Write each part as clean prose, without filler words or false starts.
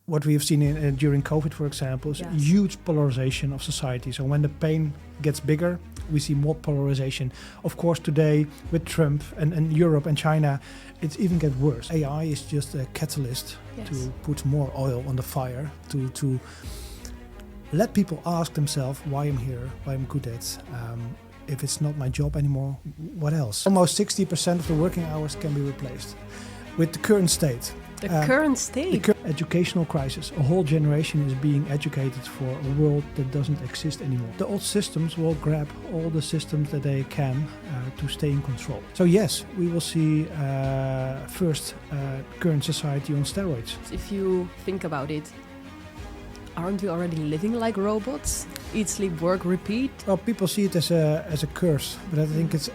what we have seen during COVID, for example, is huge polarization of society. So when the pain gets bigger, we see more polarization. Of course, today with Trump and Europe and China, it even gets worse. AI is just a catalyst to put more oil on the fire, to let people ask themselves why I'm here, why I'm good at. If it's not my job anymore, what else? Almost 60% of the working hours can be replaced with the current state. The current state? The educational crisis. A whole generation is being educated for a world that doesn't exist anymore. The old systems will grab all the systems that they can to stay in control. So yes, we will see first current society on steroids. If you think about it, aren't we already living like robots? Eat, sleep, work, repeat? Well, people see it as a curse, but I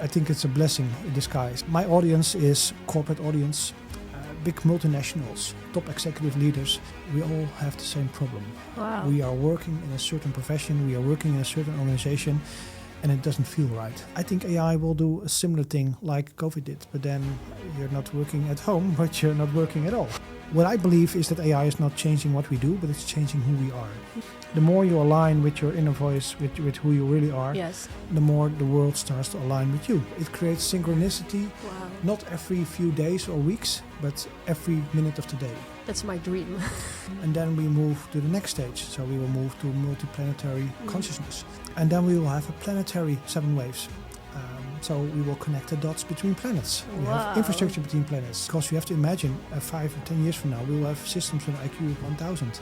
think it's a blessing in disguise. My audience is corporate audience, big multinationals, top executive leaders. We all have the same problem. Wow. We are working in a certain profession, we are working in a certain organization, and it doesn't feel right. I think AI will do a similar thing like COVID did, but then you're not working at home, but you're not working at all. What I believe is that AI is not changing what we do, but it's changing who we are. The more you align with your inner voice, with who you really are, the more the world starts to align with you. It creates synchronicity, not every few days or weeks, but every minute of the day. That's my dream. And then we move to the next stage. So we will move to multiplanetary consciousness. And then we will have a planetary 7 waves. So we will connect the dots between planets. We have infrastructure between planets. Because you have to imagine 5 or 10 years from now, we will have systems with IQ of 1000.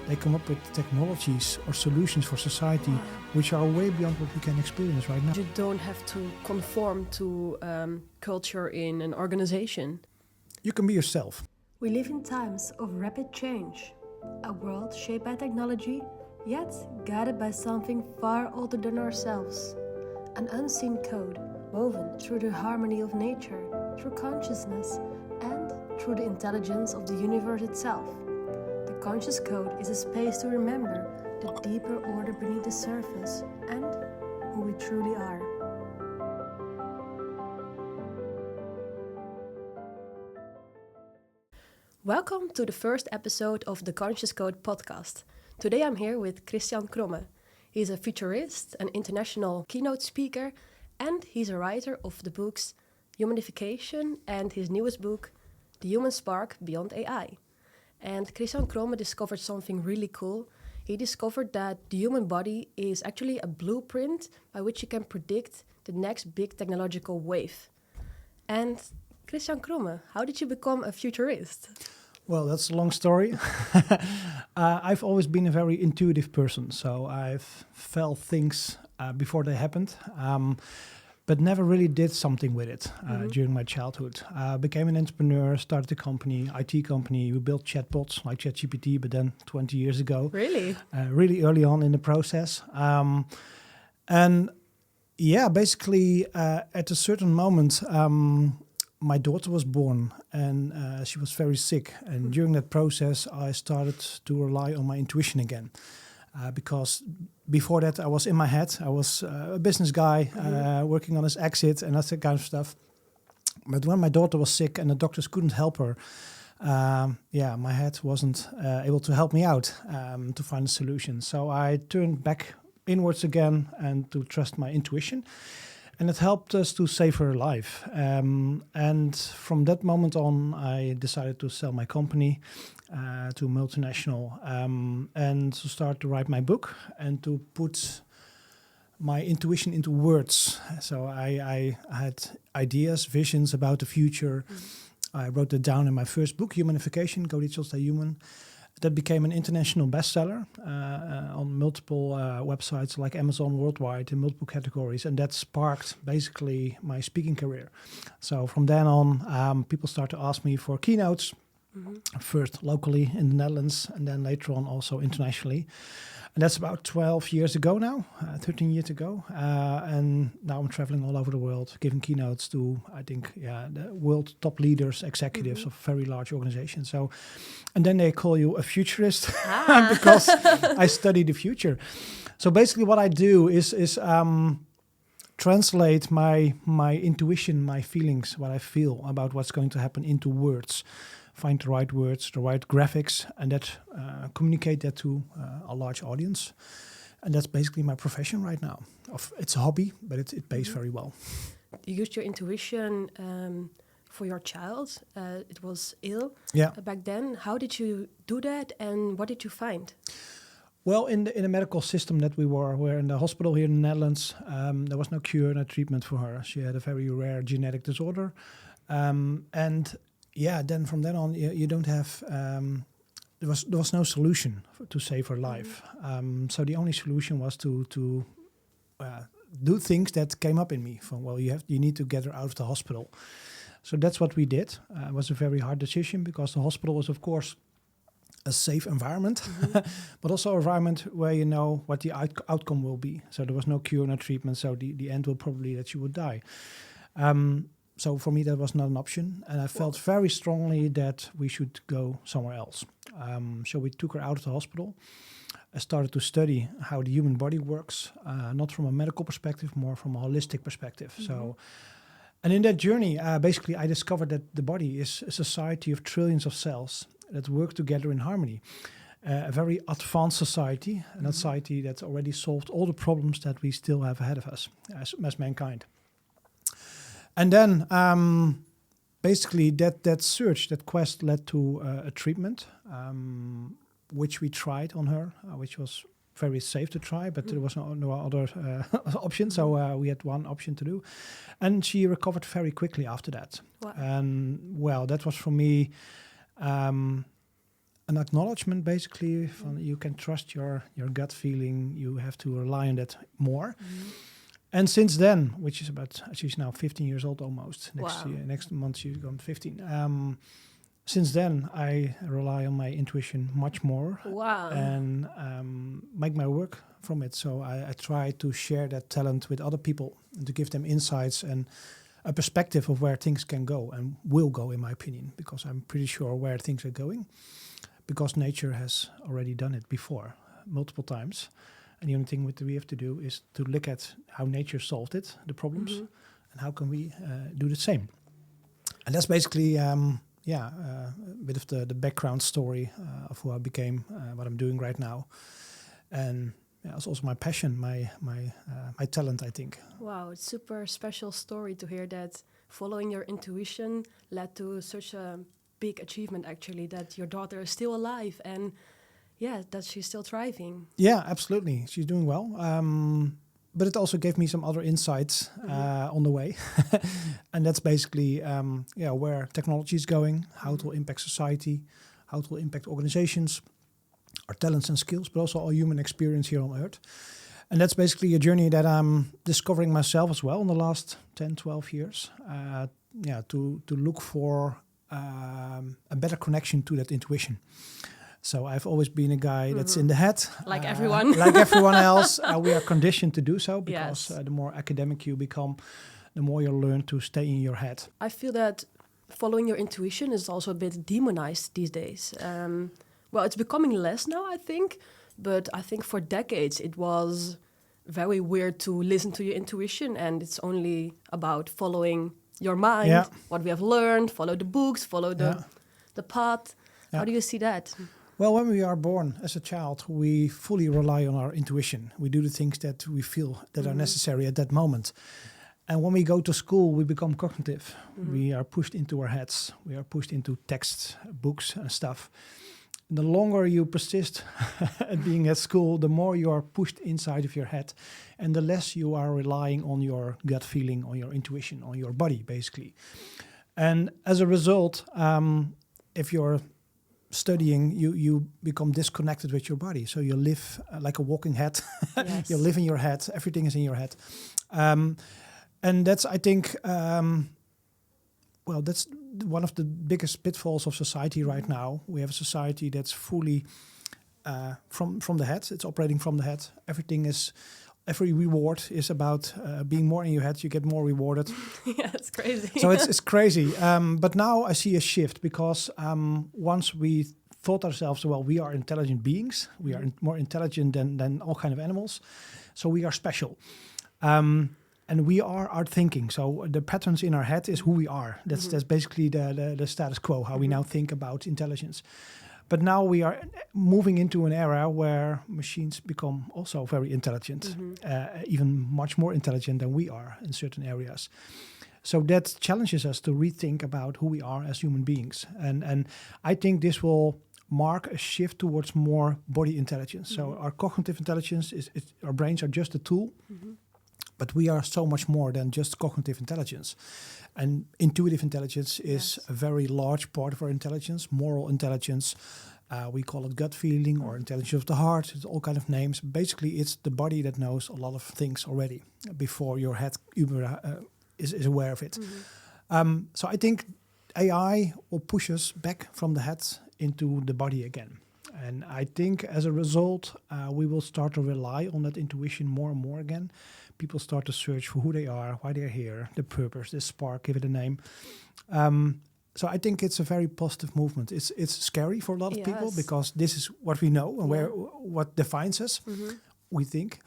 They come up with technologies or solutions for society which are way beyond what we can experience right now. You don't have to conform to culture in an organization. You can be yourself. We live in times of rapid change. A world shaped by technology, yet guided by something far older than ourselves. An unseen code woven through the harmony of nature, through consciousness, and through the intelligence of the universe itself. The conscious code is a space to remember the deeper order beneath the surface and who we truly are. Welcome to the first episode of the Conscious Code podcast. Today I'm here with Kromme. He's a futurist, an international keynote speaker, and he's a writer of the books Humanification and his newest book, The Human Spark Beyond AI. And Kromme discovered something really cool. He discovered that the human body is actually a blueprint by which you can predict the next big technological wave. And Kromme, how did you become a futurist? Well, that's a long story. I've always been a very intuitive person, so I've felt things before they happened, but never really did something with it during my childhood. Became an entrepreneur, started a company, IT company. We built chatbots like ChatGPT, but then 20 years ago. Really? Really early on in the process. And yeah, basically at a certain moment, my daughter was born and she was very sick. And during that process, I started to rely on my intuition again. Because before that, I was in my head. I was a business guy working on his exit and that kind of stuff. But when my daughter was sick and the doctors couldn't help her, my head wasn't able to help me out to find a solution. So I turned back inwards again and to trust my intuition. And it helped us to save her life. And from that moment on, I decided to sell my company to a multinational and to start to write my book and to put my intuition into words. So I had ideas, visions about the future. I wrote that down in my first book, Humanification, Go Digital Stay Human. That became an international bestseller on multiple websites like Amazon worldwide in multiple categories. And that sparked basically my speaking career. So from then on, people start to ask me for keynotes, first locally in the Netherlands, and then later on also internationally. And that's about 12 years ago now, 13 years ago. And now I'm traveling all over the world, giving keynotes to, I think, the world top leaders, executives of very large organizations. So, and then they call you a futurist because I study the future. So basically what I do is translate my intuition, my feelings, what I feel about what's going to happen into words. Find the right words, the right graphics, and that communicate that to a large audience. And that's basically my profession right now. It's a hobby, but it pays very well. You used your intuition for your child. It was ill back then. How did you do that, and what did you find? Well, in the medical system that we were in the hospital here in the Netherlands, there was no cure, no treatment for her. She had a very rare genetic disorder. Then from then on, you don't have... There was no solution to save her life. So the only solution was to do things that came up in me. From, well, you need to get her out of the hospital. So that's what we did. It was a very hard decision because the hospital was, of course, a safe environment, but also an environment where you know what the outcome will be. So there was no cure, no treatment. So the end will probably that she would die. So for me, that was not an option. And I felt very strongly that we should go somewhere else. So we took her out of the hospital. I started to study how the human body works, not from a medical perspective, more from a holistic perspective. So, and in that journey, basically, I discovered that the body is a society of trillions of cells that work together in harmony. A very advanced society, and a society that's already solved all the problems that we still have ahead of us as mankind. And then, basically, that search, that quest led to a treatment, which we tried on her, which was very safe to try, but there was no other option. So we had one option to do. And she recovered very quickly after that. Wow. And, well, that was for me an acknowledgement, basically, from you can trust your gut feeling. You have to rely on that more. And since then, which is she's now 15 years old almost. Next month she's gone 15. Since then, I rely on my intuition much more. Wow. And make my work from it. So I try to share that talent with other people and to give them insights and a perspective of where things can go and will go, in my opinion, because I'm pretty sure where things are going, because nature has already done it before, multiple times. And the only thing we have to do is to look at how nature solved it, the problems, and how can we do the same. And that's basically, a bit of the background story of who I became, what I'm doing right now. And it's also my passion, my talent, I think. Wow, it's super special story to hear that following your intuition led to such a big achievement, actually, that your daughter is still alive and that she's still thriving. Yeah, absolutely. She's doing well. But it also gave me some other insights on the way. And that's basically where technology is going, how it will impact society, how it will impact organizations, our talents and skills, but also our human experience here on Earth. And that's basically a journey that I'm discovering myself as well in the last 10, 12 years, to look for a better connection to that intuition. So I've always been a guy that's in the head. Like everyone. Like everyone else. We are conditioned to do so because the more academic you become, the more you learn to stay in your head. I feel that following your intuition is also a bit demonized these days. It's becoming less now, I think. But I think for decades it was very weird to listen to your intuition. And it's only about following your mind, what we have learned, follow the books, follow the path. Yeah. How do you see that? Well, when we are born as a child, we fully rely on our intuition. We do the things that we feel that are necessary at that moment. And when we go to school, we become cognitive. We are pushed into our heads. We are pushed into texts, books and stuff. The longer you persist at being at school, the more you are pushed inside of your head. And the less you are relying on your gut feeling, on your intuition, on your body, basically. And as a result, if you're studying, you become disconnected with your body. So you live like a walking head. Yes. You live in your head. Everything is in your head. And that's, I think, that's one of the biggest pitfalls of society right now. We have a society that's fully from the head. It's operating from the head. Every reward is about being more in your head. You get more rewarded. Yeah, it's crazy. So it's crazy. But now I see a shift because once we thought ourselves, well, we are intelligent beings. We are more intelligent than all kind of animals. So we are special. And we are our thinking. So the patterns in our head is who we are. That's basically the status quo, how we now think about intelligence. But now we are moving into an era where machines become also very intelligent, even much more intelligent than we are in certain areas. So that challenges us to rethink about who we are as human beings. And I think this will mark a shift towards more body intelligence. So our cognitive intelligence, our brains are just a tool, but we are so much more than just cognitive intelligence. And intuitive intelligence is a very large part of our intelligence, moral intelligence. We call it gut feeling or intelligence of the heart. It's all kind of names. Basically, it's the body that knows a lot of things already before your head is aware of it. So I think AI will push us back from the head into the body again. And I think as a result, we will start to rely on that intuition more and more again. People start to search for who they are, why they're here, the purpose, the spark, give it a name. So I think it's a very positive movement. It's scary for a lot of people because this is what we know and what defines us, we think.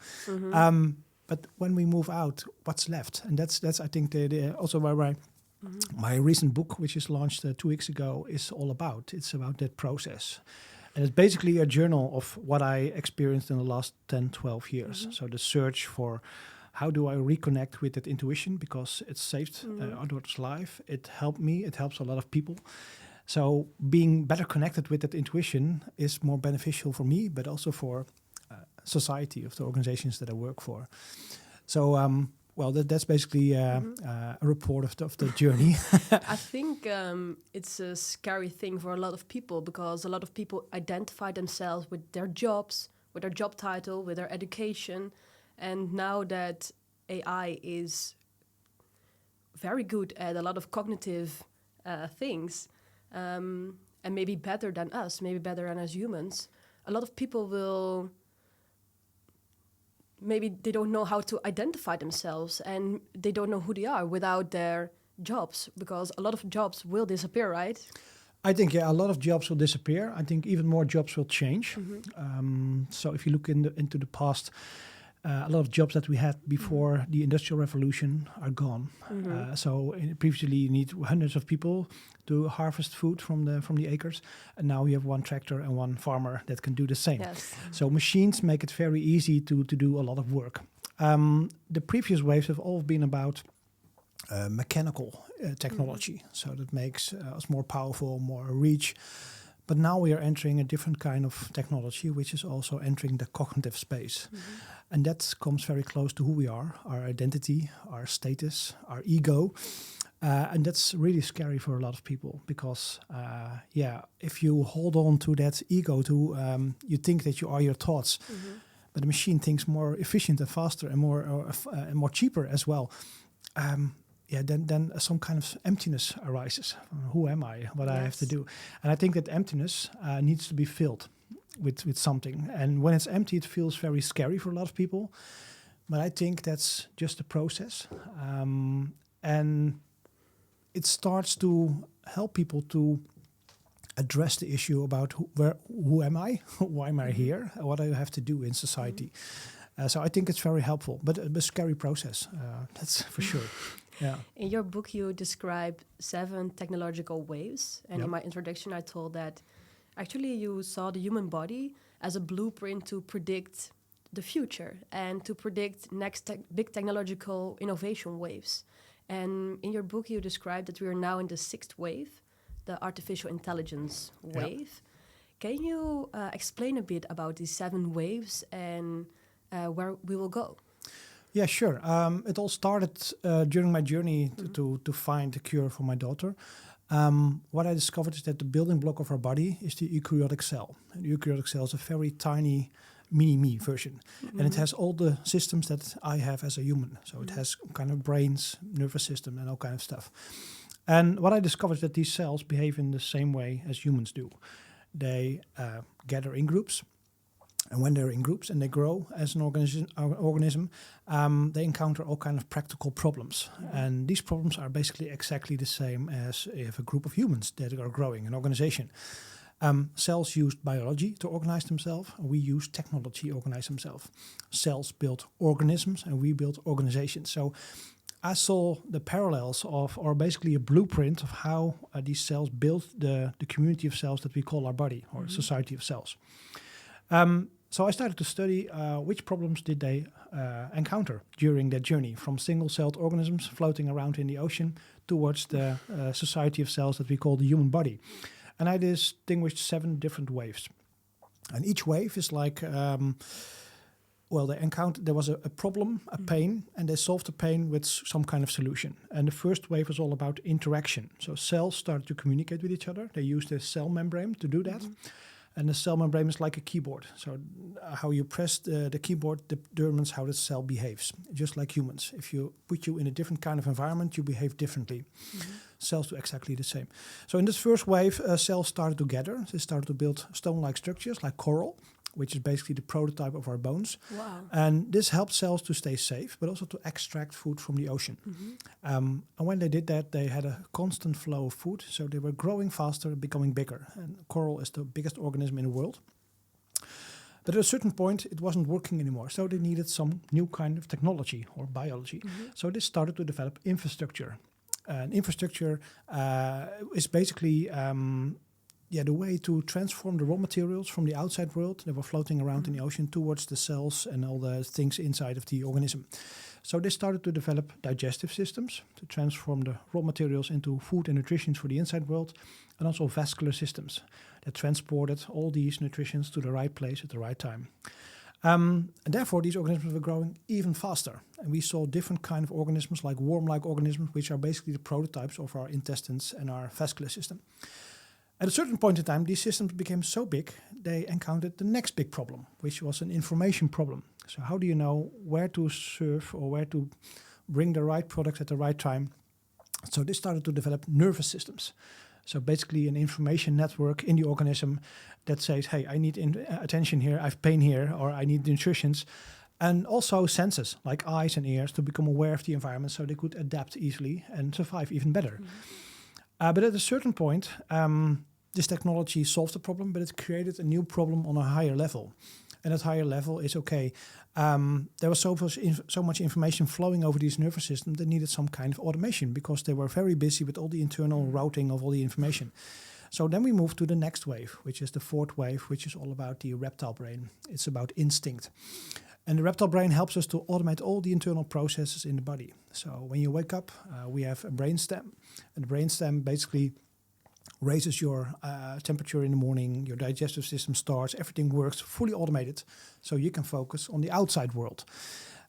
But when we move out, what's left? And that's I think also where my recent book, which is launched 2 weeks ago, is all about. It's about that process. And it's basically a journal of what I experienced in the last 10, 12 years. So the search for how do I reconnect with that intuition, because it saved our daughter's life. It helped me. It helps a lot of people. So being better connected with that intuition is more beneficial for me, but also for society, of the organizations that I work for. So, that's basically a report of the journey. I think it's a scary thing for a lot of people, because a lot of people identify themselves with their jobs, with their job title, with their education. And now that AI is very good at a lot of cognitive things, and maybe better than us, maybe better than us humans, a lot of people will... Maybe they don't know how to identify themselves, and they don't know who they are without their jobs, because a lot of jobs will disappear, right? I think, a lot of jobs will disappear. I think even more jobs will change. So if you look into the past, a lot of jobs that we had before the Industrial Revolution are gone. Previously you need hundreds of people to harvest food from the acres, and now you have one tractor and one farmer that can do the same. Yes. So machines make it very easy to do a lot of work. The previous waves have all been about mechanical technology, so that makes us more powerful, more reach. But now we are entering a different kind of technology, which is also entering the cognitive space. And that comes very close to who we are, our identity, our status, our ego. And that's really scary for a lot of people because, if you hold on to that ego, you think that you are your thoughts, but the machine thinks more efficient and faster and more cheaper as well. Then some kind of emptiness arises. Who am I? What I have to do? And I think that emptiness needs to be filled with something. And when it's empty, it feels very scary for a lot of people. But I think that's just a process. And it starts to help people to address the issue about who am I? Why am I here? What do I have to do in society? So I think it's very helpful, but a scary process. That's for sure. Yeah. In your book, you describe 7 technological waves. And in my introduction, I told that actually you saw the human body as a blueprint to predict the future and to predict next big technological innovation waves. And in your book, you described that we are now in the 6th wave, the artificial intelligence wave. Can you explain a bit about these 7 waves and where we will go? Yeah, sure. It all started during my journey to find a cure for my daughter. What I discovered is that the building block of our body is the eukaryotic cell. And the eukaryotic cell is a very tiny mini-me version. And it has all the systems that I have as a human. So it has kind of brains, nervous system, and all kind of stuff. And what I discovered is that these cells behave in the same way as humans do. They gather in groups. And when they're in groups and they grow as an organism, they encounter all kind of practical problems. And these problems are basically exactly the same as if a group of humans that are growing, an organization. Cells use biology to organize themselves. We use technology to organize themselves. Cells build organisms and we build organizations. So I saw the parallels of, or basically a blueprint of how these cells build the community of cells that we call our body, or society of cells. So I started to study which problems did they encounter during their journey from single-celled organisms floating around in the ocean towards the society of cells that we call the human body. And I distinguished 7 different waves. And each wave is like, there was a problem, a pain, and they solved the pain with some kind of solution. And the first wave was all about interaction. So cells started to communicate with each other. They used the cell membrane to do that. And the cell membrane is like a keyboard. So how you press the keyboard determines how the cell behaves, just like humans. If you put you in a different kind of environment, you behave differently. Cells do exactly the same. So in this first wave, cells started to gather. They started to build stone-like structures like coral, which is basically the prototype of our bones. Wow. And this helped cells to stay safe, but also to extract food from the ocean. And when they did that, they had a constant flow of food. So they were growing faster, becoming bigger. And coral is the biggest organism in the world. But at a certain point, it wasn't working anymore. So they needed some new kind of technology or biology. So they started to develop infrastructure. And infrastructure is basically the way to transform the raw materials from the outside world that were floating around in the ocean towards the cells and all the things inside of the organism. So they started to develop digestive systems to transform the raw materials into food and nutrition for the inside world, and also vascular systems that transported all these nutritions to the right place at the right time. And therefore, these organisms were growing even faster. And we saw different kind of organisms, like worm-like organisms, which are basically the prototypes of our intestines and our vascular system. At a certain point in time, these systems became so big, they encountered the next big problem, which was an information problem. So how do you know where to serve or where to bring the right products at the right time? So they started to develop nervous systems. So basically an information network in the organism that says, hey, I need attention here, I have pain here, or I need nutritions. And also senses, like eyes and ears, to become aware of the environment so they could adapt easily and survive even better. But at a certain point, this technology solved the problem, but it created a new problem on a higher level. And that higher level is, there was so much information flowing over these nervous systems that needed some kind of automation because they were very busy with all the internal routing of all the information. So then we moved to the next wave, which is the 4th wave, which is all about the reptile brain. It's about instinct. And the reptile brain helps us to automate all the internal processes in the body. So when you wake up, we have a brainstem. And the brainstem basically raises your temperature in the morning, your digestive system starts, everything works fully automated, so you can focus on the outside world.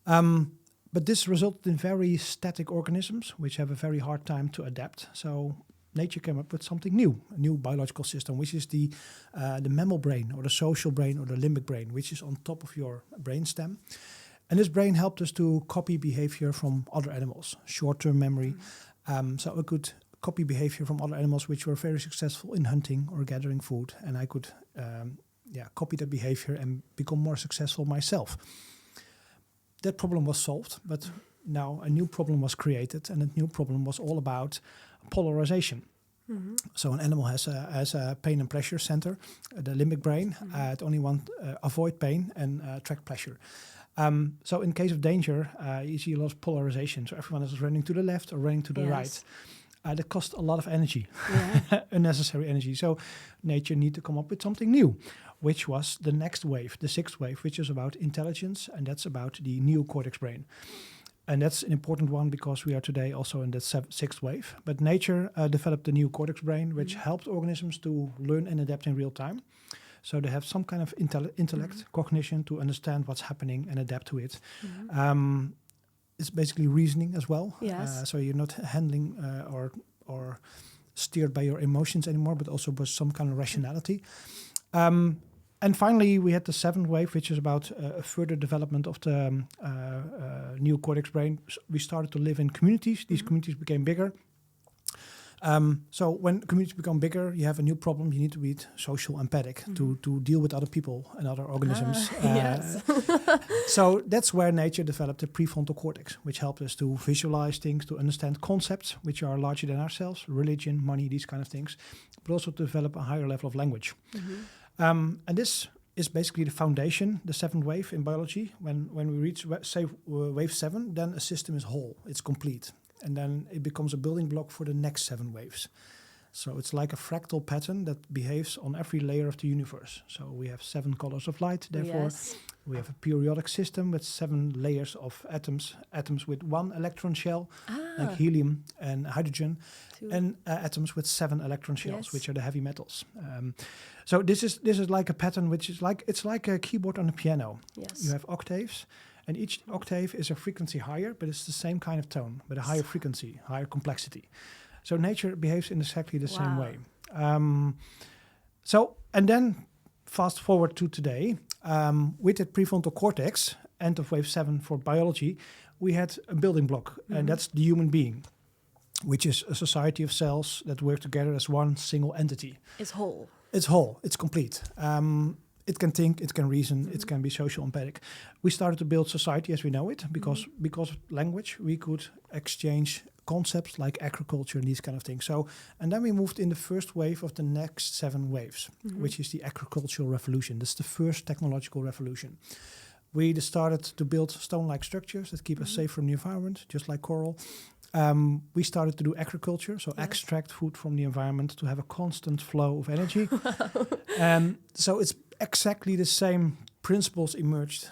But this resulted in very static organisms, which have a very hard time to adapt. So nature came up with something new, a new biological system, which is the mammal brain, or the social brain, or the limbic brain, which is on top of your brainstem. And this brain helped us to copy behavior from other animals, short-term memory. So it could copy behavior from other animals which were very successful in hunting or gathering food. And I could copy that behavior and become more successful myself. That problem was solved, but now a new problem was created, and that new problem was all about polarization. So an animal has a pain and pleasure center, the limbic brain. It only wants avoid pain and track pleasure. So in case of danger, you see a lot of polarization. So everyone is running to the left or running to the right. That costs a lot of energy, unnecessary energy. So nature need to come up with something new, which was the next wave, the 6th wave, which is about intelligence, and that's about the neocortex brain. And that's an important one because we are today also in the 6th wave. But nature developed the neocortex brain, which helped organisms to learn and adapt in real time. So they have some kind of intellect, cognition to understand what's happening and adapt to it. It's basically reasoning as well. So you're not handling or steered by your emotions anymore, but also by some kind of rationality. And finally, we had the 7th wave, which is about a further development of the neocortex brain. We started to live in communities. These communities became bigger. So when communities become bigger, you have a new problem. You need to be social empathic to deal with other people and other organisms. So that's where nature developed the prefrontal cortex, which helped us to visualize things, to understand concepts which are larger than ourselves, religion, money, these kind of things, but also to develop a higher level of language. And this is basically the foundation, the seventh wave in biology. When we reach wave 7, then a system is whole, it's complete. And then it becomes a building block for the next 7 waves. So it's like a fractal pattern that behaves on every layer of the universe. So we have 7 colors of light, therefore we have a periodic system with 7 layers of atoms with 1 electron shell, like helium and hydrogen, and atoms with 7 electron shells, which are the heavy metals. So this is like a pattern which is it's like a keyboard on a piano. Yes. You have octaves, and each octave is a frequency higher, but it's the same kind of tone, but a higher frequency, higher complexity. So nature behaves in exactly the same way. And then fast forward to today, with the prefrontal cortex, end of wave 7 for biology, we had a building block, and that's the human being, which is a society of cells that work together as one single entity. It's whole. It's whole. It's complete. It can think, it can reason, it can be social empathic. We started to build society as we know it because of language. We could exchange concepts like agriculture and these kind of things. So, and then we moved in the first wave of the next 7 waves, which is the agricultural revolution. That's the first technological revolution. We started to build stone-like structures that keep us safe from the environment, just like coral. We started to do agriculture, so extract food from the environment to have a constant flow of energy. So it's exactly the same principles emerged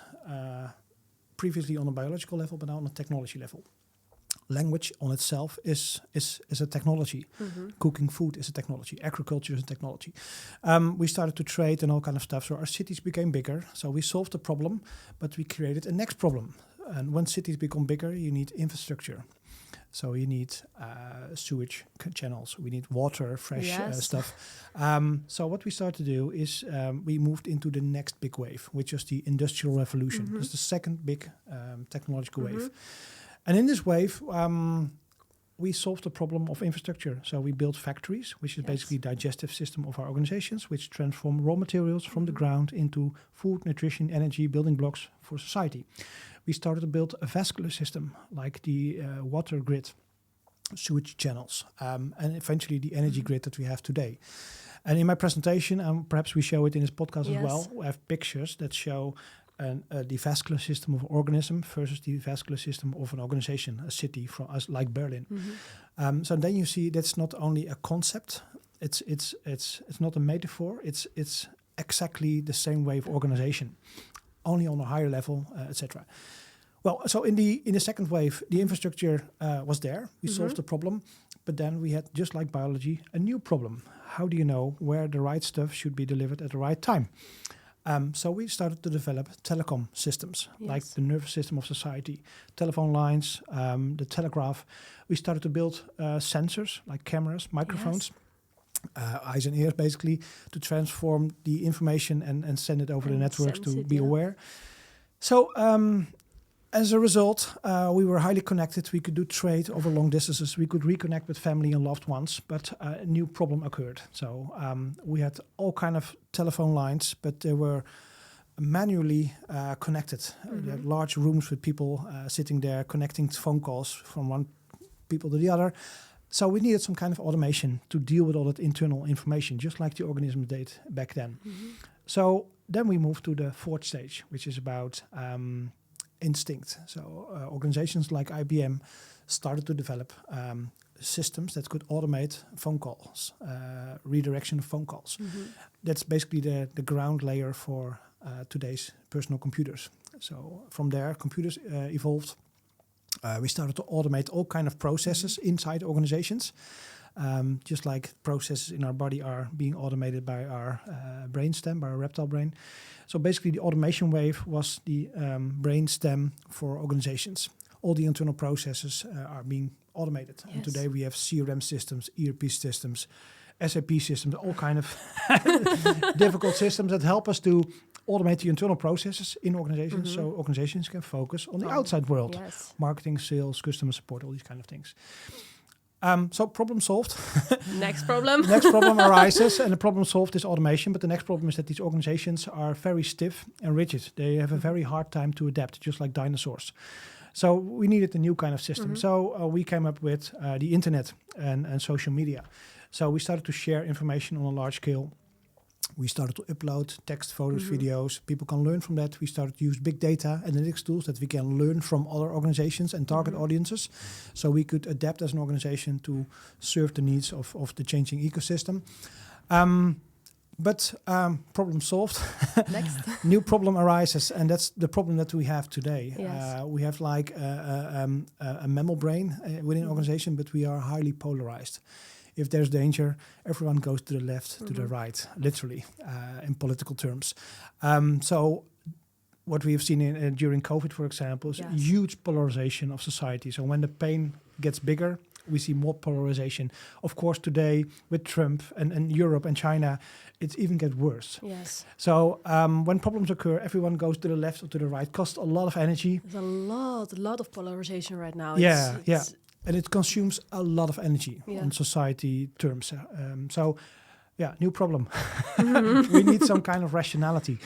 previously on a biological level, but now on a technology level. Language on itself is a technology. Cooking food is a technology. Agriculture is a technology. We started to trade and all kind of stuff. So our cities became bigger. So we solved the problem, but we created a next problem. And when cities become bigger, you need infrastructure. So you need sewage channels. We need water, fresh stuff. So what we started to do is we moved into the next big wave, which is the Industrial Revolution. That's the second big technological wave. And in this wave, we solved the problem of infrastructure. So we built factories, which is basically a digestive system of our organizations, which transform raw materials from the ground into food, nutrition, energy, building blocks for society. We started to build a vascular system, like the water grid, sewage channels, and eventually the energy grid that we have today. And in my presentation, perhaps we show it in this podcast as well, we have pictures that show the vascular system of an organism versus the vascular system of an organization, a city from us like Berlin. So then you see that's not only a concept, it's not a metaphor, it's exactly the same way of organization, only on a higher level, etc. Well, so in the second wave, the infrastructure was there. We solved the problem, but then we had, just like biology, a new problem. How do you know where the right stuff should be delivered at the right time? So we started to develop telecom systems, like the nervous system of society, telephone lines, the telegraph. We started to build sensors, like cameras, microphones, eyes and ears, basically, to transform the information and send it over the networks to be aware. So as a result, we were highly connected. We could do trade over long distances. We could reconnect with family and loved ones, but a new problem occurred. So we had all kind of telephone lines, but they were manually connected. They had large rooms with people sitting there connecting phone calls from one people to the other. So we needed some kind of automation to deal with all that internal information, just like the organisms did back then. So then we moved to the fourth stage, which is about instinct. So organizations like IBM started to develop systems that could automate phone calls, redirection of phone calls. That's basically the ground layer for today's personal computers. So from there, computers evolved. We started to automate all kind of processes inside organizations. Just like processes in our body are being automated by our brainstem, by our reptile brain. So basically the automation wave was the brainstem for organizations. All the internal processes are being automated. And today we have CRM systems, ERP systems, SAP systems, all kind of difficult systems that help us to automate the internal processes in organizations so organizations can focus on the outside world. Marketing, sales, customer support, all these kind of things. So problem solved. Next problem. Next problem arises, and the problem solved is automation. But the next problem is that these organizations are very stiff and rigid. They have a very hard time to adapt, just like dinosaurs. So we needed a new kind of system. So we came up with the internet and social media. So we started to share information on a large scale. We started to upload text, photos, videos. People can learn from that. We started to use big data analytics tools that we can learn from other organizations and target audiences. So we could adapt as an organization to serve the needs of the changing ecosystem. But problem solved. Next. New problem arises, and that's the problem that we have today. Yes. We have like a mammal brain within an organization, but we are highly polarized. If there's danger, everyone goes to the left, to the right, literally, in political terms. So what we have seen during COVID, for example, is a huge polarization of society. So when the pain gets bigger, we see more polarization. Of course, today with Trump and Europe and China, it even gets worse. Yes. So when problems occur, everyone goes to the left or to the right. Costs a lot of energy. There's a lot of polarization right now. Yeah. And it consumes a lot of energy on society terms. New problem. We need some kind of rationality.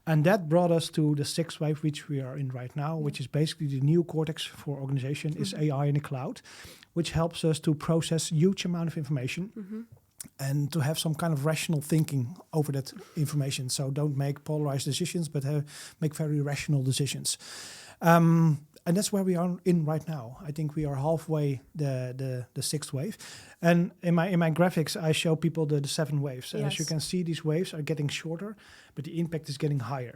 And that brought us to the sixth wave, which we are in right now, which is basically the new cortex for organization, is AI in the cloud, which helps us to process huge amount of information and to have some kind of rational thinking over that information. So don't make polarized decisions, but make very rational decisions. And that's where we are in right now. I think we are halfway the sixth wave. And in my graphics, I show people the 7 waves. And as you can see, these waves are getting shorter, but the impact is getting higher.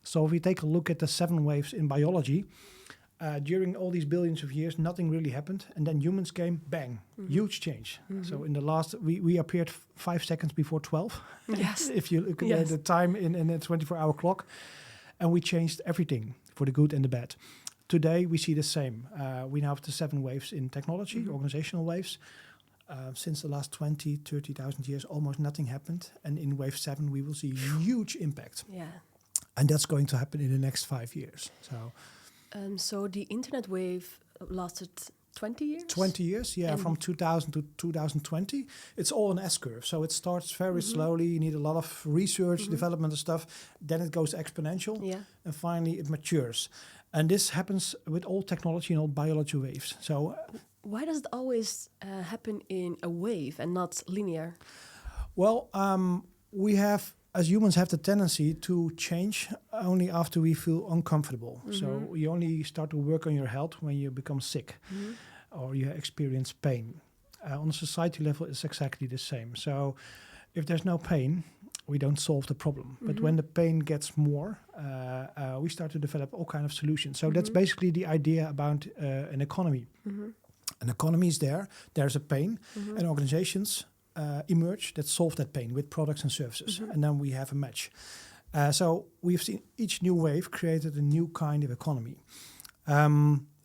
So if we take a look at the 7 waves in biology, during all these billions of years, nothing really happened. And then humans came, bang, huge change. So in the last, we appeared 5 seconds before 12. Yes. If you look at the time in a 24-hour clock. And we changed everything for the good and the bad. Today, we see the same. We now have the 7 waves in technology, organizational waves. Since the last 20, 30,000 years, almost nothing happened. And in wave 7, we will see huge impact. Yeah. And that's going to happen in the next 5 years. So the internet wave lasted 20 years? 20 years, from 2000 to 2020. It's all an S-curve. So it starts very slowly. You need a lot of research, development and stuff. Then it goes exponential. Yeah. And finally, it matures. And this happens with all technology and all biology waves. So, why does it always happen in a wave and not linear? Well, we have, as humans, have the tendency to change only after we feel uncomfortable. So you only start to work on your health when you become sick or you experience pain. On a society level, it's exactly the same. So if there's no pain, we don't solve the problem. But when the pain gets more, we start to develop all kinds of solutions. So that's basically the idea about an economy. An economy is there. There's a pain, and organizations emerge that solve that pain with products and services. And then we have a match. So we've seen each new wave created a new kind of economy.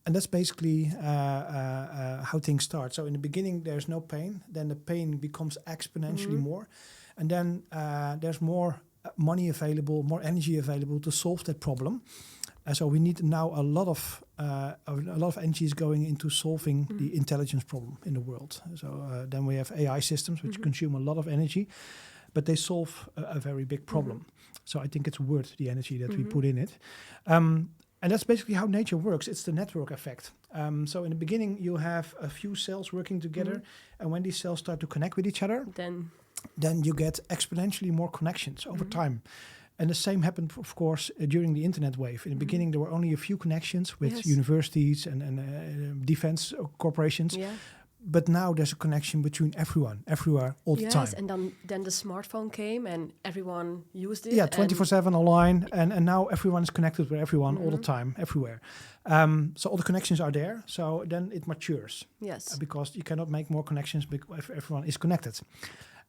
And that's basically how things start. So in the beginning, there's no pain. Then the pain becomes exponentially more. And then there's more money available, more energy available to solve that problem. So we need now a lot of energy is going into solving the intelligence problem in the world. So then we have AI systems which consume a lot of energy, but they solve a very big problem. So I think it's worth the energy that we put in it. And that's basically how nature works. It's the network effect. So in the beginning, you have a few cells working together. And when these cells start to connect with each other, then you get exponentially more connections over time. And the same happened, of course, during the internet wave. In the beginning, there were only a few connections with universities and defense corporations. Yeah. But now there's a connection between everywhere, all the time. Yes, and then the smartphone came and everyone used it. Yeah, 24/7 online. And now everyone is connected with everyone all the time, everywhere. So all the connections are there. So then it matures. Yes. Because you cannot make more connections if everyone is connected.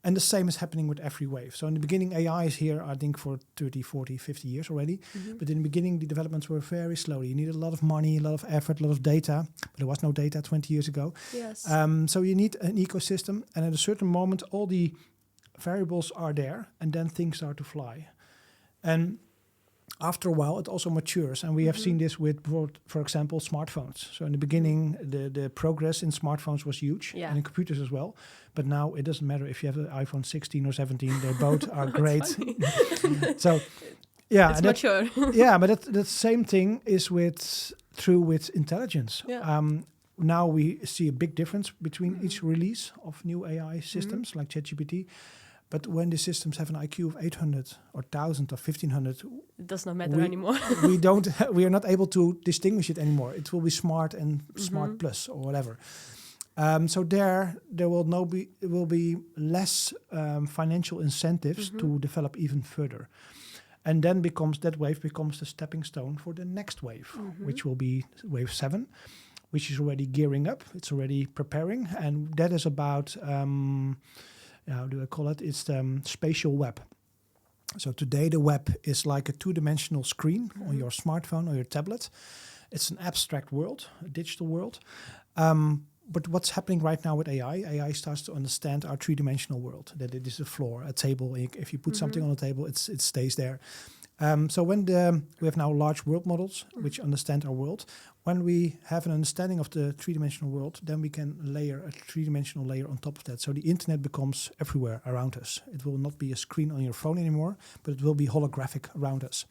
And the same is happening with every wave. So in the beginning, AI is here, I think, for 30, 40, 50 years already. But in the beginning, the developments were very slowly. You needed a lot of money, a lot of effort, a lot of data. But there was no data 20 years ago. Yes. So you need an ecosystem. And at a certain moment, all the variables are there. And then things start to fly. And after a while, it also matures. And we have seen this with, for example, smartphones. So in the beginning, the progress in smartphones was huge. Yeah. And in computers as well. But now it doesn't matter if you have an iPhone 16 or 17. They both are great. So, yeah. It's mature. Yeah, but that same thing is true with intelligence. Yeah. Now we see a big difference between each release of new AI systems like ChatGPT. But when the systems have an IQ of 800 or 1,000 or 1,500, It does not matter anymore. we are not able to distinguish it anymore. It will be smart and smart plus or whatever. So there will be less financial incentives to develop even further. And then that wave becomes the stepping stone for the next wave, which will be wave 7, which is already gearing up. It's already preparing. And that is about, how do I call it? It's the spatial web. So today the web is like a 2-dimensional screen on your smartphone or your tablet. It's an abstract world, a digital world. But what's happening right now with AI starts to understand our 3-dimensional world, that it is a floor, a table. If you put something on the table, it stays there. So when we have now large world models which understand our world, when we have an understanding of the 3-dimensional world, then we can layer a 3-dimensional layer on top of that. So the internet becomes everywhere around us. It will not be a screen on your phone anymore, but it will be holographic around us.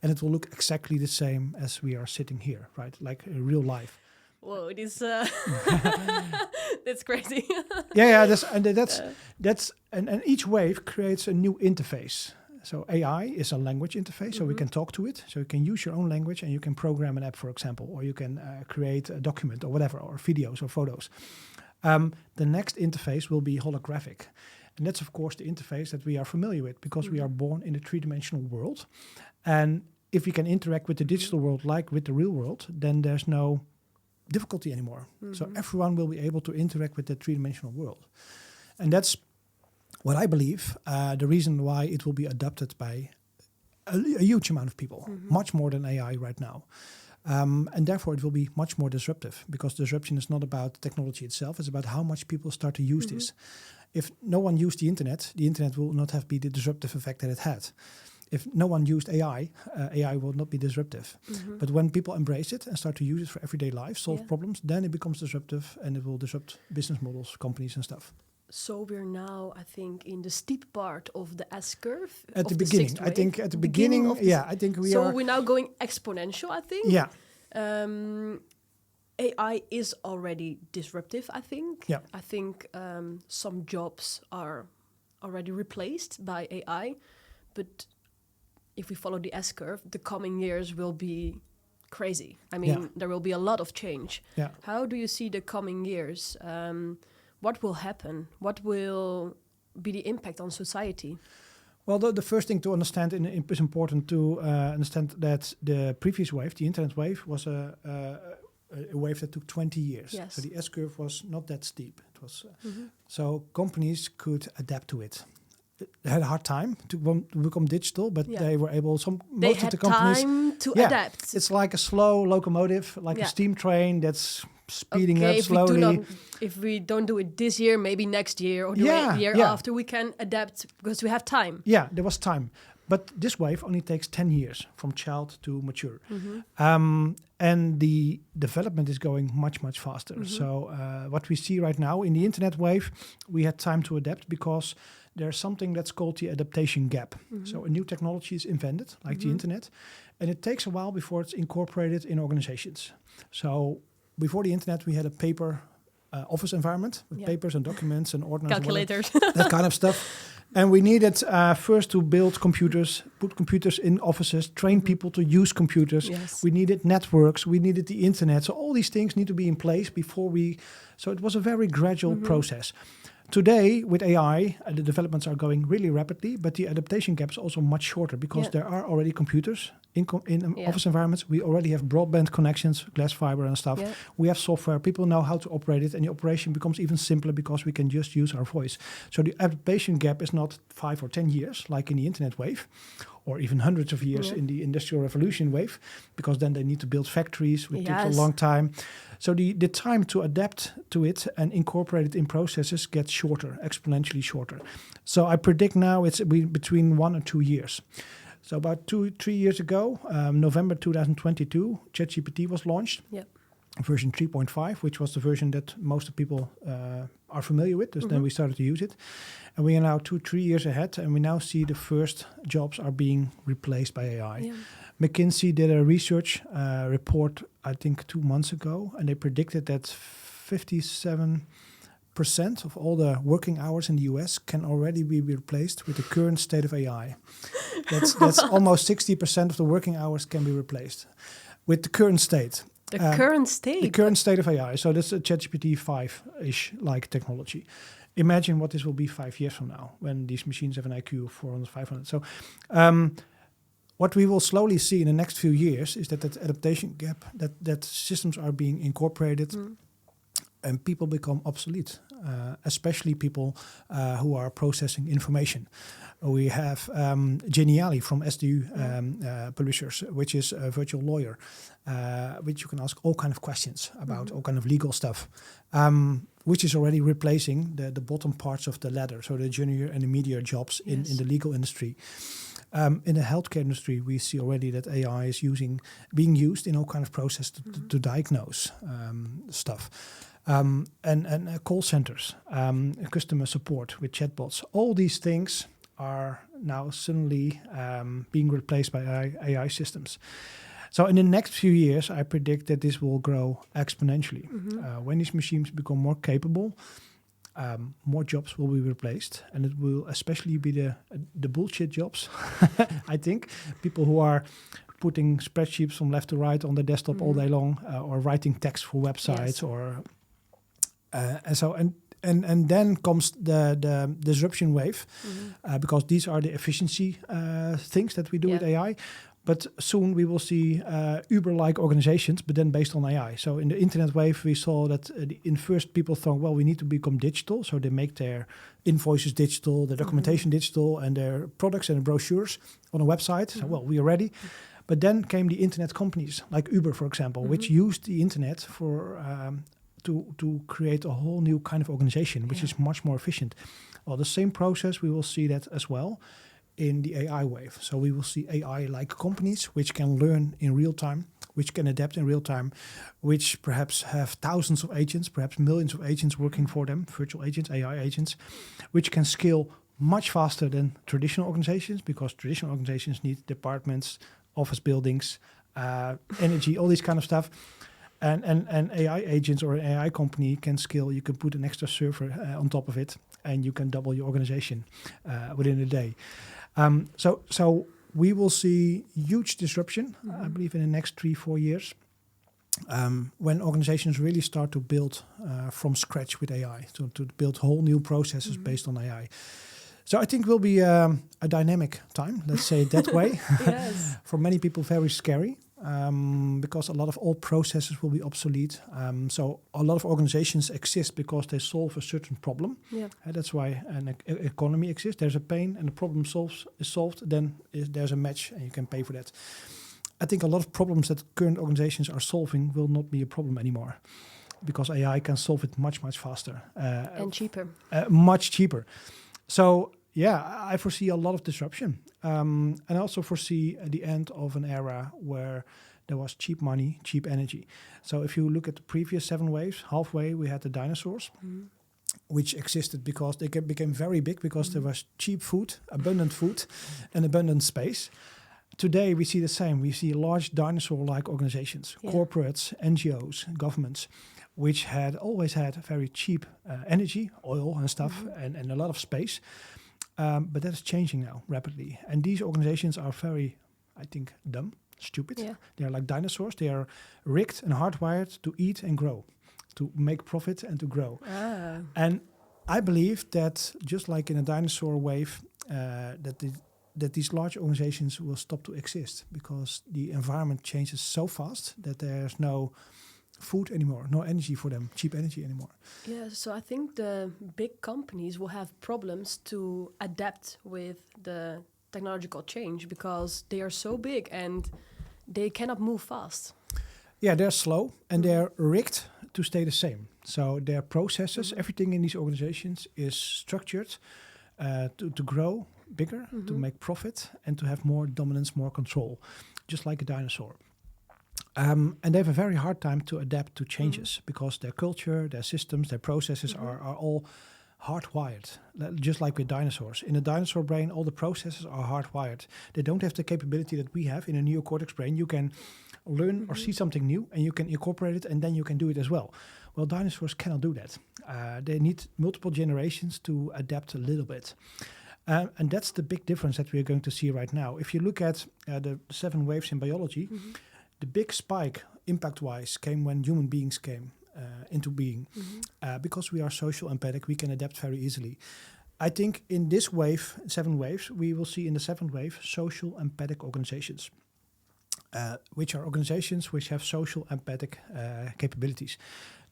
And it will look exactly the same as we are sitting here, right? Like real life. Whoa, this that's crazy. And each wave creates a new interface. So AI is a language interface, so we can talk to it. So you can use your own language and you can program an app, for example, or you can create a document or whatever, or videos or photos. The next interface will be holographic. And that's, of course, the interface that we are familiar with because we are born in a 3-dimensional world. And if we can interact with the digital world like with the real world, then there's no difficulty anymore. So everyone will be able to interact with the 3-dimensional world. And that's what I believe, the reason why it will be adopted by a huge amount of people, much more than AI right now. And therefore it will be much more disruptive because disruption is not about technology itself, it's about how much people start to use this. If no one used the internet will not have the disruptive effect that it had. If no one used AI, AI will not be disruptive. But when people embrace it and start to use it for everyday life, solve problems, then it becomes disruptive and it will disrupt business models, companies and stuff. So we're now, I think, in the steep part of the S-curve. At the beginning. I think at the beginning, I think we are... So we're now going exponential, I think. Yeah. AI is already disruptive, I think. Yeah. I think some jobs are already replaced by AI. But if we follow the S-curve, the coming years will be crazy. I mean, there will be a lot of change. Yeah. How do you see the coming years? What will happen? What will be the impact on society? Well, the first thing to understand is important to understand that the previous wave, the internet wave, was a wave that took 20 years. Yes. So the S-curve was not that steep. It was so companies could adapt to it. They had a hard time to become digital, but they were able. Most of the companies time to adapt. It's like a slow locomotive, like a steam train that's speeding up slowly. If we don't do it this year, maybe next year or the year after, we can adapt because we have time. Yeah, there was time. But this wave only takes 10 years from child to mature. And the development is going much, much faster. So what we see right now in the internet wave, we had time to adapt because there's something that's called the adaptation gap. So a new technology is invented, like the internet, and it takes a while before it's incorporated in organizations. So before the internet, we had a paper office environment with papers and documents and ordinals, calculators, that kind of stuff. And we needed first to build computers, put computers in offices, train people to use computers. Yes. We needed networks, we needed the internet. So all these things need to be in place before we... So it was a very gradual process. Today, with AI, the developments are going really rapidly, but the adaptation gap is also much shorter because there are already computers in office environments. We already have broadband connections, glass fiber and stuff. Yeah. We have software. People know how to operate it, and the operation becomes even simpler because we can just use our voice. So the adaptation gap is not 5 or 10 years, like in the internet wave, or even hundreds of years in the Industrial Revolution wave, because then they need to build factories, which takes a long time. So the time to adapt to it and incorporate it in processes gets shorter, exponentially shorter. So I predict now it's between 1 or 2 years. So about 2-3 years ago, November 2022, ChatGPT was launched. Yep. Version 3.5, which was the version that most of people are familiar with. Then we started to use it. And we are now 2-3 years ahead, and we now see the first jobs are being replaced by AI. Yeah. McKinsey did a research report, I think 2 months ago, and they predicted that 57 60% of all the working hours in the US can already be replaced with the current state of AI. That's almost 60% of the working hours can be replaced with the current state. The current state? The current state of AI. So that's a ChatGPT 5-ish like technology. Imagine what this will be 5 years from now when these machines have an IQ of 400, 500. So what we will slowly see in the next few years is that adaptation gap, that systems are being incorporated and people become obsolete, especially people who are processing information. We have Geniali from SDU Publishers, which is a virtual lawyer, which you can ask all kind of questions about, all kind of legal stuff, which is already replacing the bottom parts of the ladder, so the junior and the media jobs in the legal industry. In the healthcare industry, we see already that AI is being used in all kind of process to diagnose stuff. And call centers, customer support with chatbots. All these things are now suddenly being replaced by AI systems. So in the next few years, I predict that this will grow exponentially. When these machines become more capable, more jobs will be replaced, and it will especially be the bullshit jobs. I think people who are putting spreadsheets from left to right on the desktop all day long, or writing text for websites, or and then comes the disruption wave, because these are the efficiency things that we do with AI. But soon we will see Uber-like organizations, but then based on AI. So in the internet wave, we saw that in first people thought, well, we need to become digital. So they make their invoices digital, their documentation digital, and their products and brochures on a website. So, well, we are ready. But then came the internet companies, like Uber, for example, which used the internet for to create a whole new kind of organization, which is much more efficient. Well, the same process, we will see that as well in the AI wave. So we will see AI-like companies which can learn in real time, which can adapt in real time, which perhaps have thousands of agents, perhaps millions of agents working for them, virtual agents, AI agents, which can scale much faster than traditional organizations, because traditional organizations need departments, office buildings, energy, all this kind of stuff. And AI agents or an AI company can scale. You can put an extra server on top of it, and you can double your organization within a day. So we will see huge disruption, I believe, in the next 3-4 years, when organizations really start to build from scratch with AI, to build whole new processes based on AI. So I think it will be a dynamic time, let's say it that way. Yes. For many people, very scary, because a lot of old processes will be obsolete. So a lot of organizations exist because they solve a certain problem. Yeah. That's why an economy exists. There's a pain and the problem is solved, then there's a match and you can pay for that. I think a lot of problems that current organizations are solving will not be a problem anymore, because AI can solve it much, much faster. And cheaper. Much cheaper. So yeah, I foresee a lot of disruption. And I also foresee the end of an era where there was cheap money, cheap energy. So if you look at the previous 7 waves, halfway we had the dinosaurs, which existed because they became very big because there was cheap food, and abundant space. Today we see the same. We see large dinosaur-like organizations, corporates, NGOs, governments, which had always had very cheap energy, oil and stuff, and a lot of space. But that is changing now rapidly. And these organizations are very, I think, dumb, stupid. Yeah. They are like dinosaurs. They are rigged and hardwired to eat and grow, to make profit and to grow. And I believe that just like in a dinosaur wave, that these large organizations will stop to exist, because the environment changes so fast that there's no food anymore, no energy for them, cheap energy anymore. Yeah, so I think the big companies will have problems to adapt with the technological change, because they are so big and they cannot move fast. Yeah, they're slow and they're rigged to stay the same. So their processes, everything in these organizations is structured to grow bigger, to make profit, and to have more dominance, more control, just like a dinosaur. And they have a very hard time to adapt to changes, because their culture, their systems, their processes are all hardwired, just like with dinosaurs. In a dinosaur brain, all the processes are hardwired. They don't have the capability that we have in a neocortex brain. You can learn or see something new and you can incorporate it and then you can do it as well. Well, dinosaurs cannot do that. They need multiple generations to adapt a little bit. And that's the big difference that we're going to see right now. If you look at the 7 waves in biology, the big spike impact-wise came when human beings came into being. Because we are social empathic, we can adapt very easily. I think in this wave, 7 waves, we will see in the 7th wave social empathic organizations, which are organizations which have social empathic capabilities.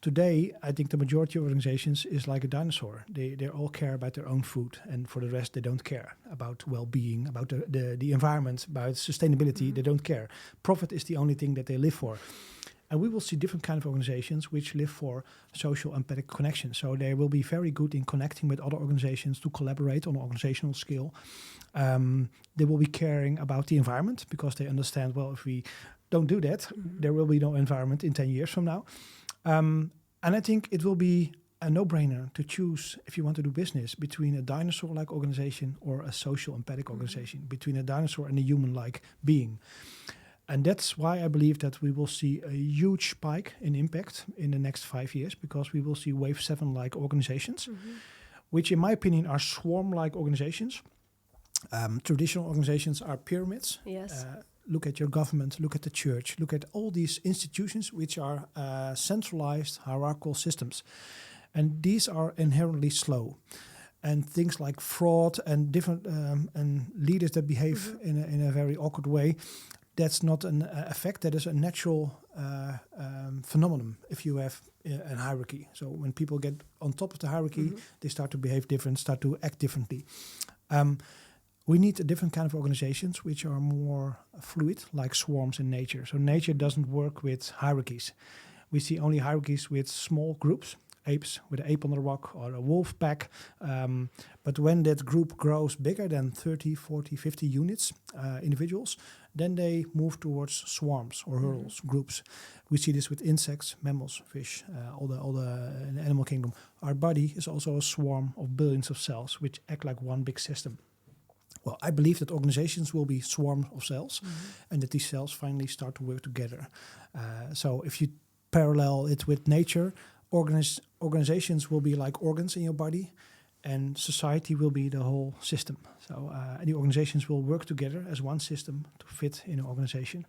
Today, I think the majority of organizations is like a dinosaur. They all care about their own food, and for the rest, they don't care about well-being, about the environment, about sustainability. They don't care. Profit is the only thing that they live for. And we will see different kind of organizations which live for social empathic connection. So they will be very good in connecting with other organizations to collaborate on an organizational scale. They will be caring about the environment because they understand, well, if we don't do that, there will be no environment in 10 years from now. And I think it will be a no-brainer to choose, if you want to do business, between a dinosaur-like organization or a social empathic organization, between a dinosaur and a human-like being. And that's why I believe that we will see a huge spike in impact in the next 5 years, because we will see wave 7-like organizations, which in my opinion are swarm-like organizations. Traditional organizations are pyramids. Yes. Look at your government, look at the church, look at all these institutions which are centralized hierarchical systems. And these are inherently slow. And things like fraud and different and leaders that behave in a very awkward way, that's not an effect. That is a natural phenomenon if you have a hierarchy. So when people get on top of the hierarchy, they start to behave different, start to act differently. We need a different kind of organizations which are more fluid, like swarms in nature. So nature doesn't work with hierarchies. We see only hierarchies with small groups, apes with an ape on the rock or a wolf pack. But when that group grows bigger than 30, 40, 50 units, individuals, then they move towards swarms or hurdles, groups. We see this with insects, mammals, fish, all the in the animal kingdom. Our body is also a swarm of billions of cells which act like one big system. Well, I believe that organizations will be swarm of cells and that these cells finally start to work together. So if you parallel it with nature, organizations will be like organs in your body and society will be the whole system. So the organizations will work together as one system to fit in an organization.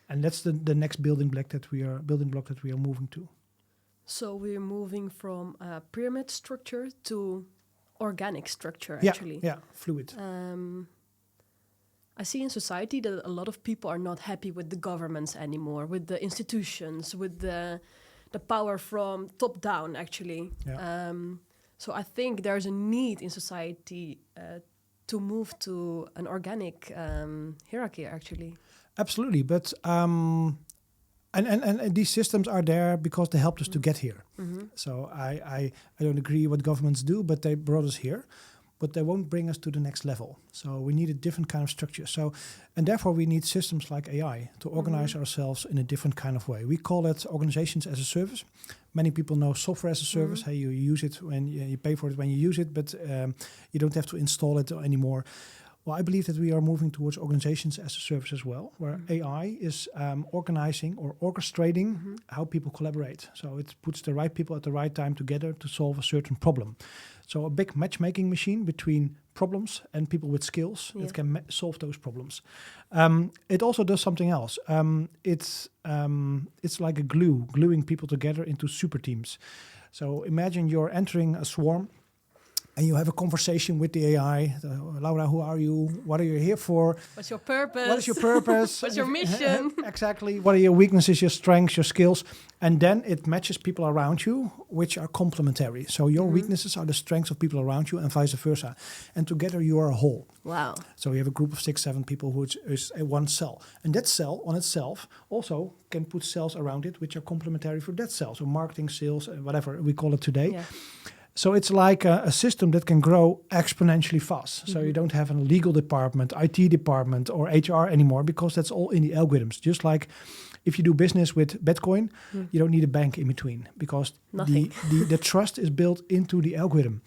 And that's the next building block that we are moving to. So we're moving from a pyramid structure to organic structure, Yeah, actually. yeah, fluid. I see in society that a lot of people are not happy with the governments anymore, with the institutions, with the power from top down, actually. Yeah. So I think there's a need in society to move to an organic hierarchy, actually. Absolutely, but and these systems are there because they helped us to get here. So I don't agree what governments do, but they brought us here. But they won't bring us to the next level. So we need a different kind of structure. So, and therefore we need systems like AI to organize ourselves in a different kind of way. We call it organizations as a service. Many people know software as a service. Hey, you use it when you pay for it when you use it, but you don't have to install it anymore. Well, I believe that we are moving towards organizations as a service as well, where AI is organizing or orchestrating how people collaborate. So it puts the right people at the right time together to solve a certain problem. So a big matchmaking machine between problems and people with skills that can solve those problems. It also does something else. It's like a gluing people together into super teams. So imagine you're entering a swarm and you have a conversation with the AI. Laura, who are you? What are you here for? What's your purpose? What is your purpose? What's your mission? Exactly. What are your weaknesses, your strengths, your skills? And then it matches people around you, which are complementary. So your weaknesses are the strengths of people around you and vice versa. And together you are a whole. Wow. So you have a group of 6, 7 people who is a one cell. And that cell on itself also can put cells around it, which are complementary for that cell. So marketing, sales, whatever we call it today. Yeah. So it's like a system that can grow exponentially fast. So you don't have a legal department, IT department, or HR anymore, because that's all in the algorithms. Just like if you do business with Bitcoin, you don't need a bank in between, because the trust is built into the algorithm.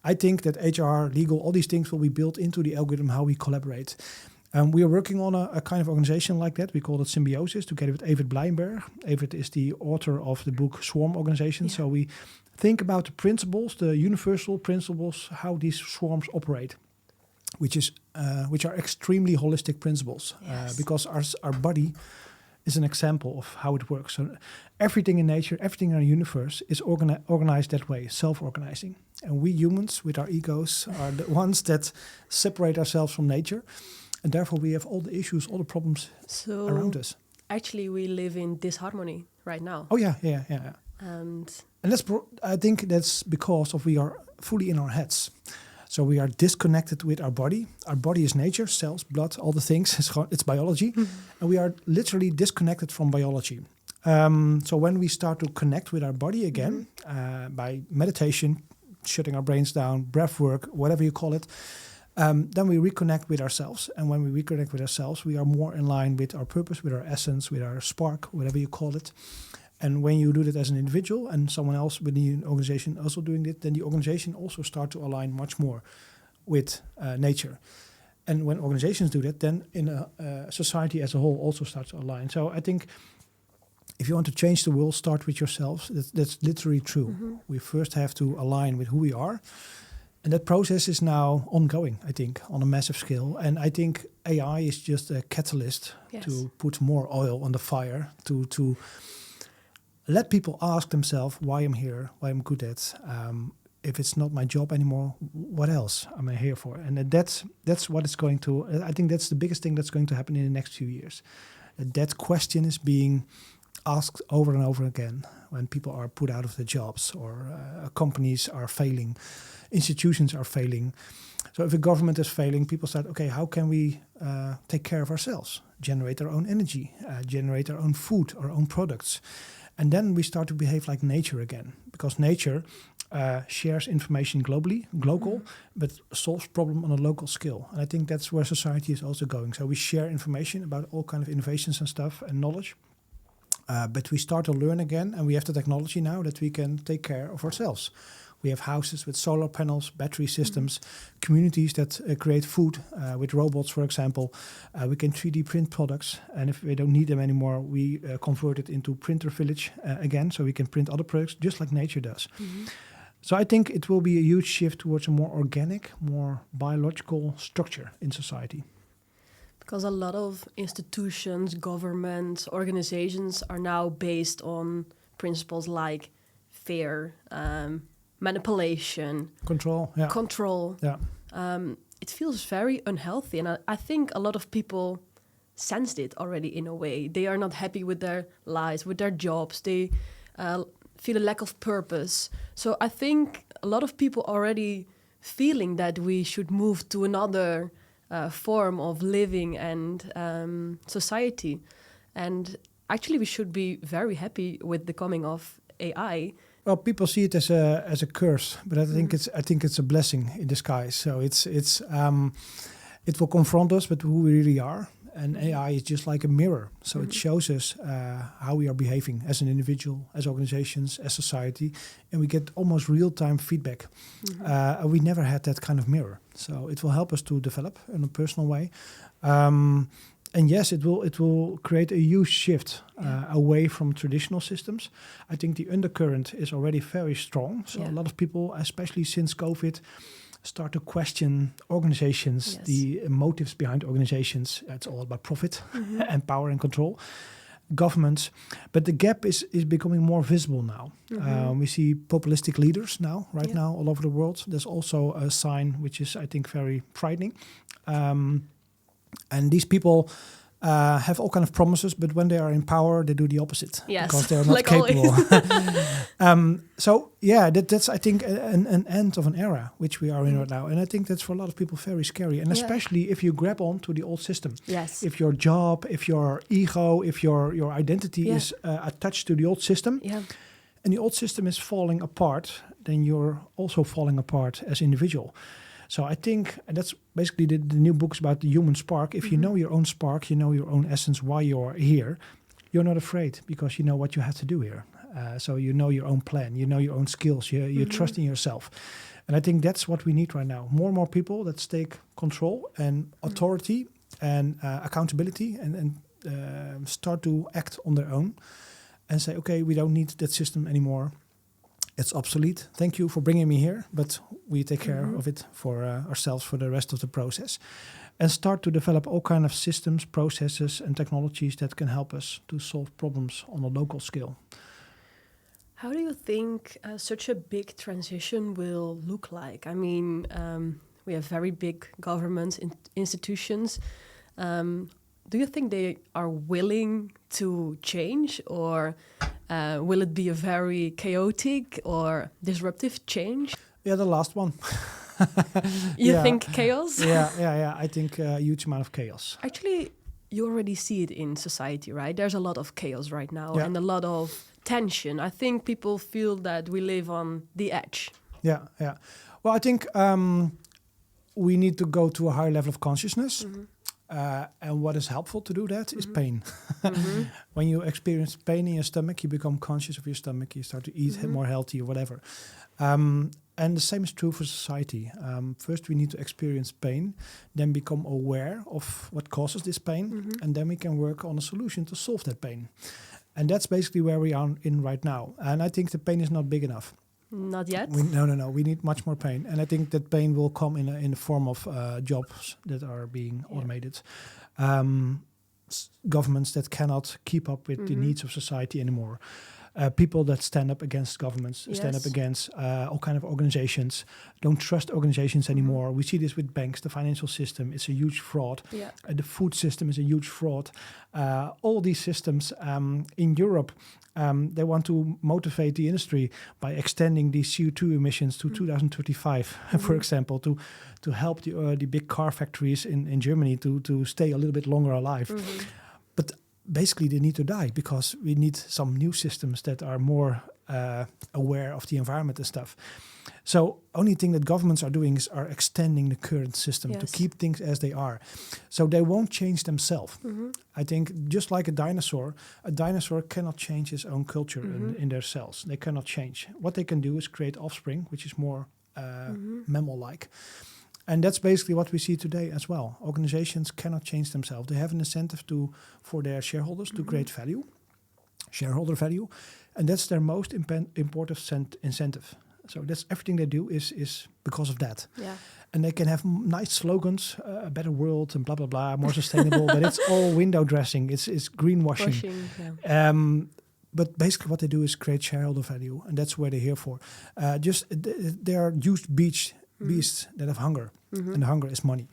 I think that HR, legal, all these things will be built into the algorithm, how we collaborate. We are working on a kind of organization like that. We call it Symbiosis, together with Evert Blijnberg. Evert is the author of the book Swarm Organization. So we think about the principles, the universal principles, how these swarms operate, which are extremely holistic principles, because our body is an example of how it works. So everything in nature, everything in our universe is organized that way, self-organizing. And we humans, with our egos, are the ones that separate ourselves from nature. And therefore we have all the issues, all the problems around us. Actually, we live in disharmony right now. Oh, yeah. And I think that's because we are fully in our heads. So we are disconnected with our body. Our body is nature, cells, blood, all the things. It's biology. And we are literally disconnected from biology. So when we start to connect with our body again, by meditation, shutting our brains down, breath work, whatever you call it, then we reconnect with ourselves. And when we reconnect with ourselves, we are more in line with our purpose, with our essence, with our spark, whatever you call it. And when you do that as an individual and someone else within the organization also doing it, then the organization also start to align much more with nature. And when organizations do that, then in a society as a whole also starts to align. So I think if you want to change the world, start with yourselves. That's literally true. We first have to align with who we are. And that process is now ongoing, I think, on a massive scale. And I think AI is just a catalyst to put more oil on the fire, to let people ask themselves why I'm here, why I'm good at. If it's not my job anymore, what else am I here for? And that's what is going to, I think that's the biggest thing that's going to happen in the next few years. That question is being asked over and over again when people are put out of their jobs, or companies are failing, institutions are failing. So if a government is failing, people start, okay, how can we take care of ourselves, generate our own energy, generate our own food, our own products? And then we start to behave like nature again, because nature shares information globally, but solves problem on a local scale. And I think that's where society is also going. So we share information about all kind of innovations and stuff and knowledge, but we start to learn again, and we have the technology now that we can take care of ourselves. We have houses with solar panels, battery systems, communities that create food with robots, for example. We can 3D print products, and if we don't need them anymore, we convert it into printer village again, so we can print other products just like nature does. So I think it will be a huge shift towards a more organic, more biological structure in society. Because a lot of institutions, governments, organizations are now based on principles like fear, manipulation, control. It feels very unhealthy, and I think a lot of people sensed it already in a way. They are not happy with their lives, with their jobs. They feel a lack of purpose. So I think a lot of people already feeling that we should move to another form of living and society. And actually we should be very happy with the coming of AI. Well, people see it as a curse, but I think it's a blessing in disguise. So it will confront us with who we really are, and AI is just like a mirror. So it shows us how we are behaving as an individual, as organizations, as society, and we get almost real-time feedback. We never had that kind of mirror, so it will help us to develop in a personal way. And yes, it will create a huge shift away from traditional systems. I think the undercurrent is already very strong. So a lot of people, especially since COVID, start to question organizations, the motives behind organizations. It's all about profit and power and control. Governments. But the gap is becoming more visible now. We see populistic leaders now all over the world. There's also a sign which is, I think, very frightening. And these people have all kind of promises, but when they are in power, they do the opposite because they are not capable. That's I think an end of an era which we are in right now, and I think that's for a lot of people very scary, and especially if you grab on to the old system. Yes. If your job, if your ego, if your identity is attached to the old system. and the old system is falling apart, then you're also falling apart as individual. So I think, and that's basically the new books about the human spark. If you know your own spark, you know your own essence, why you're here, you're not afraid because you know what you have to do here. So you know your own plan, you know your own skills, you trust in yourself. And I think that's what we need right now. More and more people that take control and authority and accountability and start to act on their own and say, okay, we don't need that system anymore. It's obsolete. Thank you for bringing me here, but we take care of it for ourselves for the rest of the process. And start to develop all kind of systems, processes, and technologies that can help us to solve problems on a local scale. How do you think such a big transition will look like? I mean, we have very big governments, institutions. Do you think they are willing to change, or will it be a very chaotic or disruptive change? Yeah, the last one. You think chaos? Yeah. I think a huge amount of chaos. Actually, you already see it in society, right? There's a lot of chaos right now and a lot of tension. I think people feel that we live on the edge. Yeah. Well, I think we need to go to a higher level of consciousness. And what is helpful to do that is pain. When you experience pain in your stomach, you become conscious of your stomach. You start to eat more healthy or whatever. And the same is true for society. First, we need to experience pain, then become aware of what causes this pain, and then we can work on a solution to solve that pain. And that's basically where we are in right now. And I think the pain is not big enough. Not yet? No. We need much more pain. And I think that pain will come in the form of jobs that are being automated. Governments that cannot keep up with the needs of society anymore. People that stand up against governments, stand up against all kind of organizations, don't trust organizations anymore. We see this with banks, the financial system is a huge fraud. The food system is a huge fraud. All these systems in Europe, they want to motivate the industry by extending the CO2 emissions to 2035, for example, to help the big car factories in Germany to stay a little bit longer alive. But basically they need to die because we need some new systems that are more aware of the environment and stuff. So only thing that governments are doing are extending the current system to keep things as they are. So they won't change themselves. I think just like a dinosaur cannot change its own culture in their cells. They cannot change. What they can do is create offspring, which is more mammal-like. And that's basically what we see today as well. Organizations cannot change themselves. They have an incentive for their shareholders to create value, shareholder value, and that's their most important incentive. So that's everything they do is because of that. And they can have nice slogans, a better world and blah, blah, blah, more sustainable, but it's all window dressing. It's greenwashing. But basically what they do is create shareholder value, and that's where they're here for. They are used beasts that have hunger, and the hunger is money.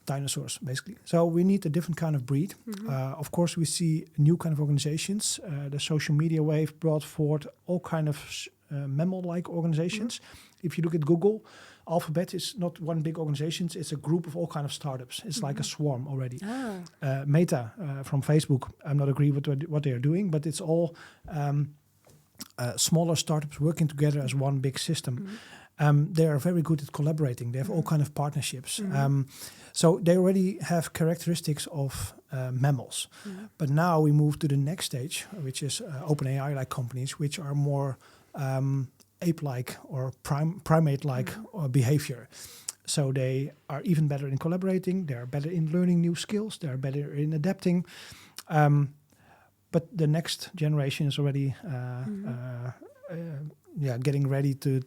Dinosaurs, basically. So we need a different kind of breed. Of course, we see new kind of organizations. The social media wave brought forward all kind of mammal-like organizations. If you look at Google, Alphabet is not one big organization. It's a group of all kind of startups. It's like a swarm already. Meta from Facebook, I'm not agree with what they are doing, but it's all smaller startups working together as one big system. They are very good at collaborating. They have all kind of partnerships. So they already have characteristics of mammals. But now we move to the next stage, which is OpenAI-like companies, which are more ape-like or primate-like behavior. So they are even better in collaborating. They are better in learning new skills. They are better in adapting. But the next generation is already getting ready to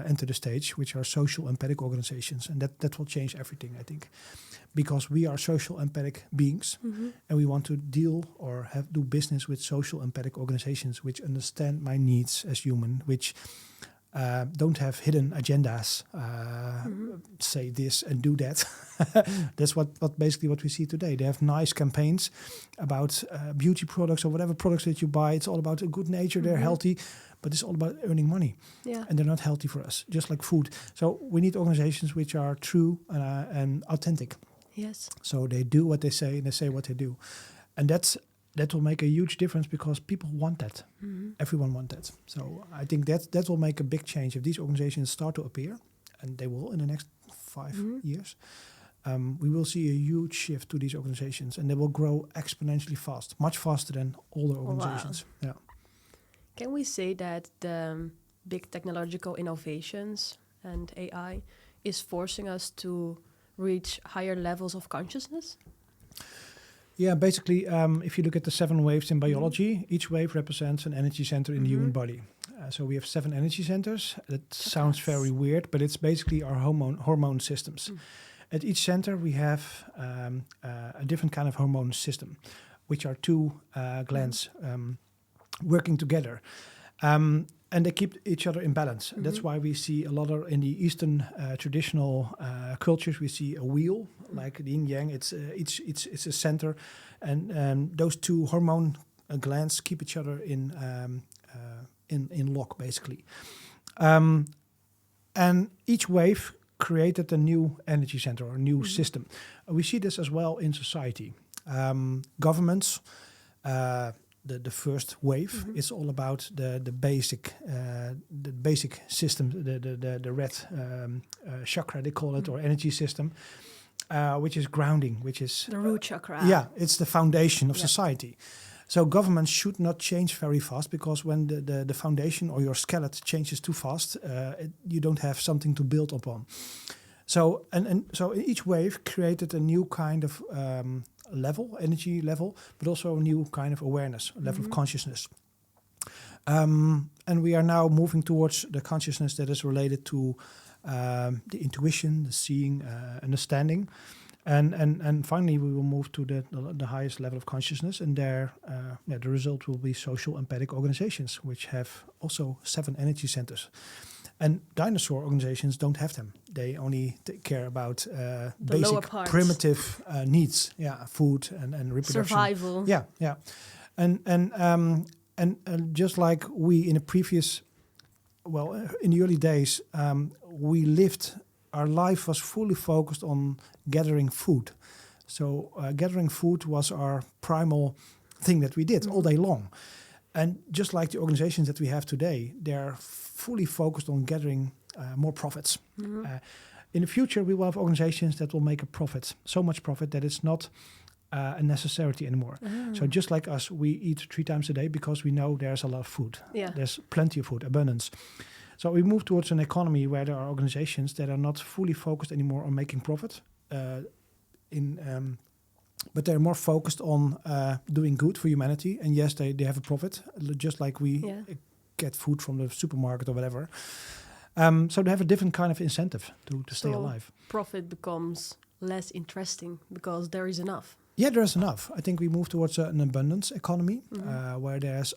enter the stage, which are social empathic organizations. And that will change everything, I think. Because we are social empathic beings, and we want to deal or do business with social empathic organizations which understand my needs as human, which don't have hidden agendas, say this and do that. That's basically what we see today. They have nice campaigns about beauty products or whatever products that you buy. It's all about a good nature. They're healthy, but it's all about earning money. And they're not healthy for us, just like food. So we need organizations which are true and authentic. Yes. So they do what they say and they say what they do. And that's that will make a huge difference because people want that. Everyone wants that. So I think that will make a big change if these organizations start to appear, and they will in the next 5 years. We will see a huge shift to these organizations, and they will grow exponentially fast, much faster than older organizations. Wow. Yeah. Can we say that the big technological innovations and AI is forcing us to reach higher levels of consciousness? Yeah, basically, if you look at the 7 waves in biology, each wave represents an energy center in the human body. So we have 7 energy centers. That sounds very weird, but it's basically our hormone systems. At each center, we have a different kind of hormone system, which are 2 glands working together. And they keep each other in balance. That's why we see a lot of in the Eastern traditional cultures. We see a wheel like the yin yang. It's a center, and those 2 hormone glands keep each other in lock, basically. And each wave created a new energy center or a new system. We see this as well in society. Governments. The first wave is all about the basic system, the red chakra they call it, or energy system, which is grounding, which is The root chakra. Yeah, it's the foundation of society. So governments should not change very fast, because when the foundation or your skeleton changes too fast, you don't have something to build upon. So so each wave created a new kind of energy level, but also a new kind of awareness, a level of consciousness. And we are now moving towards the consciousness that is related to the intuition, the seeing, understanding. And finally, we will move to the highest level of consciousness, and there, the result will be social empathic organizations, which have also 7 energy centers. And dinosaur organizations don't have them. They only take care about basic, primitive needs. Yeah, food and reproduction. Survival. Yeah. And just like we in the previous, in the early days, we lived. Our life was fully focused on gathering food. So gathering food was our primal thing that we did all day long. And just like the organizations that we have today, they're fully focused on gathering more profits. In the future, we will have organizations that will make a profit, so much profit that it's not a necessity anymore. So just like us, we eat 3 times a day because we know there's a lot of food. Yeah. There's plenty of food, abundance. So we move towards an economy where there are organizations that are not fully focused anymore on making profit, but they're more focused on doing good for humanity. And yes, they have a profit, just like we get food from the supermarket or whatever. So they have a different kind of incentive to stay alive. Profit becomes less interesting because there is enough. Yeah, there's enough. I think we move towards an abundance economy where there's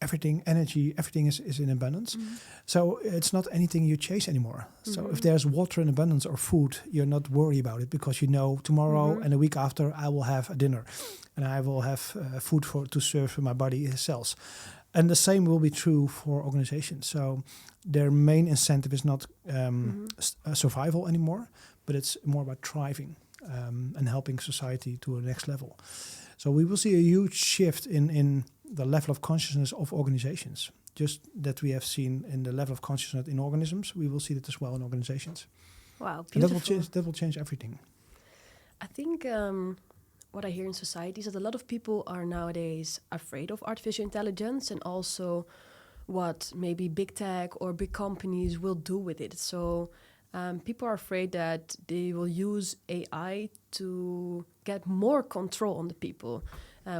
everything, energy, everything is in abundance. So it's not anything you chase anymore. So if there's water in abundance or food, you're not worried about it because you know tomorrow and a week after I will have a dinner and I will have food to serve my body cells. And the same will be true for organizations. So their main incentive is not survival anymore, but it's more about thriving and helping society to the next level. So we will see a huge shift in the level of consciousness of organizations. Just that we have seen in the level of consciousness in organisms, we will see that as well in organizations. Wow, beautiful. And that will change everything. I think what I hear in society is that a lot of people are nowadays afraid of artificial intelligence and also what maybe big tech or big companies will do with it. So people are afraid that they will use AI to get more control on the people.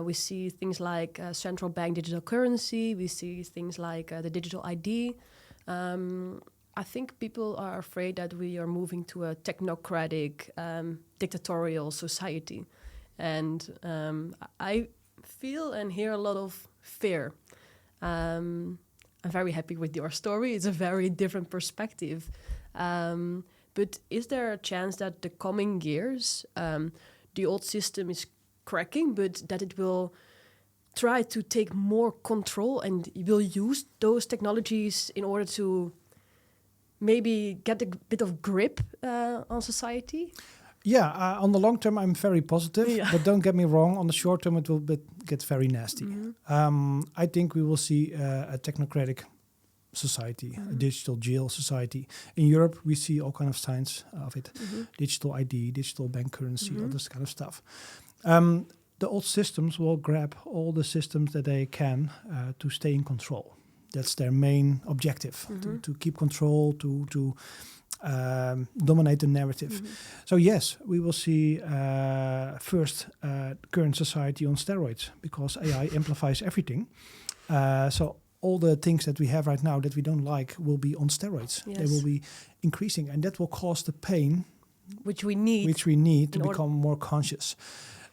We see things like central bank digital currency. We see things like the digital ID. I think people are afraid that we are moving to a technocratic, dictatorial society. And I feel and hear a lot of fear. I'm very happy with your story. It's a very different perspective. But is there a chance that the coming years, the old system is cracking, but that it will try to take more control and will use those technologies in order to maybe get a bit of grip on society? On the long term, I'm very positive, but don't get me wrong. On the short term, it will get very nasty. I think we will see a technocratic society, a digital jail society. In Europe, we see all kind of signs of it: digital ID, digital bank currency, all this kind of stuff. The old systems will grab all the systems that they can to stay in control. That's their main objective: to keep control, to dominate the narrative. So yes, we will see first current society on steroids, because AI amplifies everything. So all the things that we have right now that we don't like will be on steroids. They will be increasing, and that will cause the pain which we need to become more conscious.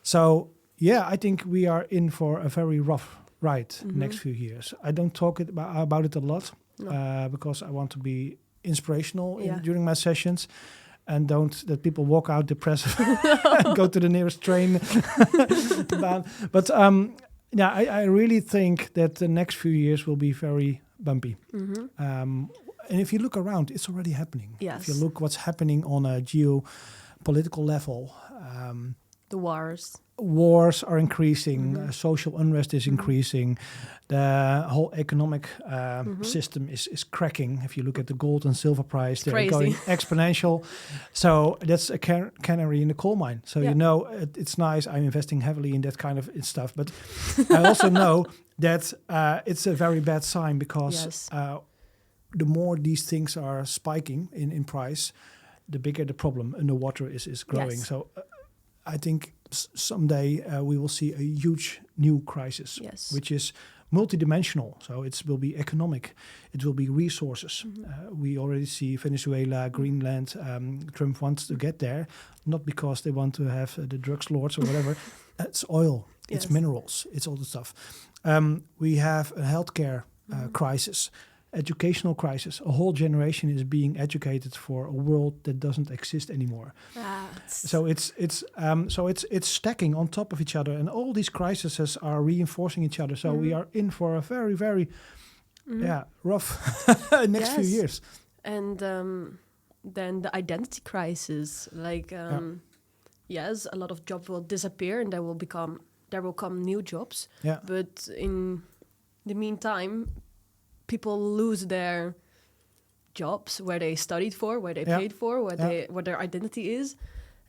So I think we are in for a very rough ride next few years. I don't talk about it a lot because I want to be inspirational during my sessions, and don't that people walk out depressed and go to the nearest train. But I really think that the next few years will be very bumpy. And if you look around, it's already happening. Yes. If you look what's happening on a geopolitical level, the wars are increasing, social unrest is increasing, the whole economic system is cracking. If you look at the gold and silver price, they're going exponential. So that's a canary in the coal mine. So it's nice. I'm investing heavily in that kind of stuff. But I also know that it's a very bad sign, because the more these things are spiking in price, the bigger the problem underwater is growing. Yes. So I think someday we will see a huge new crisis, which is multidimensional. So it will be economic, it will be resources. We already see Venezuela, Greenland. Trump wants to get there, not because they want to have the drugs lords or whatever. It's oil, it's minerals, it's all the stuff. We have a healthcare crisis, educational crisis. A whole generation is being educated for a world that doesn't exist anymore. So it's stacking on top of each other, and all these crises are reinforcing each other. So we are in for a very, very rough next few years. And then the identity crisis, yes, a lot of jobs will disappear, and there will come new jobs. But in the meantime, people lose their jobs where they studied for, where they paid for, where their identity is.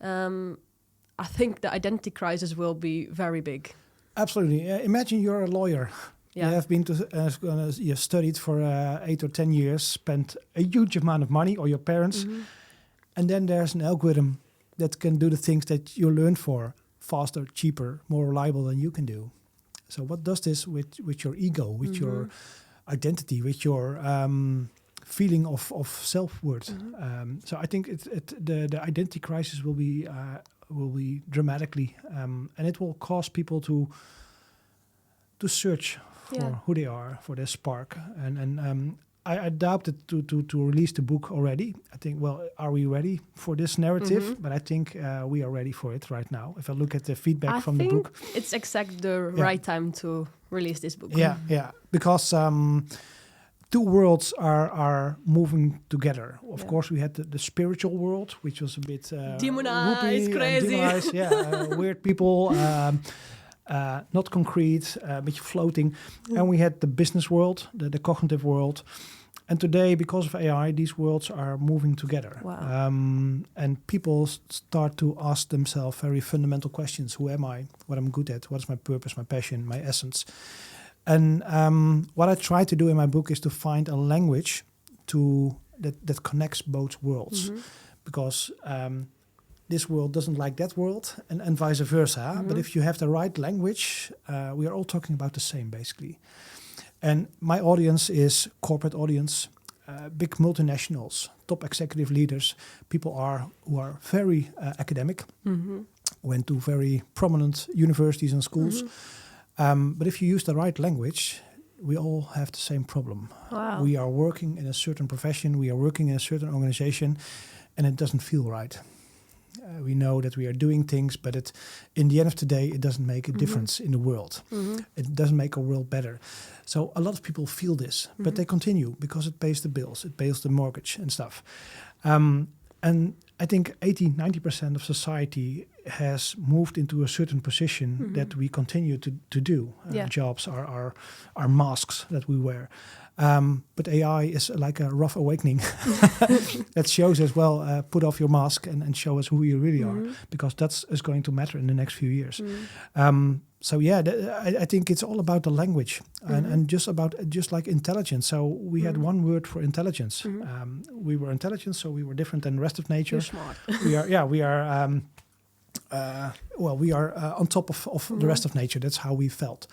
I think the identity crisis will be very big. Absolutely. Imagine you're a lawyer. You have been to you have studied for 8 or 10 years, spent a huge amount of money, or your parents, and then there's an algorithm that can do the things that you learned for faster, cheaper, more reliable than you can do. So what does this with your ego, with your identity, with your feeling of self-worth? So I think the identity crisis will be dramatically, and it will cause people to search for who they are, for their spark. And I adapted to release the book already. I think, are we ready for this narrative? But I think we are ready for it right now. If I look at the feedback from the book, it's exactly the right time to release this book. Because two worlds are moving together. Of course, we had the spiritual world, which was a bit demonized, crazy, weird people, not concrete, a bit floating. And we had the business world, the cognitive world. And today, because of AI, these worlds are moving together. Wow. And people start to ask themselves very fundamental questions. Who am I? What am I good at? What is my purpose, my passion, my essence? And what I try to do in my book is to find a language that connects both worlds. Because this world doesn't like that world, and vice versa. But if you have the right language, we are all talking about the same, basically. And my audience is corporate audience, big multinationals, top executive leaders, people who are very academic, went to very prominent universities and schools. But if you use the right language, we all have the same problem. Wow. We are working in a certain profession, we are working in a certain organization, and it doesn't feel right. We know that we are doing things, but in the end of the day, it doesn't make a difference in the world. It doesn't make our world better. So a lot of people feel this, but they continue because it pays the bills, it pays the mortgage and stuff. And And I think 80-90% of society has moved into a certain position that we continue to do. Jobs are masks that we wear. But AI is like a rough awakening that shows us, well, put off your mask and show us who you really are, because that's is going to matter in the next few years. So yeah, I think it's all about the language and just like intelligence. So we had one word for intelligence. We were intelligent, so we were different than the rest of nature. You're smart. we are on top of the rest of nature. That's how we felt.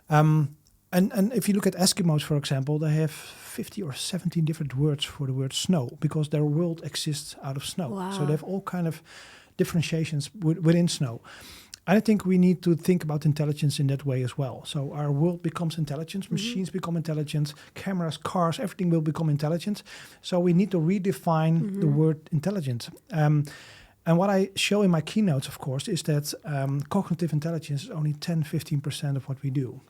And if you look at Eskimos, for example, they have 50 or 17 different words for the word snow, because their world exists out of snow. Wow. So they have all kind of differentiations within snow. And I think we need to think about intelligence in that way as well. So our world becomes intelligent, machines become intelligent, cameras, cars, everything will become intelligent. So we need to redefine the word intelligent. And what I show in my keynotes, of course, is that cognitive intelligence is only 10-15% of what we do.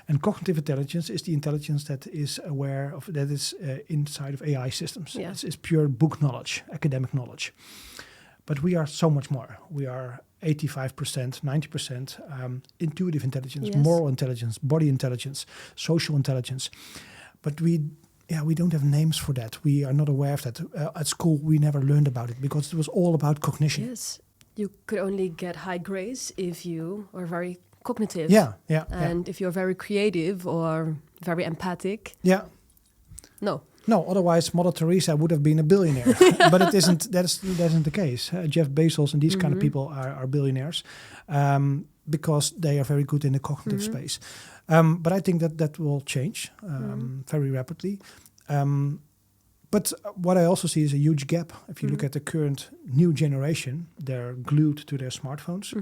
And cognitive intelligence is the intelligence that is aware of, that is inside of AI systems. Yeah. It's pure book knowledge, academic knowledge. But we are so much more. We are 85%, 90% intuitive intelligence, moral intelligence, body intelligence, social intelligence. But we don't have names for that. We are not aware of that. At school, we never learned about it because it was all about cognition. Yes, you could only get high grades if you are very cognitive. And if you're very creative or very empathic. No, otherwise Mother Teresa would have been a billionaire. But it isn't. That isn't the case. Jeff Bezos and these kind of people are billionaires because they are very good in the cognitive space. But I think that will change very rapidly. But what I also see is a huge gap. If you look at the current new generation, they're glued to their smartphones.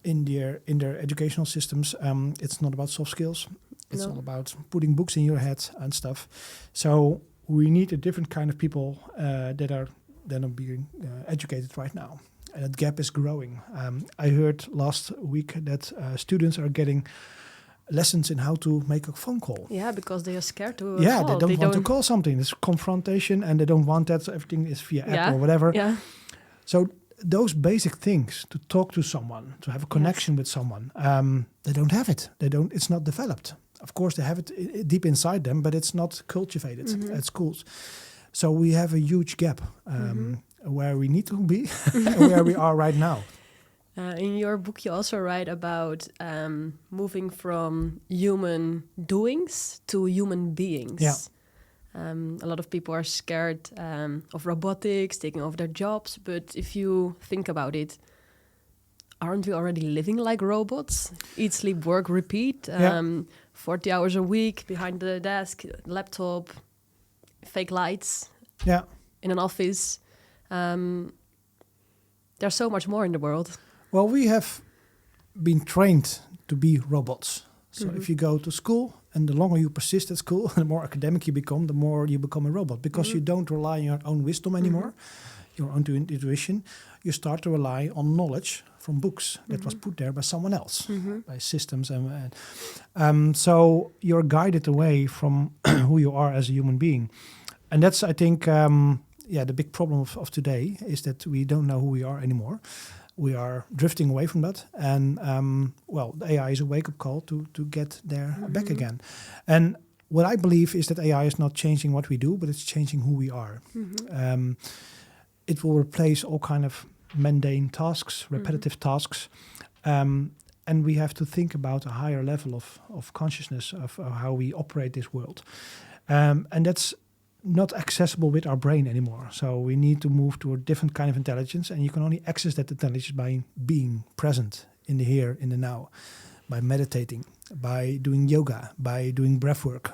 In their educational systems, it's not about soft skills. It's all about putting books in your head and stuff. So we need a different kind of people that are being educated right now. And that gap is growing. I heard last week that students are getting lessons in how to make a phone call. Yeah, because they are scared to call. They don't want to call something. It's confrontation and they don't want that. So everything is via app or whatever. Yeah. So those basic things, to talk to someone, to have a connection with someone, they don't have it. It's not developed. Of course, they have it deep inside them, but it's not cultivated at schools. So we have a huge gap where we need to be and where we are right now. In your book, you also write about moving from human doings to human beings. Yeah. A lot of people are scared of robotics taking over their jobs, but if you think about it, aren't we already living like robots? Eat, sleep, work, repeat. 40 hours a week behind the desk, laptop, fake lights. In an office. There's so much more in the world. Well, we have been trained to be robots. So if you go to school, and the longer you persist at school, the more academic you become, the more you become a robot. Because you don't rely on your own wisdom anymore, your own intuition. You start to rely on knowledge from books that was put there by someone else, by systems. So you're guided away from who you are as a human being. And that's, I think, the big problem of today is that we don't know who we are anymore. We are drifting away from that. And, the AI is a wake-up call to get there back again. And what I believe is that AI is not changing what we do, but it's changing who we are. It will replace all kind of mundane tasks, repetitive tasks. And we have to think about a higher level of consciousness of how we operate this world. And that's not accessible with our brain anymore. So we need to move to a different kind of intelligence, and you can only access that intelligence by being present in the here, in the now, by meditating, by doing yoga, by doing breath work.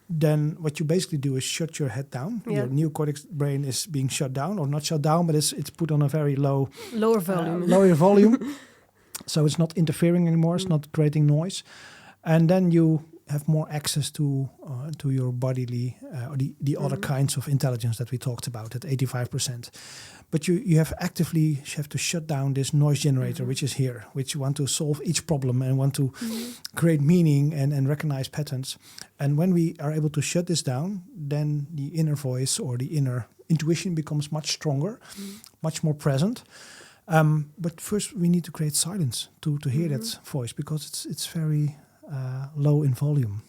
Then what you basically do is shut your head down. Your neocortex brain is being shut down, or not shut down, but it's put on a very lower volume. So it's not interfering anymore. It's not creating noise. And then you have more access to your bodily or the other kinds of intelligence that we talked about at 85%. But you have to shut down this noise generator, which is here, which you want to solve each problem and want to create meaning and recognize patterns. And when we are able to shut this down, then the inner voice or the inner intuition becomes much stronger, much more present. But first we need to create silence to hear that voice, because it's very low in volume,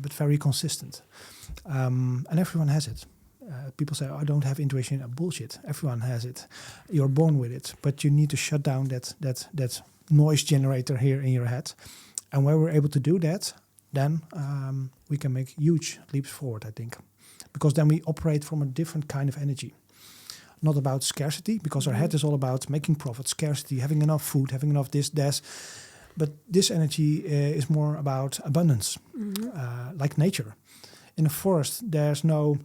but very consistent. And everyone has it. People say, I don't have intuition. Bullshit. Everyone has it. You're born with it. But you need to shut down that noise generator here in your head. And when we're able to do that, then we can make huge leaps forward, I think. Because then we operate from a different kind of energy. Not about scarcity, because our head is all about making profit, scarcity, having enough food, having enough this, that. But this energy is more about abundance, like nature. In a forest, there's no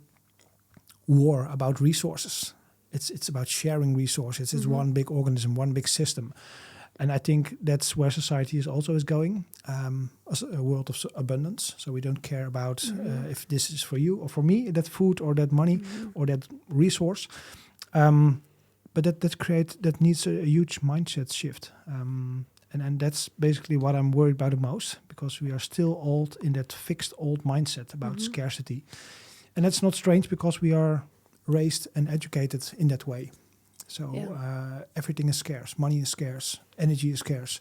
war about resources. It's about sharing resources. It's one big organism, one big system. And I think that's where society is also going, as a world of abundance. So we don't care about if this is for you or for me, that food or that money or that resource. But that needs a huge mindset shift. And that's basically what I'm worried about the most, because we are still old in that fixed old mindset about scarcity. And that's not strange, because we are raised and educated in that way. So everything is scarce, money is scarce, energy is scarce.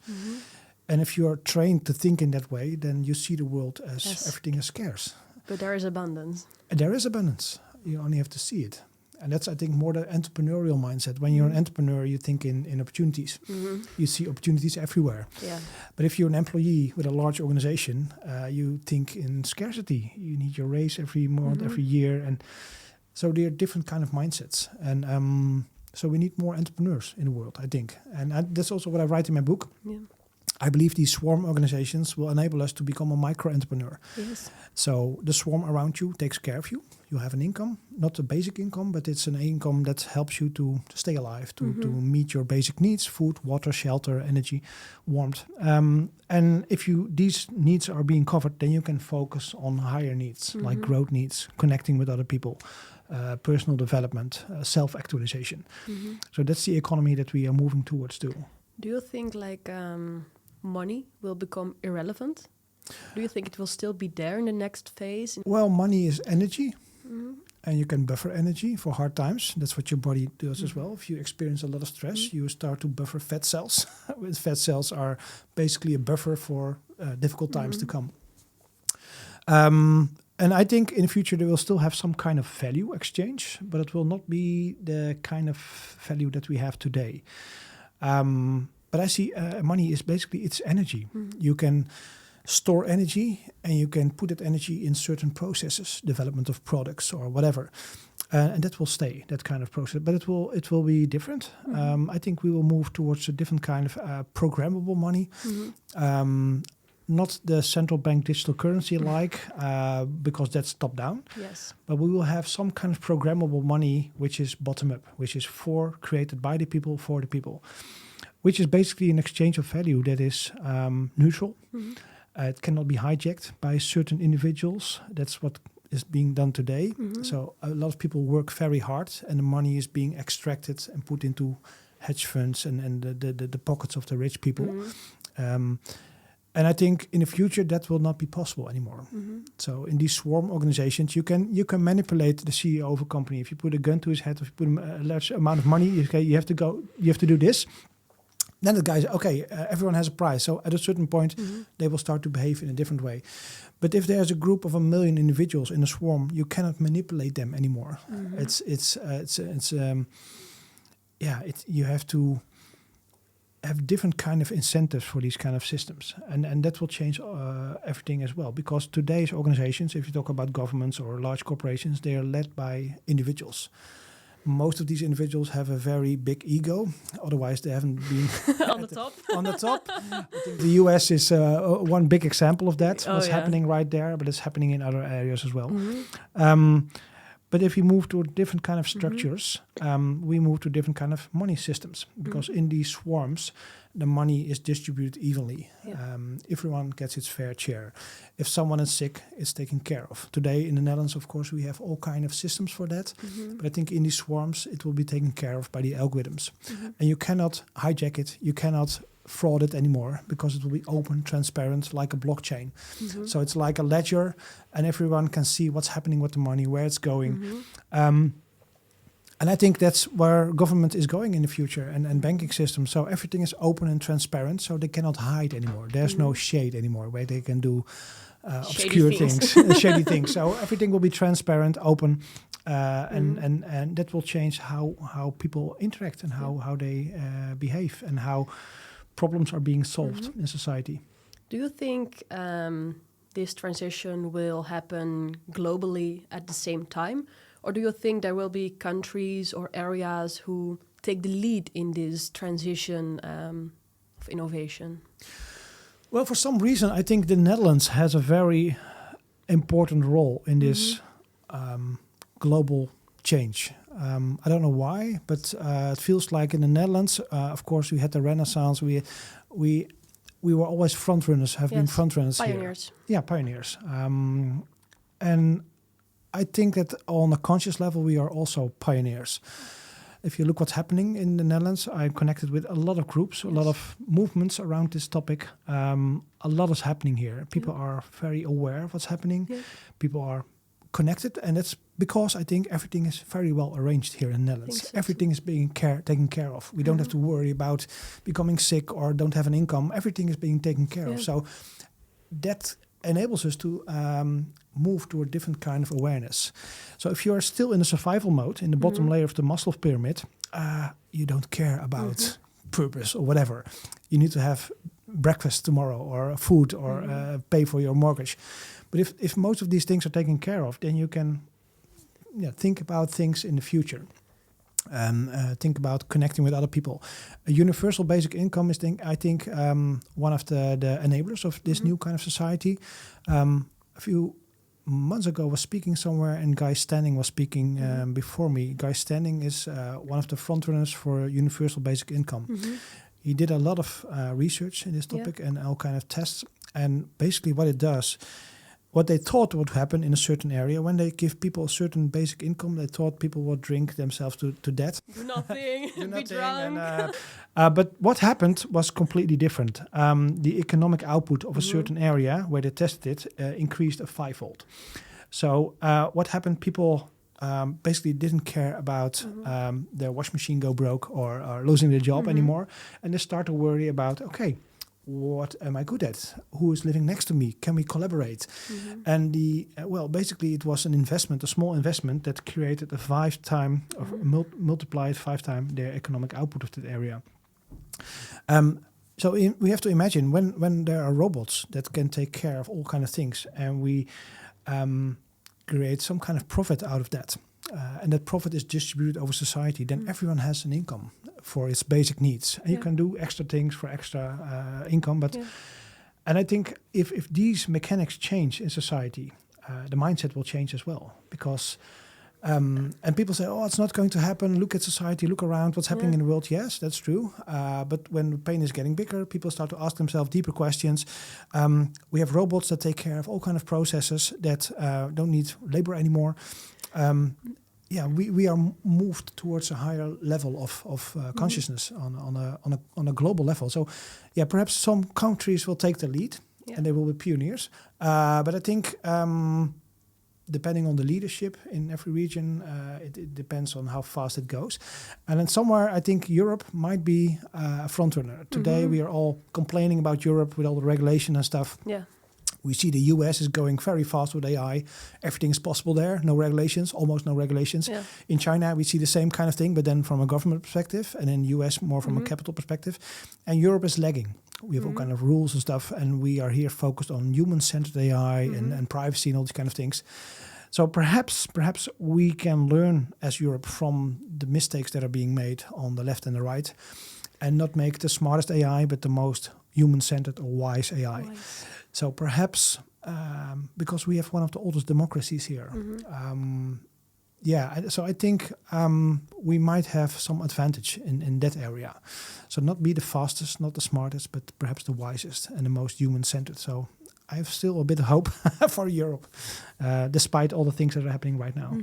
And if you are trained to think in that way, then you see the world as everything is scarce. But there is abundance. And there is abundance. You only have to see it. And that's, I think, more the entrepreneurial mindset. When you're an entrepreneur, you think in opportunities. You see opportunities everywhere. Yeah. But if you're an employee with a large organization, you think in scarcity. You need your raise every month, every year. And so there are different kind of mindsets. And so we need more entrepreneurs in the world, I think. And that's also what I write in my book. Yeah. I believe these swarm organizations will enable us to become a micro-entrepreneur. Yes. So the swarm around you takes care of you. You have an income, not a basic income, but it's an income that helps you to stay alive, to meet your basic needs: food, water, shelter, energy, warmth. And if these needs are being covered, then you can focus on higher needs, like growth needs, connecting with other people, personal development, self-actualization. So that's the economy that we are moving towards too. Do you think money will become irrelevant? Do you think it will still be there in the next phase? Well, money is energy, and you can buffer energy for hard times. That's what your body does as well. If you experience a lot of stress, you start to buffer fat cells. Fat cells are basically a buffer for difficult times to come. And I think in the future there will still have some kind of value exchange, but it will not be the kind of value that we have today. But I see money is basically, it's energy. You can store energy, and you can put that energy in certain processes, development of products or whatever, and that will stay, that kind of process. But it will be different. I think we will move towards a different kind of programmable money. Not the central bank digital currency because that's top down. Yes. But we will have some kind of programmable money which is bottom up, which is created by the people for the people, which is basically an exchange of value that is neutral. It cannot be hijacked by certain individuals. That's what is being done today. So a lot of people work very hard, and the money is being extracted and put into hedge funds and the pockets of the rich people. And I think in the future that will not be possible anymore. So in these swarm organizations, you can manipulate the CEO of a company. If you put a gun to his head, if you put him a large amount of money, you have to do this. Then the guy says, okay, everyone has a price. So at a certain point, they will start to behave in a different way. But if there's a group of 1 million individuals in a swarm, you cannot manipulate them anymore. You have to have different kind of incentives for these kind of systems. And that will change everything as well. Because today's organizations, if you talk about governments or large corporations, they are led by individuals. Most of these individuals have a very big ego. Otherwise, they haven't been on the top. On the top. I think the US is one big example of that. What's happening right there, but it's happening in other areas as well. But if we move to different kind of structures, we move to different kind of money systems. Because in these swarms, the money is distributed evenly. Everyone gets its fair share. If someone is sick, it's taken care of. Today in the Netherlands, of course, we have all kind of systems for that. But I think in these swarms, it will be taken care of by the algorithms. And you cannot hijack it. You cannot fraud it anymore, because it will be open, transparent, like a blockchain. So it's like a ledger, and everyone can see what's happening with the money, where it's going. And I think that's where government is going in the future, and banking systems. So everything is open and transparent, so they cannot hide anymore. There's no shade anymore where they can do obscure things, shady things. So everything will be transparent, open, and that will change how people interact and how they behave and how problems are being solved in society. Do you think this transition will happen globally at the same time? Or do you think there will be countries or areas who take the lead in this transition of innovation? Well, for some reason, I think the Netherlands has a very important role in this global change. I don't know why, but it feels like in the Netherlands, of course, we had the Renaissance. We were always frontrunners, been frontrunners pioneers. Here. Yeah, pioneers. And I think that on a conscious level, we are also pioneers. If you look what's happening in the Netherlands, I'm connected with a lot of groups, a lot of movements around this topic. A lot is happening here. People are very aware of what's happening. Yeah. People are connected, and that's because I think everything is very well arranged here in the Netherlands. So everything is being taken care of. We don't have to worry about becoming sick or don't have an income. Everything is being taken care of. So that enables us to move to a different kind of awareness. So if you are still in the survival mode, in the bottom layer of the Maslow pyramid, you don't care about purpose or whatever. You need to have breakfast tomorrow or food or pay for your mortgage. But if most of these things are taken care of, then you can think about things in the future. Think about connecting with other people. A universal basic income is, I think, one of the enablers of this new kind of society. A few months ago, I was speaking somewhere, and Guy Standing was speaking before me. Guy Standing is one of the frontrunners for universal basic income. He did a lot of research in this topic and all kind of tests. And basically, what it does. What they thought would happen in a certain area, when they give people a certain basic income, they thought people would drink themselves to death. Do nothing, be drunk. But what happened was completely different. The economic output of a certain area where they tested it increased a fivefold. So what happened? People basically didn't care about their wash machine go broke or losing their job anymore. And they start to worry about, okay, what am I good at? Who is living next to me? Can we collaborate? And basically it was an investment, a small investment that created a 5 time or multiplied 5 times their economic output of that area. So we have to imagine when there are robots that can take care of all kind of things, and we create some kind of profit out of that, and that profit is distributed over society, then everyone has an income for its basic needs. And you can do extra things for extra income. But and I think if these mechanics change in society, the mindset will change as well. Because and people say, oh, it's not going to happen. Look at society, look around, what's happening in the world. Yes, that's true. But when the pain is getting bigger, people start to ask themselves deeper questions. We have robots that take care of all kind of processes that don't need labor anymore. We are moved towards a higher level of consciousness on a global level. So, perhaps some countries will take the lead and they will be pioneers. But I think depending on the leadership in every region, it depends on how fast it goes. And then somewhere, I think Europe might be a frontrunner. Today, we are all complaining about Europe with all the regulation and stuff. Yeah. We see the US is going very fast with AI. Everything is possible there. No regulations, almost no regulations. Yeah. In China, we see the same kind of thing, but then from a government perspective. And in the US, more from a capital perspective. And Europe is lagging. We have all kind of rules and stuff. And we are here focused on human-centered AI and privacy and all these kind of things. So perhaps we can learn as Europe from the mistakes that are being made on the left and the right. And not make the smartest AI, but the most human-centered or wise AI. So perhaps because we have one of the oldest democracies here. So I think we might have some advantage in that area. So not be the fastest, not the smartest, but perhaps the wisest and the most human-centered. So I have still a bit of hope for Europe, despite all the things that are happening right now.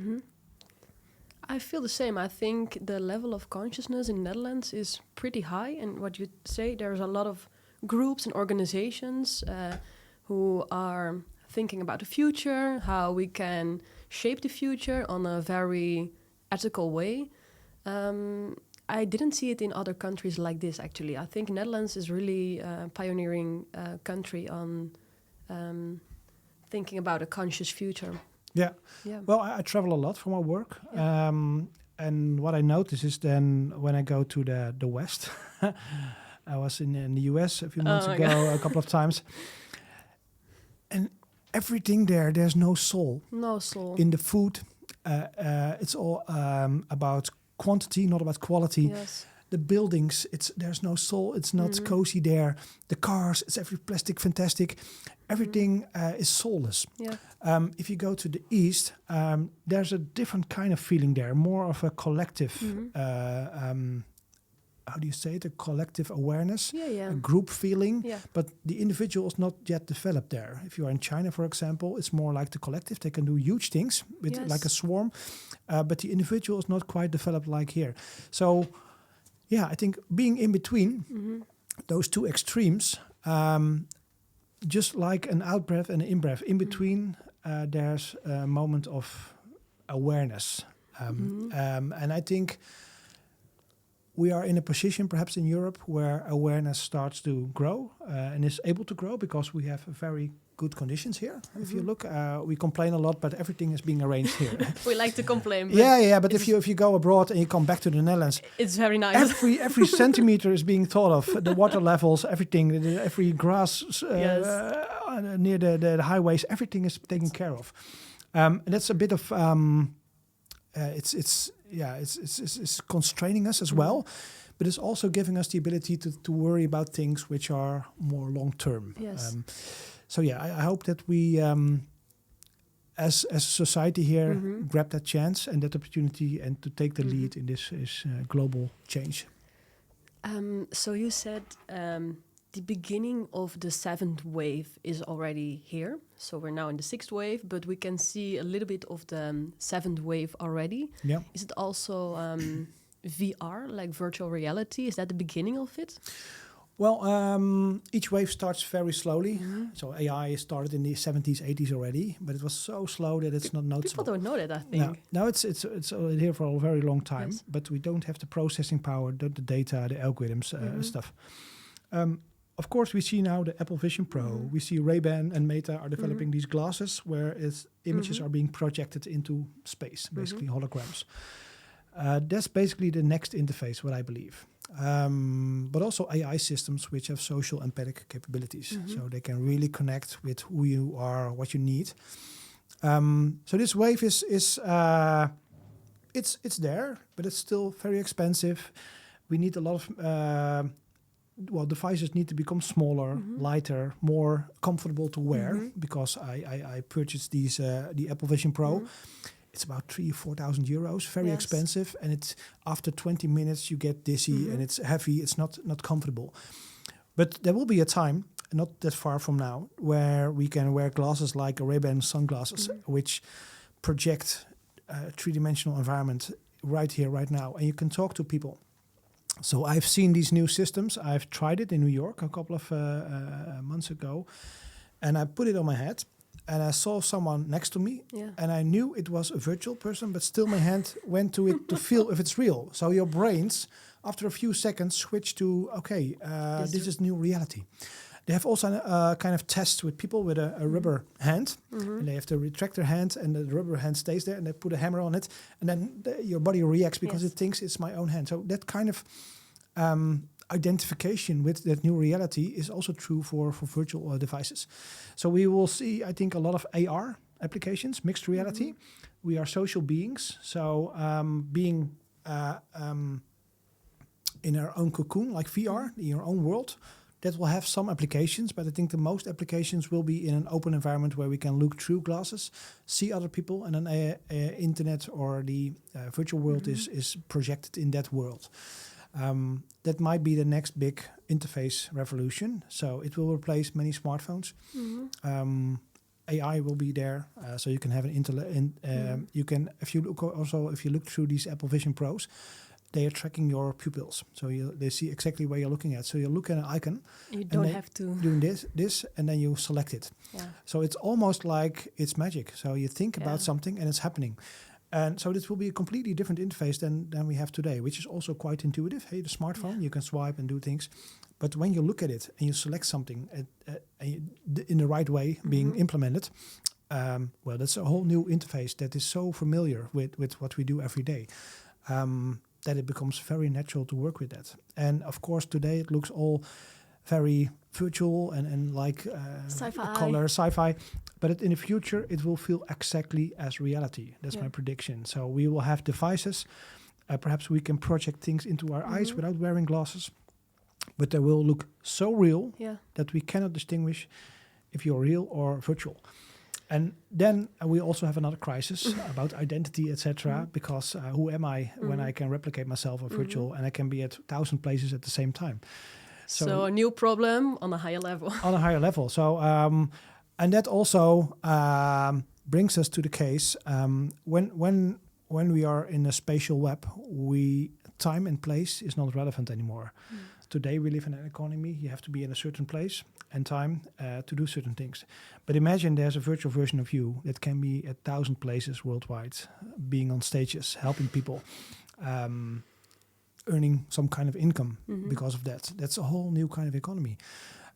I feel the same. I think the level of consciousness in the Netherlands is pretty high. And what you say, there's a lot of groups and organizations who are thinking about the future, how we can shape the future on a very ethical way. I didn't see it in other countries like this, actually. I think Netherlands is really pioneering country on thinking about a conscious future. Yeah. Yeah. Well, I travel a lot for my work. And what I notice is then when I go to the West, I was in the US a few months my ago, God. a couple of times. And everything there's no soul. No soul. In the food, it's all about quantity, not about quality. Yes. The buildings, there's no soul. It's not cozy there. The cars, it's every plastic fantastic. Everything is soulless. Yeah. If you go to the East, there's a different kind of feeling there, more of a collective, how do you say it? A collective awareness, Yeah. a group feeling, Yeah. but the individual is not yet developed there. If you are in China, for example, it's more like the collective. They can do huge things with like a swarm, but the individual is not quite developed like here. So, yeah, I think being in between those two extremes, just like an out-breath and an in-breath, in between there's a moment of awareness. And I think we are in a position, perhaps in Europe, where awareness starts to grow and is able to grow because we have very good conditions here. If you look, we complain a lot, but everything is being arranged here. We like to complain. But But if you go abroad and you come back to the Netherlands, it's very nice. every centimeter is being thought of. The water levels, everything, every grass near the highways, everything is taken care of. And that's a bit of it's constraining us as well, but it's also giving us the ability to worry about things which are more long term. Yes. So I hope that we, as a society here, grab that chance and that opportunity and to take the lead in this global change. So you said the beginning of the 7th wave is already here. So we're now in the 6th wave, but we can see a little bit of the 7th wave already. Yeah. Is it also VR, like virtual reality? Is that the beginning of it? Well, each wave starts very slowly. So AI started in the 70s, 80s already, but it was so slow that it's not noticeable. People don't know that, I think. No, it's already here for a very long time, Yes. but we don't have the processing power, the data, the algorithms, stuff. Of course, we see now the Apple Vision Pro. We see Ray-Ban and Meta are developing these glasses where images are being projected into space, basically holograms. That's basically the next interface, what I believe. But also AI systems which have social empathic capabilities. So they can really connect with who you are, what you need. So this wave is it's there, but it's still very expensive. We need a lot of devices need to become smaller, lighter, more comfortable to wear. Because I purchased the Apple Vision Pro. It's about 3,000 or 4,000 euros, very expensive, and it's after 20 minutes you get dizzy and it's heavy. It's not comfortable. But there will be a time, not that far from now, where we can wear glasses like Ray-Ban sunglasses, which project a three-dimensional environment right here, right now, and you can talk to people. So I've seen these new systems. I've tried it in New York a couple of months ago, and I put it on my head. And I saw someone next to me, and I knew it was a virtual person, but still my hand went to it to feel if it's real. So your brains, after a few seconds, switch to, this is new reality. They have also kind of tests with people with a rubber hand, and they have to retract their hand, and the rubber hand stays there, and they put a hammer on it, and then your body reacts because it thinks it's my own hand. So that kind of identification with that new reality is also true for virtual devices. So we will see, I think, a lot of AR applications, mixed reality. We are social beings, so being in our own cocoon, like VR, in your own world, that will have some applications, but I think the most applications will be in an open environment where we can look through glasses, see other people, and then internet or the virtual world is projected in that world. That might be the next big interface revolution. So it will replace many smartphones. AI will be there, so you can have you can if you look through these Apple Vision Pros, they are tracking your pupils, so they see exactly where you're looking at. So you look at an icon. You don't have to doing this, and then you select it. Yeah. So it's almost like it's magic. So you think about something, and it's happening. And so this will be a completely different interface than we have today, which is also quite intuitive. Hey, the smartphone, you can swipe and do things. But when you look at it and you select something in the right way being implemented, well, that's a whole new interface that is so familiar with what we do every day, that it becomes very natural to work with that. And of course, today it looks all very virtual and like Sci-fi. color, sci-fi. But in the future, it will feel exactly as reality. That's my prediction. So we will have devices. Perhaps we can project things into our eyes without wearing glasses. But they will look so real that we cannot distinguish if you're real or virtual. And then we also have another crisis about identity, etc. Because who am I when I can replicate myself or virtual and I can be at 1,000 places at the same time? So a new problem on a higher level. On a higher level. So, and that also brings us to the case when we are in a spatial web, time and place is not relevant anymore. Today we live in an economy. You have to be in a certain place and time to do certain things. But imagine there's a virtual version of you that can be at 1,000 places worldwide, being on stages, helping people, earning some kind of income because of that. That's a whole new kind of economy.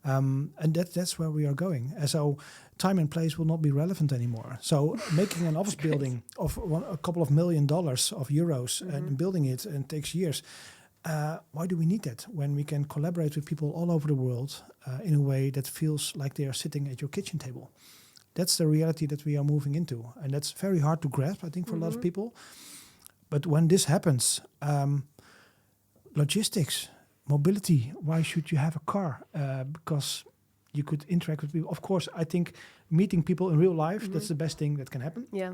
And that's where we are going. And so time and place will not be relevant anymore. So making an office building of a couple of $1 million of euros and building it and takes years. Why do we need that when we can collaborate with people all over the world in a way that feels like they are sitting at your kitchen table? That's the reality that we are moving into. And that's very hard to grasp, I think, for a lot of people. But when this happens, logistics, mobility, why should you have a car? Because you could interact with people. Of course, I think meeting people in real life, that's the best thing that can happen. Yeah.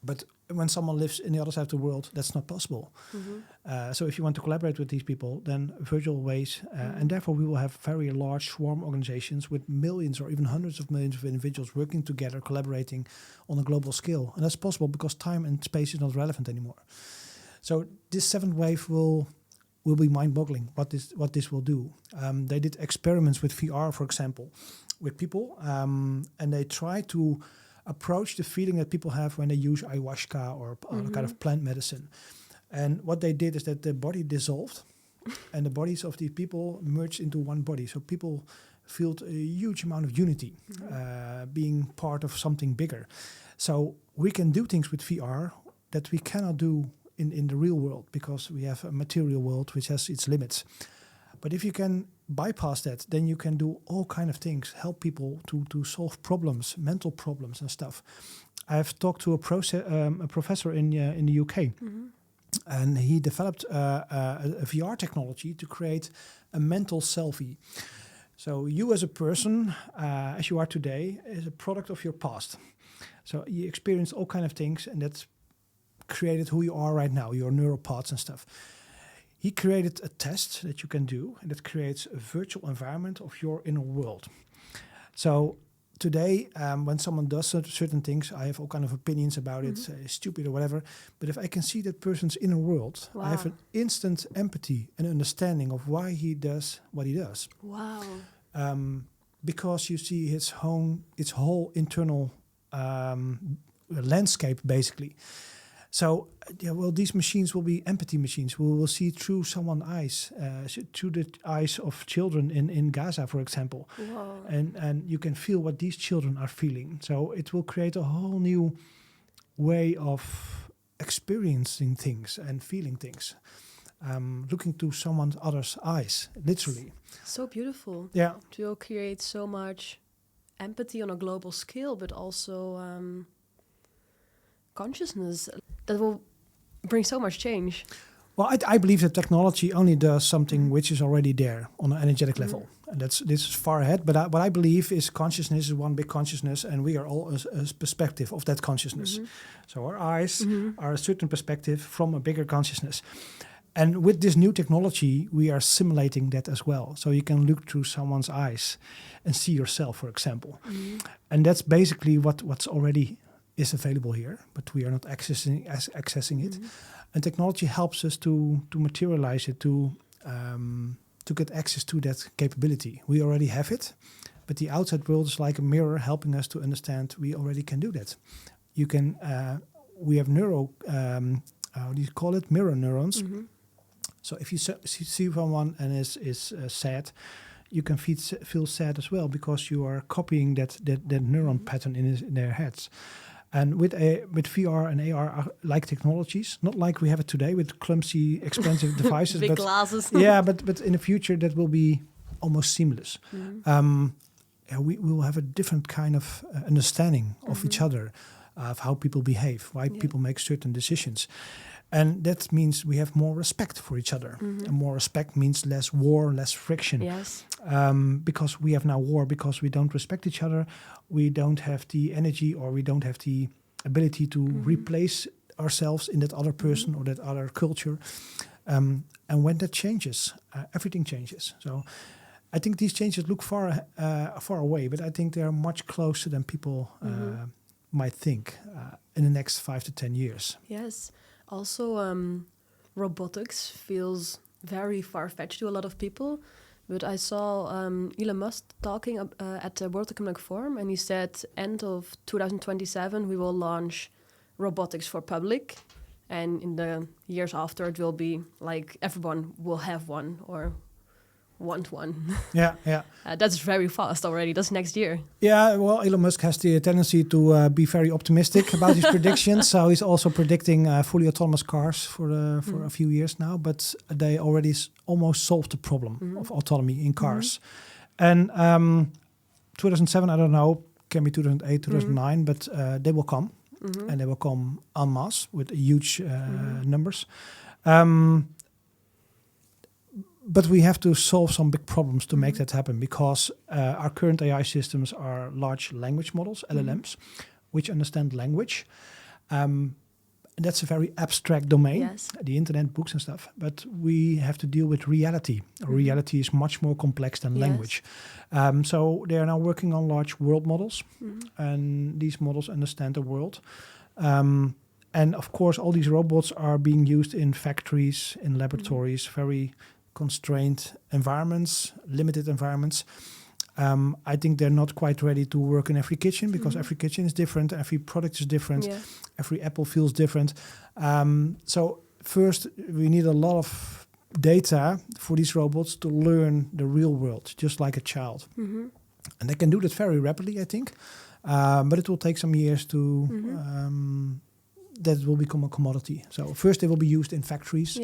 But when someone lives in the other side of the world, that's not possible. So if you want to collaborate with these people, then virtual ways, and therefore we will have very large swarm organizations with millions or even hundreds of millions of individuals working together, collaborating on a global scale. And that's possible because time and space is not relevant anymore. So this seventh wave will be mind-boggling what this will do. They did experiments with VR, for example, with people, and they try to approach the feeling that people have when they use ayahuasca or kind of plant medicine. And what they did is that the body dissolved and the bodies of these people merged into one body. So people felt a huge amount of unity, being part of something bigger. So we can do things with VR that we cannot do in the real world because we have a material world which has its limits. But if you can bypass that, then you can do all kind of things, help people to solve problems, mental problems and stuff. I've talked to a professor in the UK, and he developed a VR technology to create a mental selfie. So you as a person, as you are today, is a product of your past. So you experienced all kind of things, and that's created who you are right now, your neural paths and stuff. He created a test that you can do, and that creates a virtual environment of your inner world. So today, when someone does certain things, I have all kind of opinions about it, stupid or whatever. But if I can see that person's inner world, I have an instant empathy and understanding of why he does what he does. Wow. Because you see its whole internal landscape, basically. So, these machines will be empathy machines. We will see through someone's eyes, through the eyes of children in Gaza, for example. Wow. And you can feel what these children are feeling. So it will create a whole new way of experiencing things and feeling things. Looking to someone other's eyes, literally. So beautiful. Yeah. To create so much empathy on a global scale, but also consciousness that will bring so much change. Well, I believe that technology only does something which is already there on an energetic level. And this is far ahead. But what I believe is consciousness is one big consciousness, and we are all a perspective of that consciousness. So our eyes are a certain perspective from a bigger consciousness. And with this new technology, we are simulating that as well. So you can look through someone's eyes and see yourself, for example. And that's basically what's already is available here, but we are not accessing it. And technology helps us to materialize it, to get access to that capability. We already have it, but the outside world is like a mirror helping us to understand we already can do that. You can we have how do you call it? Mirror neurons. So if you see someone and is sad, you can feel sad as well because you are copying that neuron pattern in their heads. And with VR and AR are like technologies, not like we have it today with clumsy, expensive devices. Big glasses. Yeah, but in the future that will be almost seamless. We will have a different kind of understanding of each other, of how people behave, why people make certain decisions. And that means we have more respect for each other. And more respect means less war, less friction. Yes. Because we have now war, because we don't respect each other, we don't have the energy or we don't have the ability to replace ourselves in that other person or that other culture. And when that changes, everything changes. So I think these changes look far away, but I think they are much closer than people might think in the next 5 to 10 years. Yes. Also, robotics feels very far-fetched to a lot of people. But I saw Elon Musk talking at the World Economic Forum, and he said end of 2027 we will launch robotics for public. And in the years after, it will be like everyone will have one or want one. Yeah. That's very fast already. That's next year. Yeah, well, Elon Musk has the tendency to be very optimistic about his predictions. So he's also predicting fully autonomous cars for a few years now. But they already almost solved the problem of autonomy in cars. And 2007, I don't know, can be 2008, 2009, but they will come. And they will come en masse with huge numbers. But we have to solve some big problems to make that happen because our current AI systems are large language models, LLMs, which understand language. That's a very abstract domain, the internet, books and stuff. But we have to deal with reality. Reality is much more complex than language. So they are now working on large world models. And these models understand the world. And of course, all these robots are being used in factories, in laboratories, very constrained environments, limited environments. I think they're not quite ready to work in every kitchen because every kitchen is different, every product is different, every apple feels different. So first, we need a lot of data for these robots to learn the real world, just like a child. And they can do that very rapidly, I think. But it will take some years to that will become a commodity. So first they will be used in factories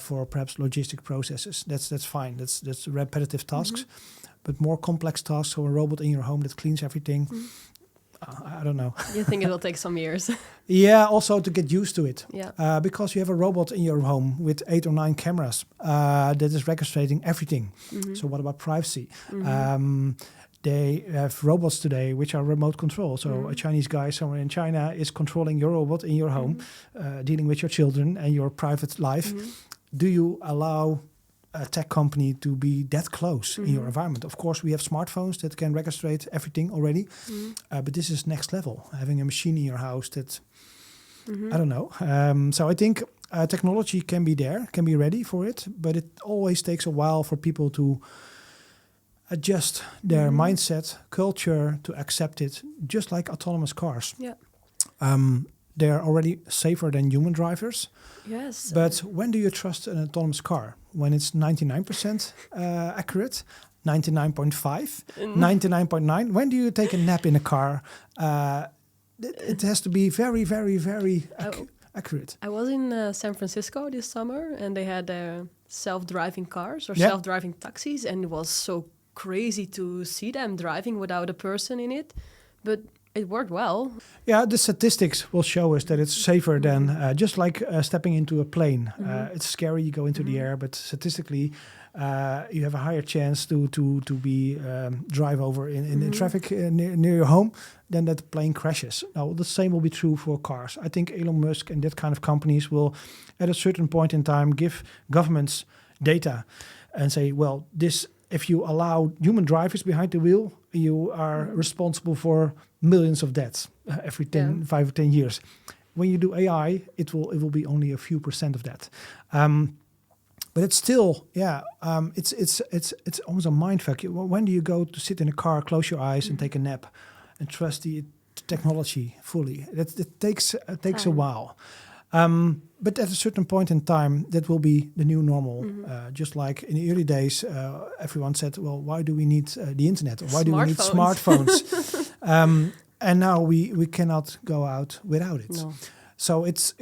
for perhaps logistic processes. That's fine. That's repetitive tasks. But more complex tasks, so a robot in your home that cleans everything, I don't know. You think it will take some years? Yeah, also to get used to it. Yeah. Because you have a robot in your home with 8 or 9 cameras that is registering everything. So what about privacy? They have robots today which are remote control. So a Chinese guy somewhere in China is controlling your robot in your home, dealing with your children and your private life. Do you allow a tech company to be that close in your environment? Of course, we have smartphones that can register everything already. But this is next level, having a machine in your house that, I don't know. So I think technology can be there, can be ready for it, but it always takes a while for people to adjust their mindset, culture to accept it, just like autonomous cars. Yeah. They're already safer than human drivers. Yes. But when do you trust an autonomous car? When it's 99% accurate, 99.5, 99.9? When do you take a nap in a car? It has to be very, very, very accurate. I was in San Francisco this summer, and they had self-driving cars or self-driving taxis, and it was so crazy to see them driving without a person in it. But it worked well. Yeah, the statistics will show us that it's safer than just like stepping into a plane. It's scary, you go into the air, but statistically, you have a higher chance to be drive over in traffic near your home than that the plane crashes. Now, the same will be true for cars. I think Elon Musk and that kind of companies will, at a certain point in time, give governments data and say, well, if you allow human drivers behind the wheel, you are responsible for millions of deaths every 5 or 10 years. When you do AI, it will be only a few % of that. But it's still, it's almost a mindfuck. When do you go to sit in a car, close your eyes and take a nap and trust the technology fully. It takes a while. But at a certain point in time, that will be the new normal. Just like in the early days, everyone said, well, why do we need the internet? Or why do we need smartphones? And now we cannot go out without it. No. So it's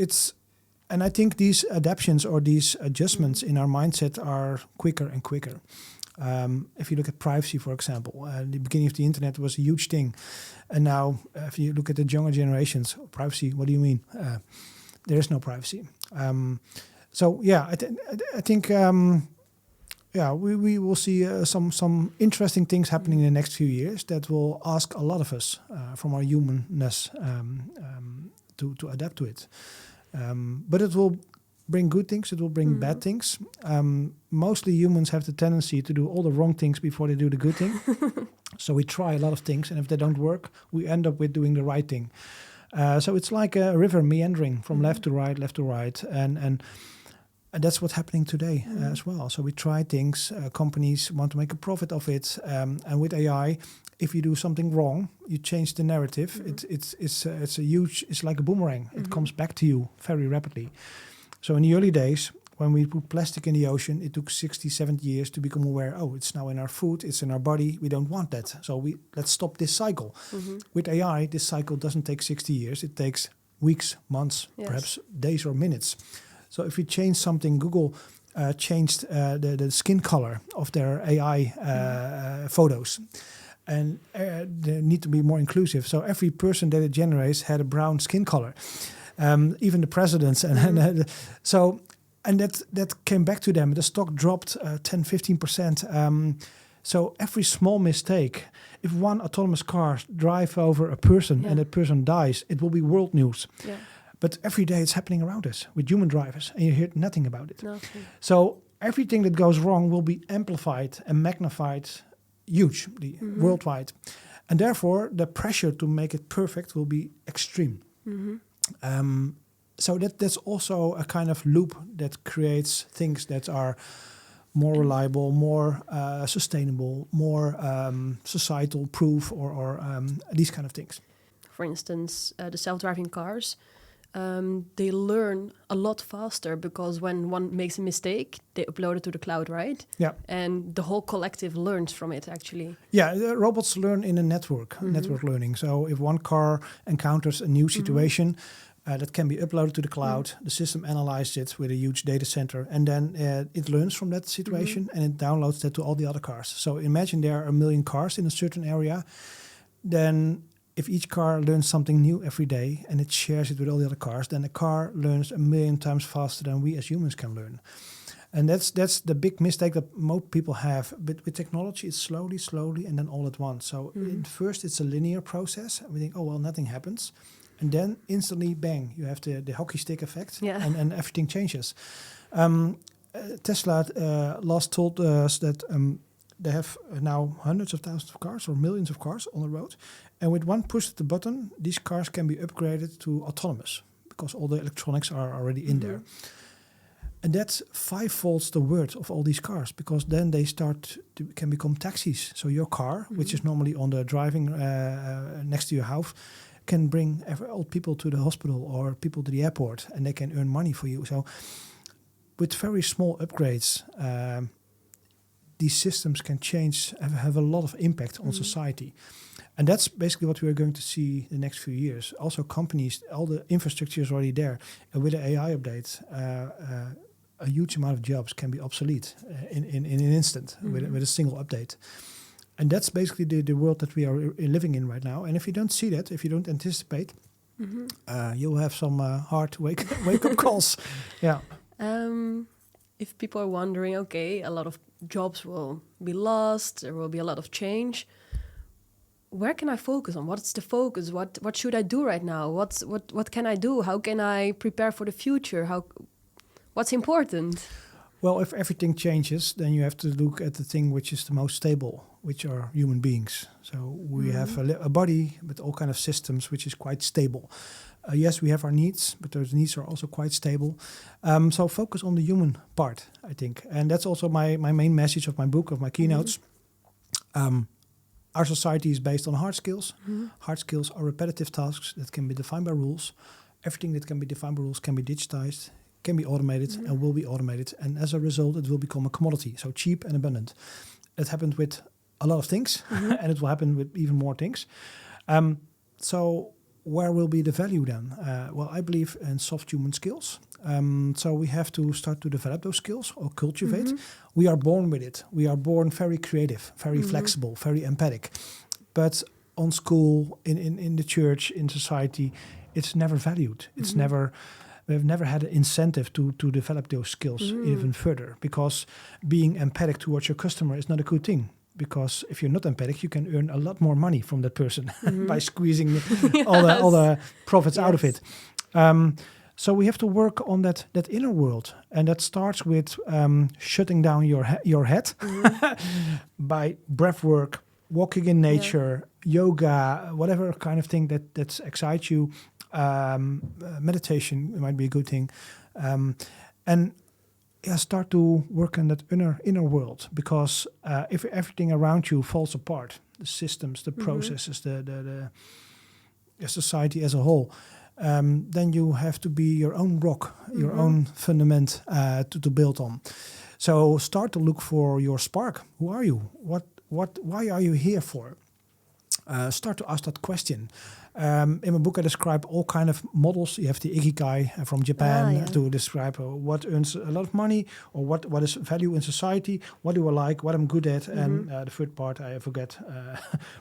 and I think these adaptations or these adjustments in our mindset are quicker and quicker. If you look at privacy, for example, the beginning of the internet was a huge thing. And now if you look at the younger generations, privacy, what do you mean? There is no privacy. So yeah, I think we will see some interesting things happening in the next few years that will ask a lot of us from our humanness to adapt to it. But it will bring good things. It will bring bad things. Mostly humans have the tendency to do all the wrong things before they do the good thing. So we try a lot of things, and if they don't work, we end up with doing the right thing. So it's like a river meandering from left to right, and that's what's happening today as well. So we try things. Companies want to make a profit of it, and with AI, if you do something wrong, you change the narrative. It's like a boomerang. It comes back to you very rapidly. So in the early days, when we put plastic in the ocean, it took 60, 70 years to become aware, it's now in our food, it's in our body, we don't want that. So let's stop this cycle. With AI, this cycle doesn't take 60 years. It takes weeks, months, perhaps days or minutes. So if we change something, Google changed the skin color of their AI photos. And they need to be more inclusive. So every person that it generates had a brown skin color. Even the presidents. And that came back to them. The stock dropped 10, 15%. So every small mistake, if one autonomous car drives over a person and that person dies, it will be world news. Yeah. But every day it's happening around us with human drivers, and you hear nothing about it. Nothing. So everything that goes wrong will be amplified and magnified hugely, worldwide. And therefore, the pressure to make it perfect will be extreme. So that's also a kind of loop that creates things that are more reliable, more sustainable, more societal proof, or these kind of things. For instance, the self-driving cars, they learn a lot faster because when one makes a mistake, they upload it to the cloud, right? Yeah. And the whole collective learns from it, actually. Yeah, robots learn in a network learning. So if one car encounters a new situation, that can be uploaded to the cloud. The system analyzes it with a huge data center, and then it learns from that situation and it downloads that to all the other cars. So imagine there are 1 million cars in a certain area. Then if each car learns something new every day and it shares it with all the other cars, then the car learns 1 million times faster than we as humans can learn. And that's the big mistake that most people have. But with technology, it's slowly, and then all at once. So at first, it's a linear process. We think, nothing happens. And then instantly, bang, you have the hockey stick effect, and everything changes. Tesla last told us that they have now hundreds of thousands of cars or millions of cars on the road. And with one push of the button, these cars can be upgraded to autonomous because all the electronics are already in there. And that's 5-fold the worth of all these cars, because then they can become taxis. So your car, which is normally on the driving next to your house, can bring old people to the hospital or people to the airport, and they can earn money for you. So with very small upgrades, these systems can change, have a lot of impact on society. And that's basically what we are going to see the next few years. Also companies, all the infrastructure is already there. And with the AI updates, a huge amount of jobs can be obsolete in an instant with a single update. And that's basically the world that we are living in right now. And if you don't see that, if you don't anticipate, you'll have some hard wake-up calls. Yeah. If people are wondering, okay, a lot of jobs will be lost, there will be a lot of change. Where can I focus on? What's the focus? What should I do right now? What can I do? How can I prepare for the future? What's important? Well, if everything changes, then you have to look at the thing which is the most stable, which are human beings. So we have a body with all kind of systems which is quite stable. Yes, we have our needs, but those needs are also quite stable. So focus on the human part, I think. And that's also my main message of my book, of my keynotes. Our society is based on hard skills. Hard skills are repetitive tasks that can be defined by rules. Everything that can be defined by rules can be digitized, can be automated, and will be automated. And as a result, it will become a commodity, so cheap and abundant. It happened with a lot of things, and it will happen with even more things. So where will be the value then? Well, I believe in soft human skills. So we have to start to develop those skills or cultivate. We are born with it. We are born very creative, very flexible, very empathic. But on school, in the church, in society, it's never valued. It's never. We've never had an incentive to develop those skills even further, because being empathic towards your customer is not a good thing. Because if you're not empathic, you can earn a lot more money from that person by squeezing all the profits out of it. So we have to work on that inner world, and that starts with shutting down your head by breath work, walking in nature, yoga, whatever kind of thing that excites you. Meditation might be a good thing, and start to work on that inner world, because if everything around you falls apart, the systems, the processes, the society as a whole, then you have to be your own rock, your own fundament to build on. So start to look for your spark. Who are you? Why are you here for? Start to ask that question. In my book, I describe all kind of models. You have the Ikigai from Japan to describe what earns a lot of money, or what is value in society, what do I like, what I'm good at, and the third part I forget.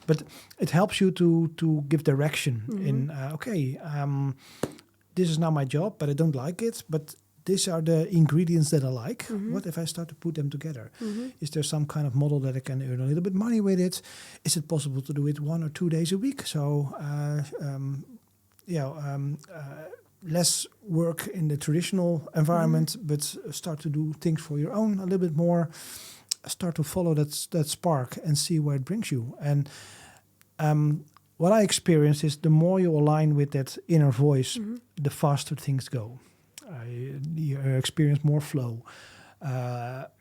But it helps you to give direction in, this is now my job, but I don't like it, but these are the ingredients that I like. What if I start to put them together? Is there some kind of model that I can earn a little bit money with it? Is it possible to do it 1 or 2 days a week? So, less work in the traditional environment, but start to do things for your own a little bit more. Start to follow that spark and see where it brings you. And what I experienced is the more you align with that inner voice, the faster things go. You experience more flow,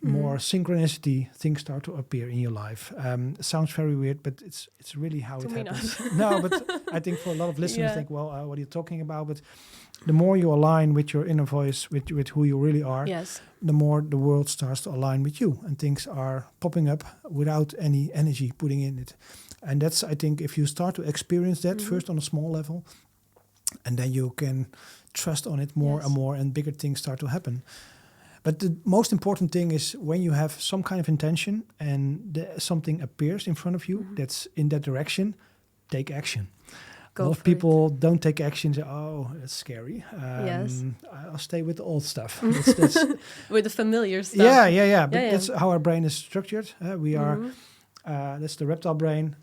more synchronicity. Things start to appear in your life. It sounds very weird, but it's really how it happens. No, but I think for a lot of listeners, think, well, what are you talking about? But the more you align with your inner voice, with who you really are, the more the world starts to align with you, and things are popping up without any energy putting in it. And that's, I think, if you start to experience that first on a small level, and then you can trust on it more and more, and bigger things start to happen. But the most important thing is when you have some kind of intention and something appears in front of you that's in that direction, take action. A lot of people don't take action. Say, "Oh, that's scary. I'll stay with the old stuff." That's with the familiar stuff. But that's how our brain is structured. We are. That's the reptile brain.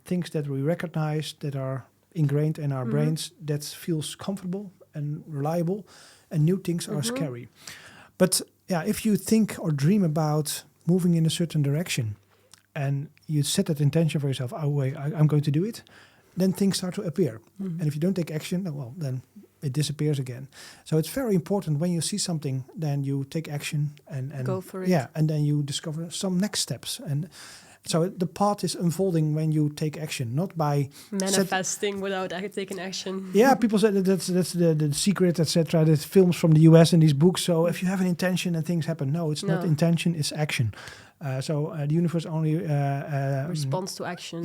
Things that we recognize that are ingrained in our brains, that feels comfortable and reliable, and new things are scary. But if you think or dream about moving in a certain direction, and you set that intention for yourself, I'm going to do it, then things start to appear. And if you don't take action, well, then it disappears again. So it's very important when you see something, then you take action and go for it. And then you discover some next steps. And so the path is unfolding when you take action, not by manifesting without taking action. People say that's the secret, etc. There's films from the US and these books. So if you have an intention and things happen, no, it's not intention, it's action. So the universe only responds to action.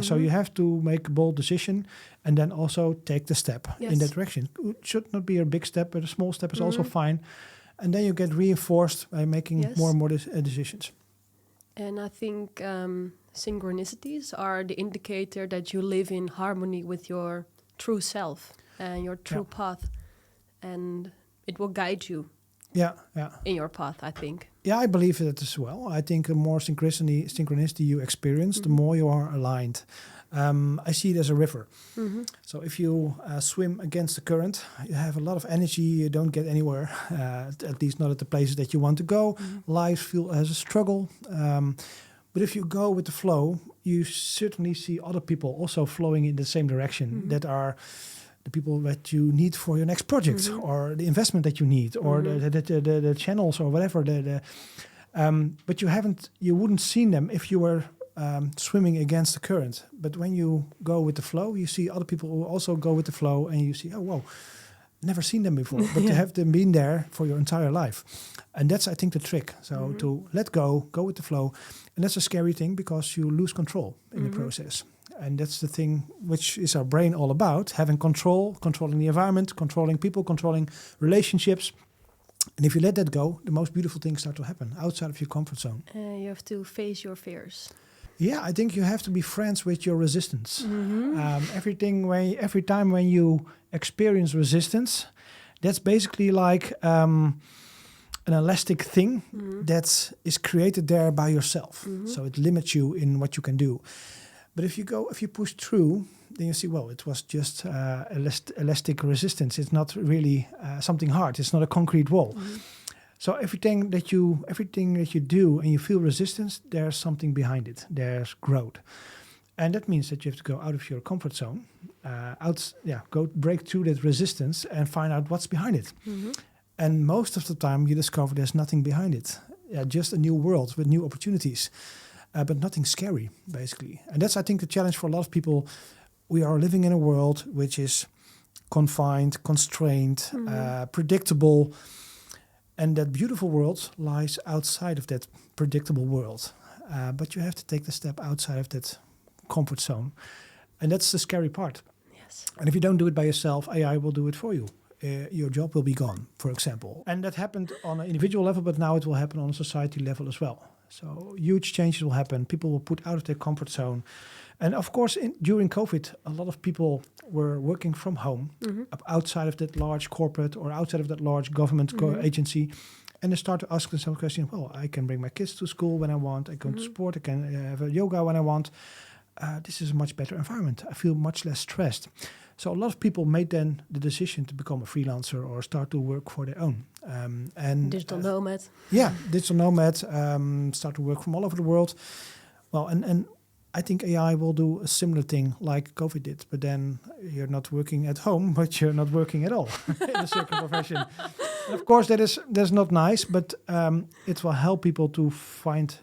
So you have to make a bold decision, and then also take the step in that direction. It should not be a big step, but a small step is also fine. And then you get reinforced by making more and more decisions. And I think synchronicities are the indicator that you live in harmony with your true self and your true path. And it will guide you in your path, I think. Yeah, I believe that as well. I think the more synchronicity you experience, the more you are aligned. I see it as a river. So if you swim against the current, you have a lot of energy, you don't get anywhere, at least not at the places that you want to go. Life feels as a struggle. But if you go with the flow, you certainly see other people also flowing in the same direction, that are the people that you need for your next project, or the investment that you need, or the channels or whatever. But you wouldn't seen them if you were swimming against the current. But when you go with the flow, you see other people who also go with the flow, and you see, oh, wow, never seen them before, but to have them been there for your entire life. And that's, I think, the trick. So to let go with the flow. And that's a scary thing because you lose control in the process. And that's the thing which is our brain all about, having control, controlling the environment, controlling people, controlling relationships. And if you let that go, the most beautiful things start to happen outside of your comfort zone. You have to face your fears. Yeah, I think you have to be friends with your resistance. Every time when you experience resistance, that's basically like an elastic thing that is created there by yourself. So it limits you in what you can do. But if you push through, then you see, well, it was just elastic resistance. It's not really something hard. It's not a concrete wall. So everything that you do and you feel resistance, there's something behind it. There's growth. And that means that you have to go out of your comfort zone, break through that resistance and find out what's behind it. And most of the time you discover there's nothing behind it. Just a new world with new opportunities, but nothing scary, basically. And that's, I think, the challenge for a lot of people. We are living in a world which is confined, constrained, predictable. And that beautiful world lies outside of that predictable world. But you have to take the step outside of that comfort zone. And that's the scary part. Yes. And if you don't do it by yourself, AI will do it for you. Your job will be gone, for example. And that happened on an individual level, but now it will happen on a society level as well. So huge changes will happen. People will put out of their comfort zone. And of course, during COVID, a lot of people were working from home, outside of that large corporate or outside of that large government agency. And they start to ask themselves the question, well, I can bring my kids to school when I want. I can go to sport. I can have a yoga when I want. This is a much better environment. I feel much less stressed. So a lot of people made then the decision to become a freelancer or start to work for their own. And digital nomad. Yeah, digital nomad, start to work from all over the world. Well, and I think AI will do a similar thing like COVID did, but then you're not working at home, but you're not working at all in a certain profession. And of course, that's not nice, but it will help people to find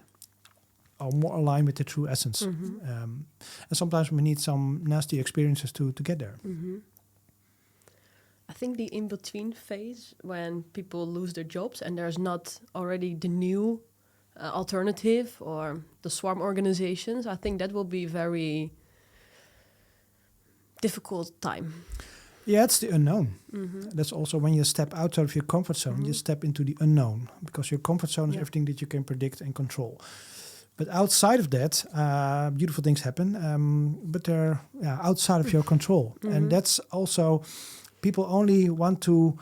or more aligned with the true essence. And sometimes we need some nasty experiences to get there. I think the in-between phase when people lose their jobs and there's not already the new alternative or the swarm organizations, I think that will be very difficult time. Yeah, it's the unknown. That's also when you step outside of your comfort zone, you step into the unknown, because your comfort zone is everything that you can predict and control. But outside of that, beautiful things happen, but they're outside of your control. And that's also, people only want to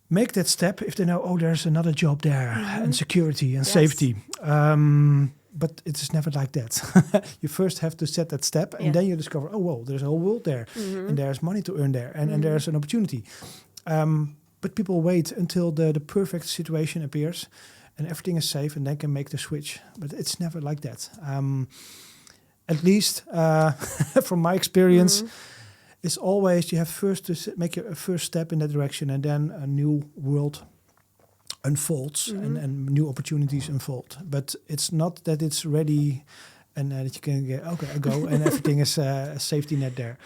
make that step if they know, oh, there's another job there and security and safety. But it is never like that. You first have to set that step and then you discover, oh, whoa, there's a whole world there and there's money to earn there and there's an opportunity. But people wait until the perfect situation appears and everything is safe and then can make the switch. But it's never like that. At least from my experience, it's always you have first to make a first step in that direction and then a new world unfolds and new opportunities unfold. But it's not that it's ready and that you can get, okay, I go and everything is a safety net there.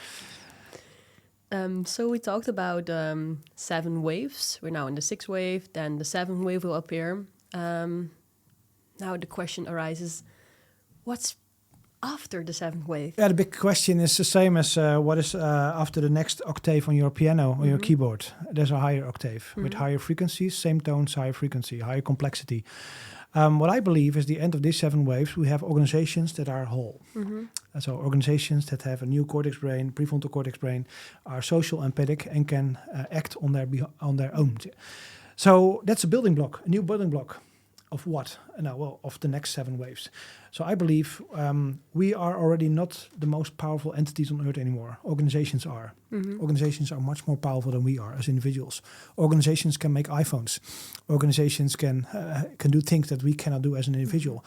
So we talked about 7 waves. We're now in the 6th wave, then the 7th wave will appear. Now the question arises, what's after the 7th wave? Yeah, the big question is the same as what is after the next octave on your piano, on your keyboard. There's a higher octave with higher frequencies, same tones, higher frequency, higher complexity. What I believe is the end of these 7 waves, we have organizations that are whole. So organizations that have a new cortex brain, prefrontal cortex brain, are social, empathic, and can act on their own. So that's a building block, a new building block. Of what? Well, of the next 7 waves. So I believe we are already not the most powerful entities on Earth anymore. Organizations are. Organizations are much more powerful than we are as individuals. Organizations can make iPhones. Organizations can do things that we cannot do as an individual.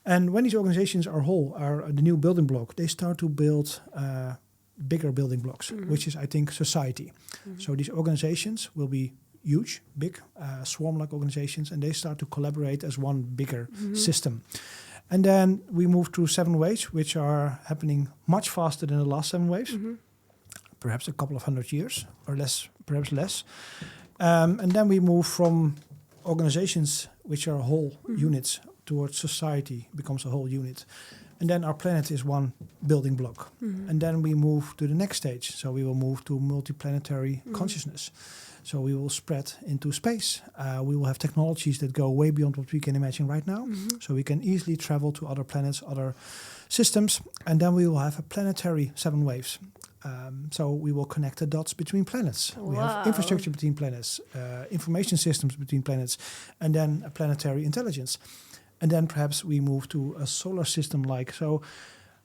And when these organizations are whole, are the new building block, they start to build bigger building blocks, which is, I think, society. So these organizations will be huge, big, swarm-like organizations, and they start to collaborate as one bigger system. And then we move to 7 waves, which are happening much faster than the last 7 waves. Perhaps a couple of 100 years or less, perhaps less. And then we move from organizations, which are whole units, towards society, becomes a whole unit. And then our planet is one building block. And then we move to the next stage. So we will move to multiplanetary consciousness. So we will spread into space. We will have technologies that go way beyond what we can imagine right now. So we can easily travel to other planets, other systems. And then we will have a planetary 7 waves. So we will connect the dots between planets. We have infrastructure between planets, information systems between planets, and then a planetary intelligence. And then perhaps we move to a solar system like. So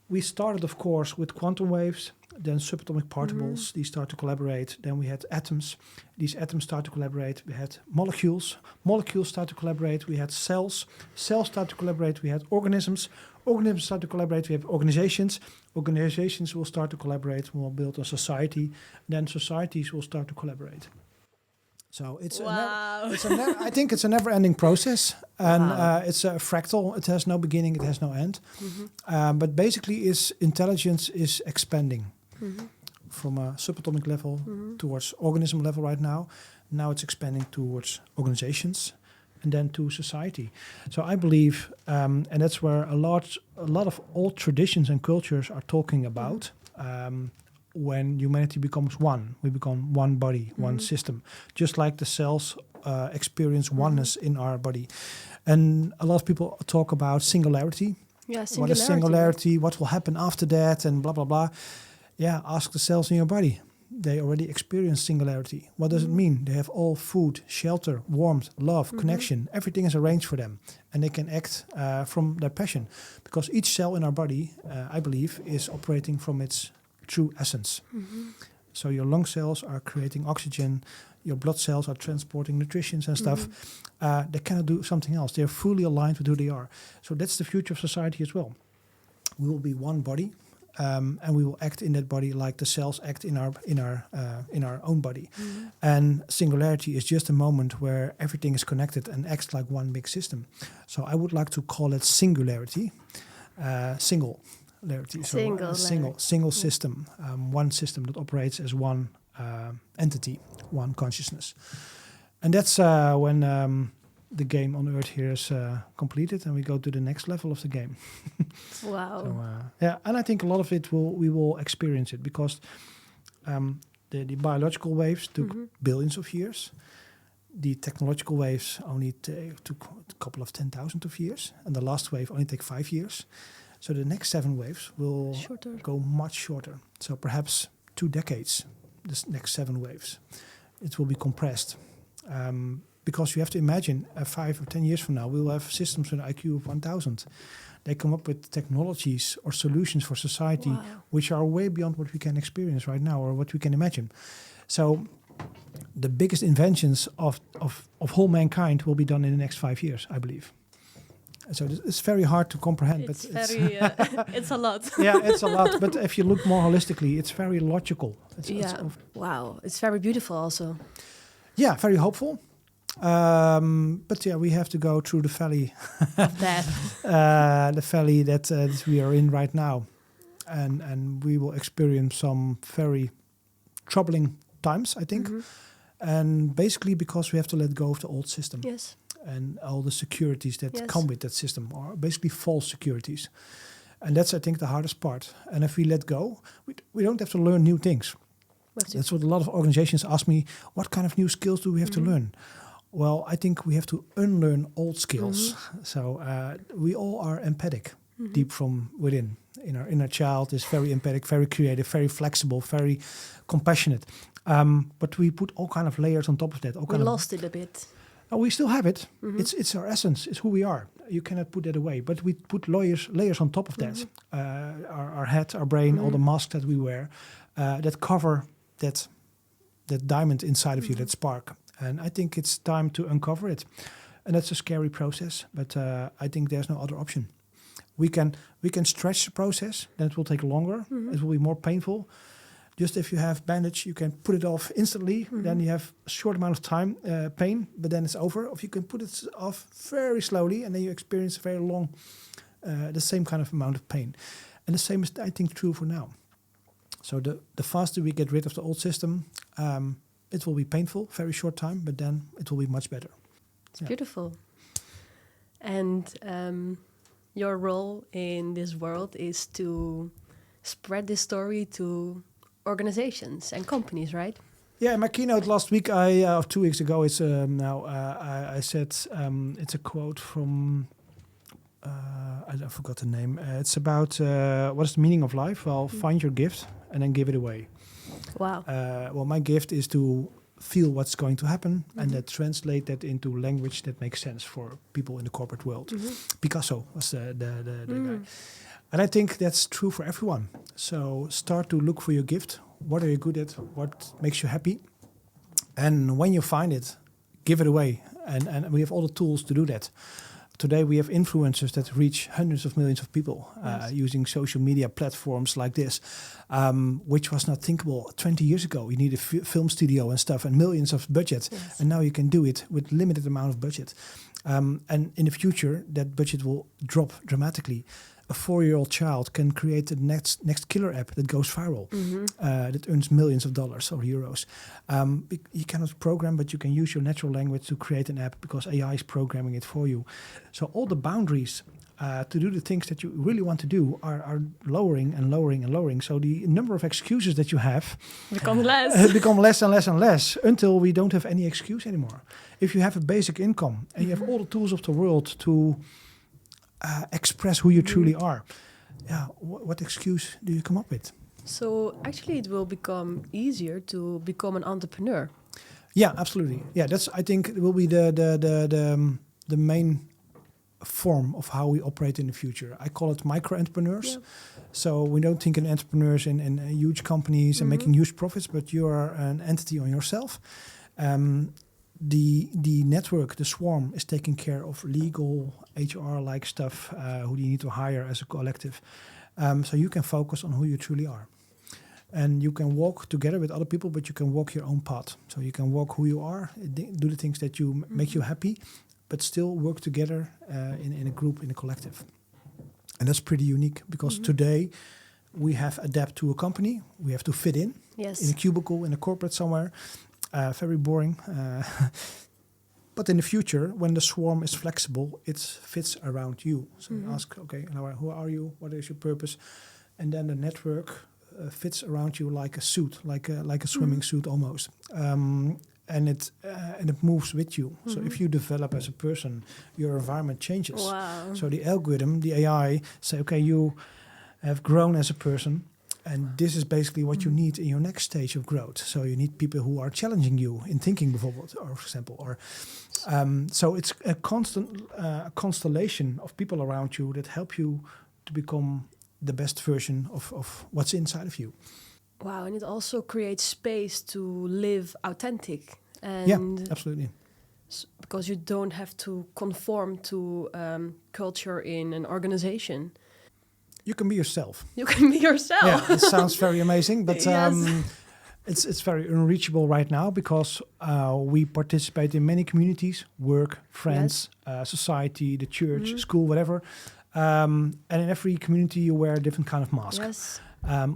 we started, of course, with quantum waves, then subatomic particles. These start to collaborate. Then we had atoms. These atoms start to collaborate. We had molecules. Molecules start to collaborate. We had cells. Cells start to collaborate. We had organisms. Organisms start to collaborate. We have organizations. Organizations will start to collaborate. We'll build a society. Then societies will start to collaborate. So it's I think it's a never-ending process, and it's a fractal. It has no beginning, it has no end. But basically, intelligence is expanding from a subatomic level towards organism level right now. Now it's expanding towards organizations, and then to society. So I believe, and that's where a lot of old traditions and cultures are talking about. When humanity becomes one, we become one body, one system, just like the cells experience oneness in our body. And a lot of people talk about singularity. Yeah, singularity. What is singularity? What will happen after that? And blah, blah, blah. Yeah, ask the cells in your body. They already experience singularity. What does it mean? They have all food, shelter, warmth, love, connection. Everything is arranged for them. And they can act from their passion. Because each cell in our body, I believe, is operating from its true essence. So your lung cells are creating oxygen, your blood cells are transporting nutrition and stuff. They cannot do something else. They're fully aligned with who they are. So that's the future of society as well. We will be one body, and we will act in that body like the cells act in our own body. And singularity is just a moment where everything is connected and acts like one big system. So I would like to call it singularity, single. Single system, one system that operates as one entity, one consciousness. And that's when the game on Earth here is completed and we go to the next level of the game. Wow. So, and I think a lot of it we will experience it because the biological waves took billions of years. The technological waves only took a couple of 10,000 of years. And the last wave only take 5 years. So the next 7 waves will go much shorter. So perhaps 2 decades, this next 7 waves. It will be compressed. Because you have to imagine, 5 or 10 years from now, we will have systems with an IQ of 1,000. They come up with technologies or solutions for society, which are way beyond what we can experience right now or what we can imagine. So the biggest inventions of whole mankind will be done in the next 5 years, I believe. So it's very hard to comprehend. It's very, it's a lot. Yeah, it's a lot. But if you look more holistically, it's very logical. Wow, it's very beautiful also. Yeah, very hopeful. But yeah, we have to go through the valley of death. The valley that we are in right now. And we will experience some very troubling times, I think. And basically because we have to let go of the old system. Yes. And all the securities that come with that system are basically false securities. And that's, I think, the hardest part. And if we let go, we don't have to learn new things. That's what a lot of organizations ask me, what kind of new skills do we have to learn? Well, I think we have to unlearn old skills. So we all are empathic, deep from within. Our inner child is very empathic, very creative, very flexible, very compassionate. But we put all kind of layers on top of that. We lost it a bit. We still have it. It's our essence. It's who we are. You cannot put that away. But we put layers on top of that. Our head, our brain, all the masks that we wear that cover that diamond inside of you, that spark. And I think it's time to uncover it. And that's a scary process. But I think there's no other option. We can stretch the process. Then it will take longer. It will be more painful. Just if you have bandage, you can put it off instantly. Then you have a short amount of time, pain, but then it's over. Or you can put it off very slowly, and then you experience a very long the same kind of amount of pain. And the same is, I think, true for now. So the faster we get rid of the old system, it will be painful, very short time, but then it will be much better. It's beautiful. And your role in this world is to spread this story to organizations and companies, right? Yeah, in my keynote last week, of 2 weeks ago, it's I said it's a quote from I forgot the name. It's about what is the meaning of life? Well, find your gift and then give it away. Wow. Well, my gift is to feel what's going to happen and then translate that into language that makes sense for people in the corporate world. Picasso was the guy. And I think that's true for everyone. So start to look for your gift. What are you good at? What makes you happy? And when you find it, give it away. And we have all the tools to do that. Today we have influencers that reach hundreds of millions of people using social media platforms like this, which was not thinkable 20 years ago. You need a film studio and stuff and millions of budget. Yes. And now you can do it with limited amount of budget. And in the future, that budget will drop dramatically. A 4-year-old child can create the next killer app that goes viral, that earns millions of dollars or euros. You cannot program, but you can use your natural language to create an app because AI is programming it for you. So all the boundaries to do the things that you really want to do are lowering and lowering and lowering. So the number of excuses that you have become less and less and less until we don't have any excuse anymore. If you have a basic income and you have all the tools of the world to express who you truly are, what excuse do you come up with? So actually it will become easier to become an entrepreneur. Yeah, absolutely. Yeah, that's, I think, it will be the main form of how we operate in the future. I call it micro-entrepreneurs. Yeah. So we don't think in entrepreneurs in huge companies and making huge profits, but you are an entity on yourself. The network, the swarm, is taking care of legal, HR-like stuff, who you need to hire as a collective. So you can focus on who you truly are. And you can walk together with other people, but you can walk your own path. So you can walk who you are, do the things that you make you happy, but still work together in a group, in a collective. And that's pretty unique because today we have adapt to a company. We have to fit in a cubicle, in a corporate somewhere. Very boring. But in the future, when the swarm is flexible, it fits around you. So you ask, okay, who are you? What is your purpose? And then the network fits around you like a suit, like a swimming suit almost. And it moves with you. So if you develop as a person, your environment changes. Wow. So the algorithm, the AI, say, okay, you have grown as a person, and this is basically what you need in your next stage of growth. So you need people who are challenging you in thinking, for example. Or so it's a constant constellation of people around you that help you to become the best version of what's inside of you. Wow, and it also creates space to live authentic. And yeah, absolutely. Because you don't have to conform to culture in an organization. You can be yourself. You can be yourself. Yeah, it sounds very amazing, but it's very unreachable right now because we participate in many communities, work, friends, society, the church, school, whatever. And in every community you wear a different kind of mask. Yes.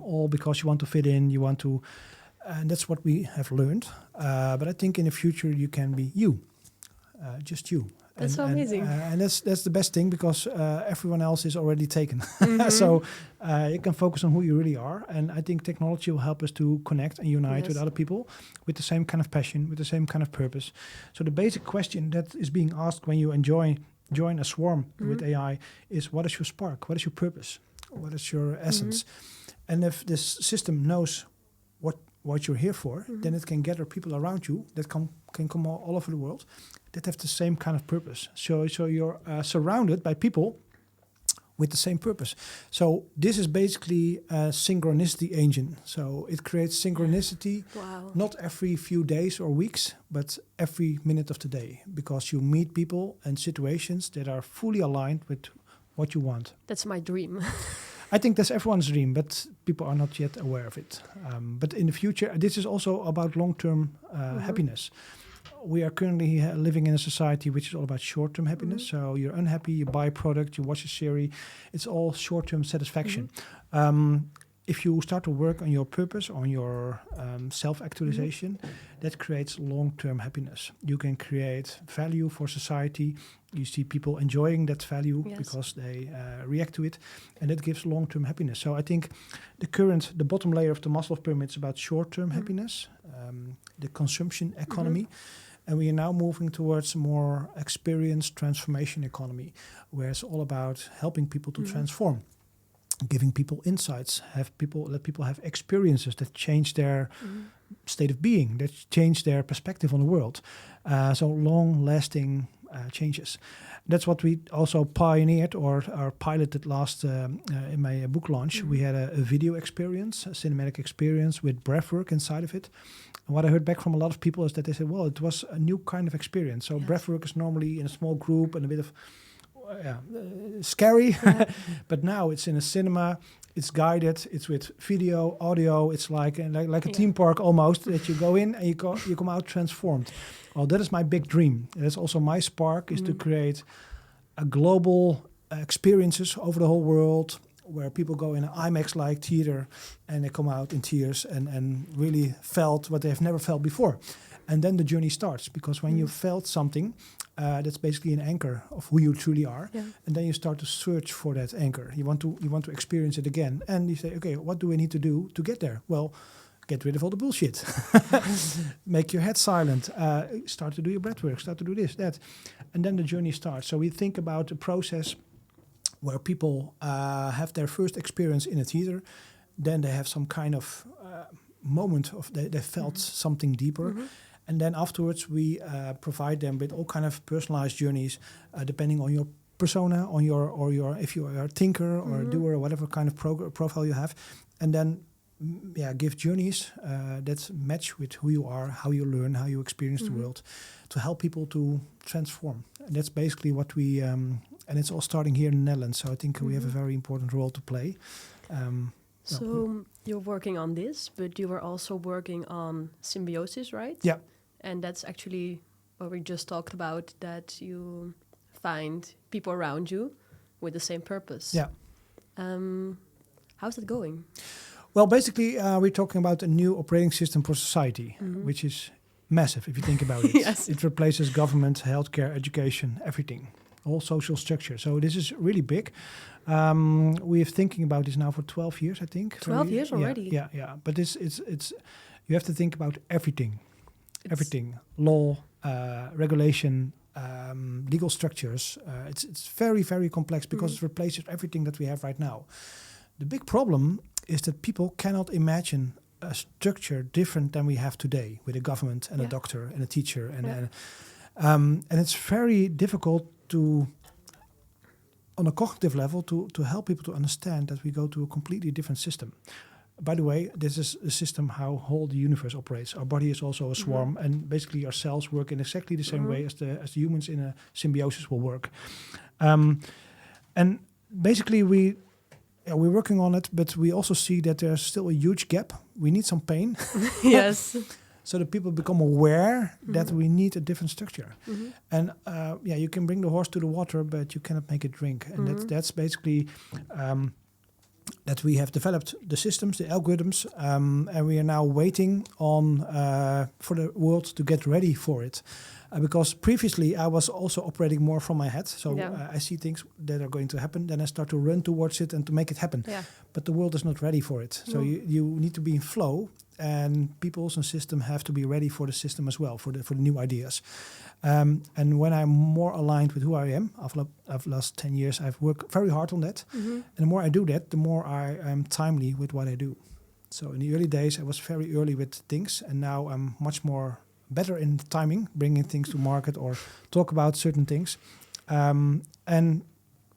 All because you want to fit in, you want to, and that's what we have learned. But I think in the future you can be you, just you. That's so amazing. And that's the best thing because everyone else is already taken. So you can focus on who you really are. And I think technology will help us to connect and unite with other people with the same kind of passion, with the same kind of purpose. So the basic question that is being asked when you join a swarm with AI is, what is your spark? What is your purpose? What is your essence? And if this system knows what you're here for, then it can gather people around you that can come all over the world that have the same kind of purpose. So you're surrounded by people with the same purpose. So this is basically a synchronicity engine. So it creates synchronicity, not every few days or weeks, but every minute of the day, because you meet people and situations that are fully aligned with what you want. That's my dream. I think that's everyone's dream, but people are not yet aware of it. But in the future, this is also about long-term happiness. we are currently living in a society which is all about short-term happiness. So you're unhappy, you buy a product, you watch a series. It's all short-term satisfaction. If you start to work on your purpose, on your self-actualization, that creates long-term happiness. You can create value for society. You see people enjoying that value because they react to it, and that gives long-term happiness. So I think the bottom layer of the Maslow pyramid is about short-term happiness, the consumption economy, and we are now moving towards a more experience transformation economy, where it's all about helping people to transform. Giving people insights, let people have experiences that change their state of being, that change their perspective on the world. So long-lasting changes. That's what we also pioneered or piloted last in my book launch. We had a video experience, a cinematic experience with breathwork inside of it. And what I heard back from a lot of people is that they said, well, it was a new kind of experience. So breathwork is normally in a small group and a bit of scary, but now it's in a cinema, it's guided, it's with video, audio, it's like a theme park almost, that you go in and you come out transformed. Well, that is my big dream. That's also my spark, is to create a global experiences over the whole world, where people go in an IMAX-like theater and they come out in tears and really felt what they have never felt before. And then the journey starts, because when you felt something, that's basically an anchor of who you truly are. Yeah. And then you start to search for that anchor. You want to experience it again. And you say, okay, what do I need to do to get there? Well, get rid of all the bullshit. Make your head silent. Start to do your breathwork. Start to do this, that. And then the journey starts. So we think about a process where people have their first experience in a theater. Then they have some kind of moment of they felt something deeper. And then afterwards, we provide them with all kind of personalized journeys, depending on your persona, on your if you are a thinker or a doer or whatever kind of profile you have, and then give journeys that match with who you are, how you learn, how you experience the world, to help people to transform. And that's basically what we and it's all starting here in the Netherlands. So I think we have a very important role to play. So you're working on this, but you were also working on symbiosis, right? Yeah. And that's actually what we just talked about, that you find people around you with the same purpose. Yeah. How's that going? Well, basically, we're talking about a new operating system for society, which is massive if you think about it. Yes. It replaces government, healthcare, education, everything, all social structure. So this is really big. We're thinking about this now for 12 years, I think. 12 years already? Yeah. But it's you have to think about everything. Everything, law, regulation, legal structures. It's very, very complex because it replaces everything that we have right now. The big problem is that people cannot imagine a structure different than we have today, with a government and a doctor and a teacher. And it's very difficult to, on a cognitive level, to help people to understand that we go to a completely different system. By the way, this is a system how whole the universe operates. Our body is also a swarm, and basically our cells work in exactly the same way as the humans in a symbiosis will work. And basically we're working on it, but we also see that there's still a huge gap. We need some pain. Yes. So that people become aware that we need a different structure. And you can bring the horse to the water, but you cannot make it drink. And that's basically that we have developed the systems, the algorithms, and we are now waiting on for the world to get ready for it. Because previously I was also operating more from my head. So I see things that are going to happen, then I start to run towards it and to make it happen. Yeah. But the world is not ready for it. So you need to be in flow, and peoples and system have to be ready for the system as well, for the new ideas. And when I'm more aligned with who I am, I've last 10 years, I've worked very hard on that. And the more I do that, the more I am timely with what I do. So in the early days, I was very early with things, and now I'm much more better in timing, bringing things to market or talk about certain things. And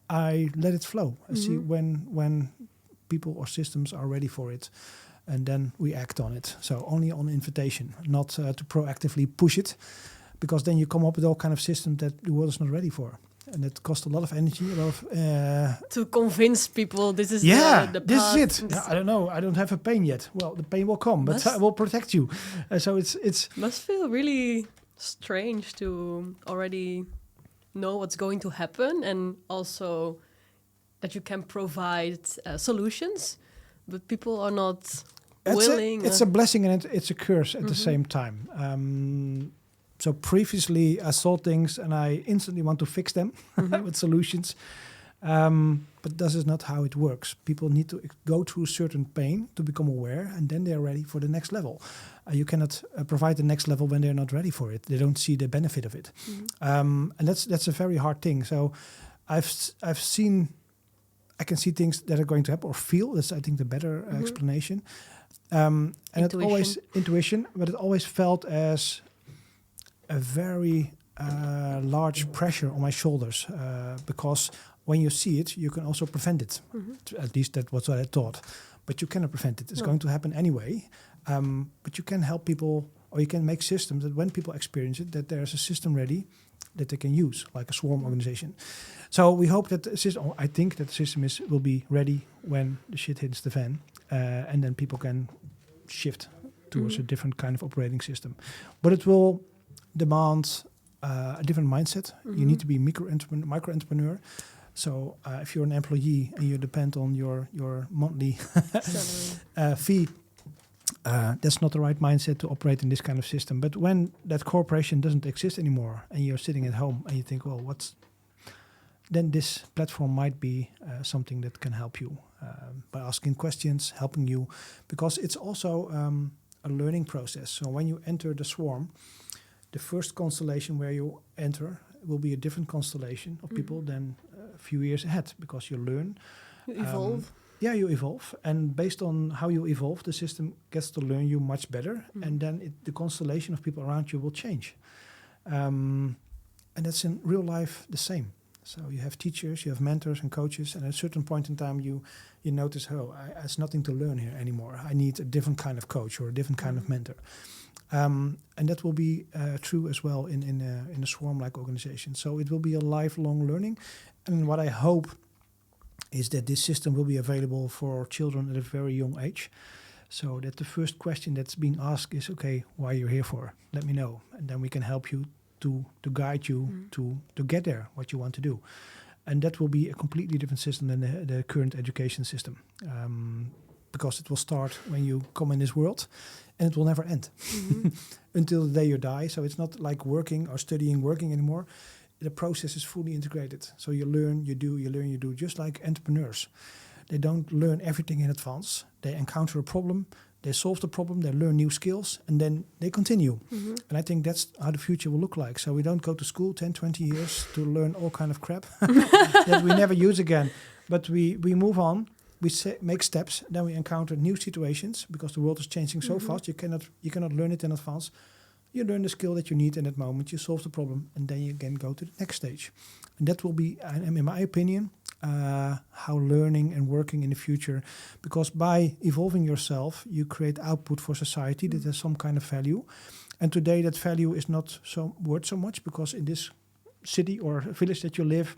I let it flow. I see when people or systems are ready for it, and then we act on it. So only on invitation, not to proactively push it, because then you come up with all kind of systems that the world is not ready for. And it costs a lot of energy, a lot of... to convince people this is the path. This is it. Yeah, I don't know. I don't have a pain yet. Well, the pain will come, but I will protect you. So it's... Must feel really strange to already know what's going to happen, and also that you can provide solutions, but people are not willing. It's a blessing and it's a curse at the same time. So previously I saw things and I instantly want to fix them with solutions. But this is not how it works. People need to go through certain pain to become aware, and then they're ready for the next level. You cannot provide the next level when they're not ready for it. They don't see the benefit of it, and that's a very hard thing. So I can see things that are going to happen or feel. That's, I think, the better explanation. And it's always intuition, but it always felt as a very large pressure on my shoulders because when you see it, you can also prevent it. At least that was what I thought. But you cannot prevent it. It's going to happen anyway. But you can help people, or you can make systems that when people experience it, that there's a system ready that they can use, like a swarm organization. So we hope that the system, I think that the system will be ready when the shit hits the fan, and then people can shift towards a different kind of operating system. But it will demand a different mindset. You need to be micro-entrepreneur. So if you're an employee and you depend on your monthly fee, that's not the right mindset to operate in this kind of system. But when that corporation doesn't exist anymore and you're sitting at home and you think, well, then this platform might be something that can help you by asking questions, helping you, because it's also a learning process. So when you enter the swarm, the first constellation where you enter will be a different constellation of people than a few years ahead, because you learn. You evolve. You evolve. And based on how you evolve, the system gets to learn you much better. And then the constellation of people around you will change. And that's in real life the same. So you have teachers, you have mentors and coaches, and at a certain point in time you notice, there's nothing to learn here anymore. I need a different kind of coach or a different kind of mentor. And that will be true as well in a swarm-like organization. So it will be a lifelong learning. And what I hope is that this system will be available for children at a very young age. So that the first question that's being asked is, okay, why are you here for? Let me know. And then we can help you to guide you to get there, what you want to do. And that will be a completely different system than the current education system. Because it will start when you come in this world and it will never end until the day you die. So it's not like working or studying, working anymore. The process is fully integrated. So you learn, you do, you learn, you do, just like entrepreneurs. They don't learn everything in advance. They encounter a problem, they solve the problem, they learn new skills, and then they continue. And I think that's how the future will look like. So we don't go to school 10, 20 years to learn all kind of crap that we never use again. But we move on. We make steps, then we encounter new situations because the world is changing so fast. You cannot learn it in advance. You learn the skill that you need in that moment. You solve the problem, and then you again go to the next stage. And that will be, in my opinion, how learning and working in the future. Because by evolving yourself, you create output for society that has some kind of value. And today, that value is not worth so much because in this city or village that you live,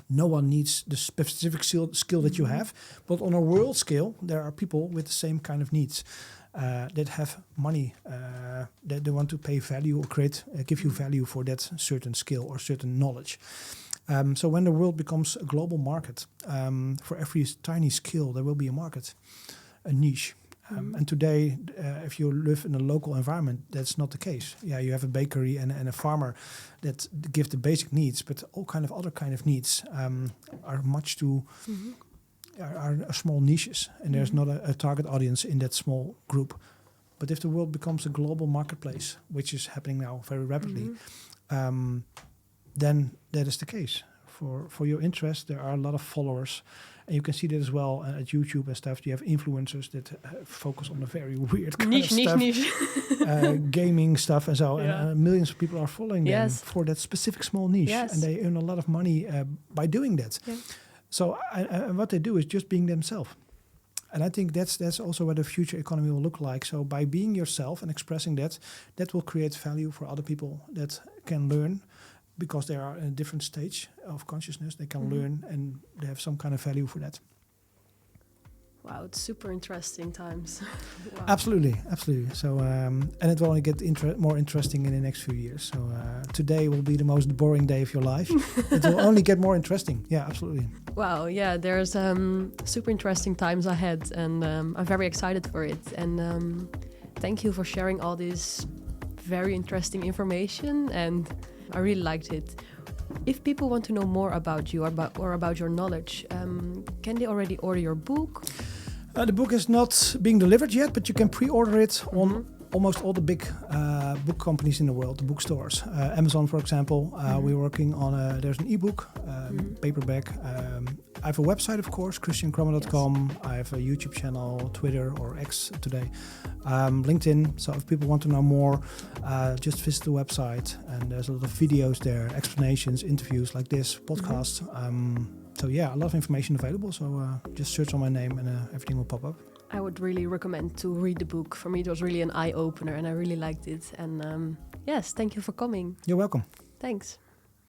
no one needs the specific skill that you have. But on a world scale, there are people with the same kind of needs that have money, that they want to pay value or give you value for that certain skill or certain knowledge. So when the world becomes a global market, for every tiny skill, there will be a market, a niche. And today, if you live in a local environment, that's not the case. Yeah, you have a bakery and a farmer that give the basic needs, but all kind of other kind of needs are much too are small niches, and there's not a target audience in that small group. But if the world becomes a global marketplace, which is happening now very rapidly, then that is the case. For your interest, there are a lot of followers. And you can see that as well at YouTube and stuff. You have influencers that focus on a very weird kind of stuff. Niche. Gaming stuff and so. Yeah. And millions of people are following them for that specific small niche. Yes. And they earn a lot of money by doing that. Yeah. So what they do is just being themselves. And I think that's also what the future economy will look like. So by being yourself and expressing that will create value for other people that can learn. Because they are in a different stage of consciousness, they can learn and they have some kind of value for that. Wow, it's super interesting times. Wow. Absolutely. So, and it will only get more interesting in the next few years. So today will be the most boring day of your life. It will only get more interesting. Yeah, absolutely. Wow, yeah, there's super interesting times ahead, and I'm very excited for it. And thank you for sharing all this very interesting information, and I really liked it. If people want to know more about you or about your knowledge, can they already order your book? The book is not being delivered yet, but you can pre-order it on almost all the big book companies in the world, the bookstores. Amazon, for example. We're working on there's an ebook, paperback. I have a website, of course, christiankromme.com. Yes. I have a YouTube channel, Twitter or X today, LinkedIn. So if people want to know more, just visit the website. And there's a lot of videos there, explanations, interviews like this, podcasts. So yeah, a lot of information available. So just search on my name and everything will pop up. I would really recommend to read the book. For me, it was really an eye-opener and I really liked it. And yes, thank you for coming. You're welcome. Thanks.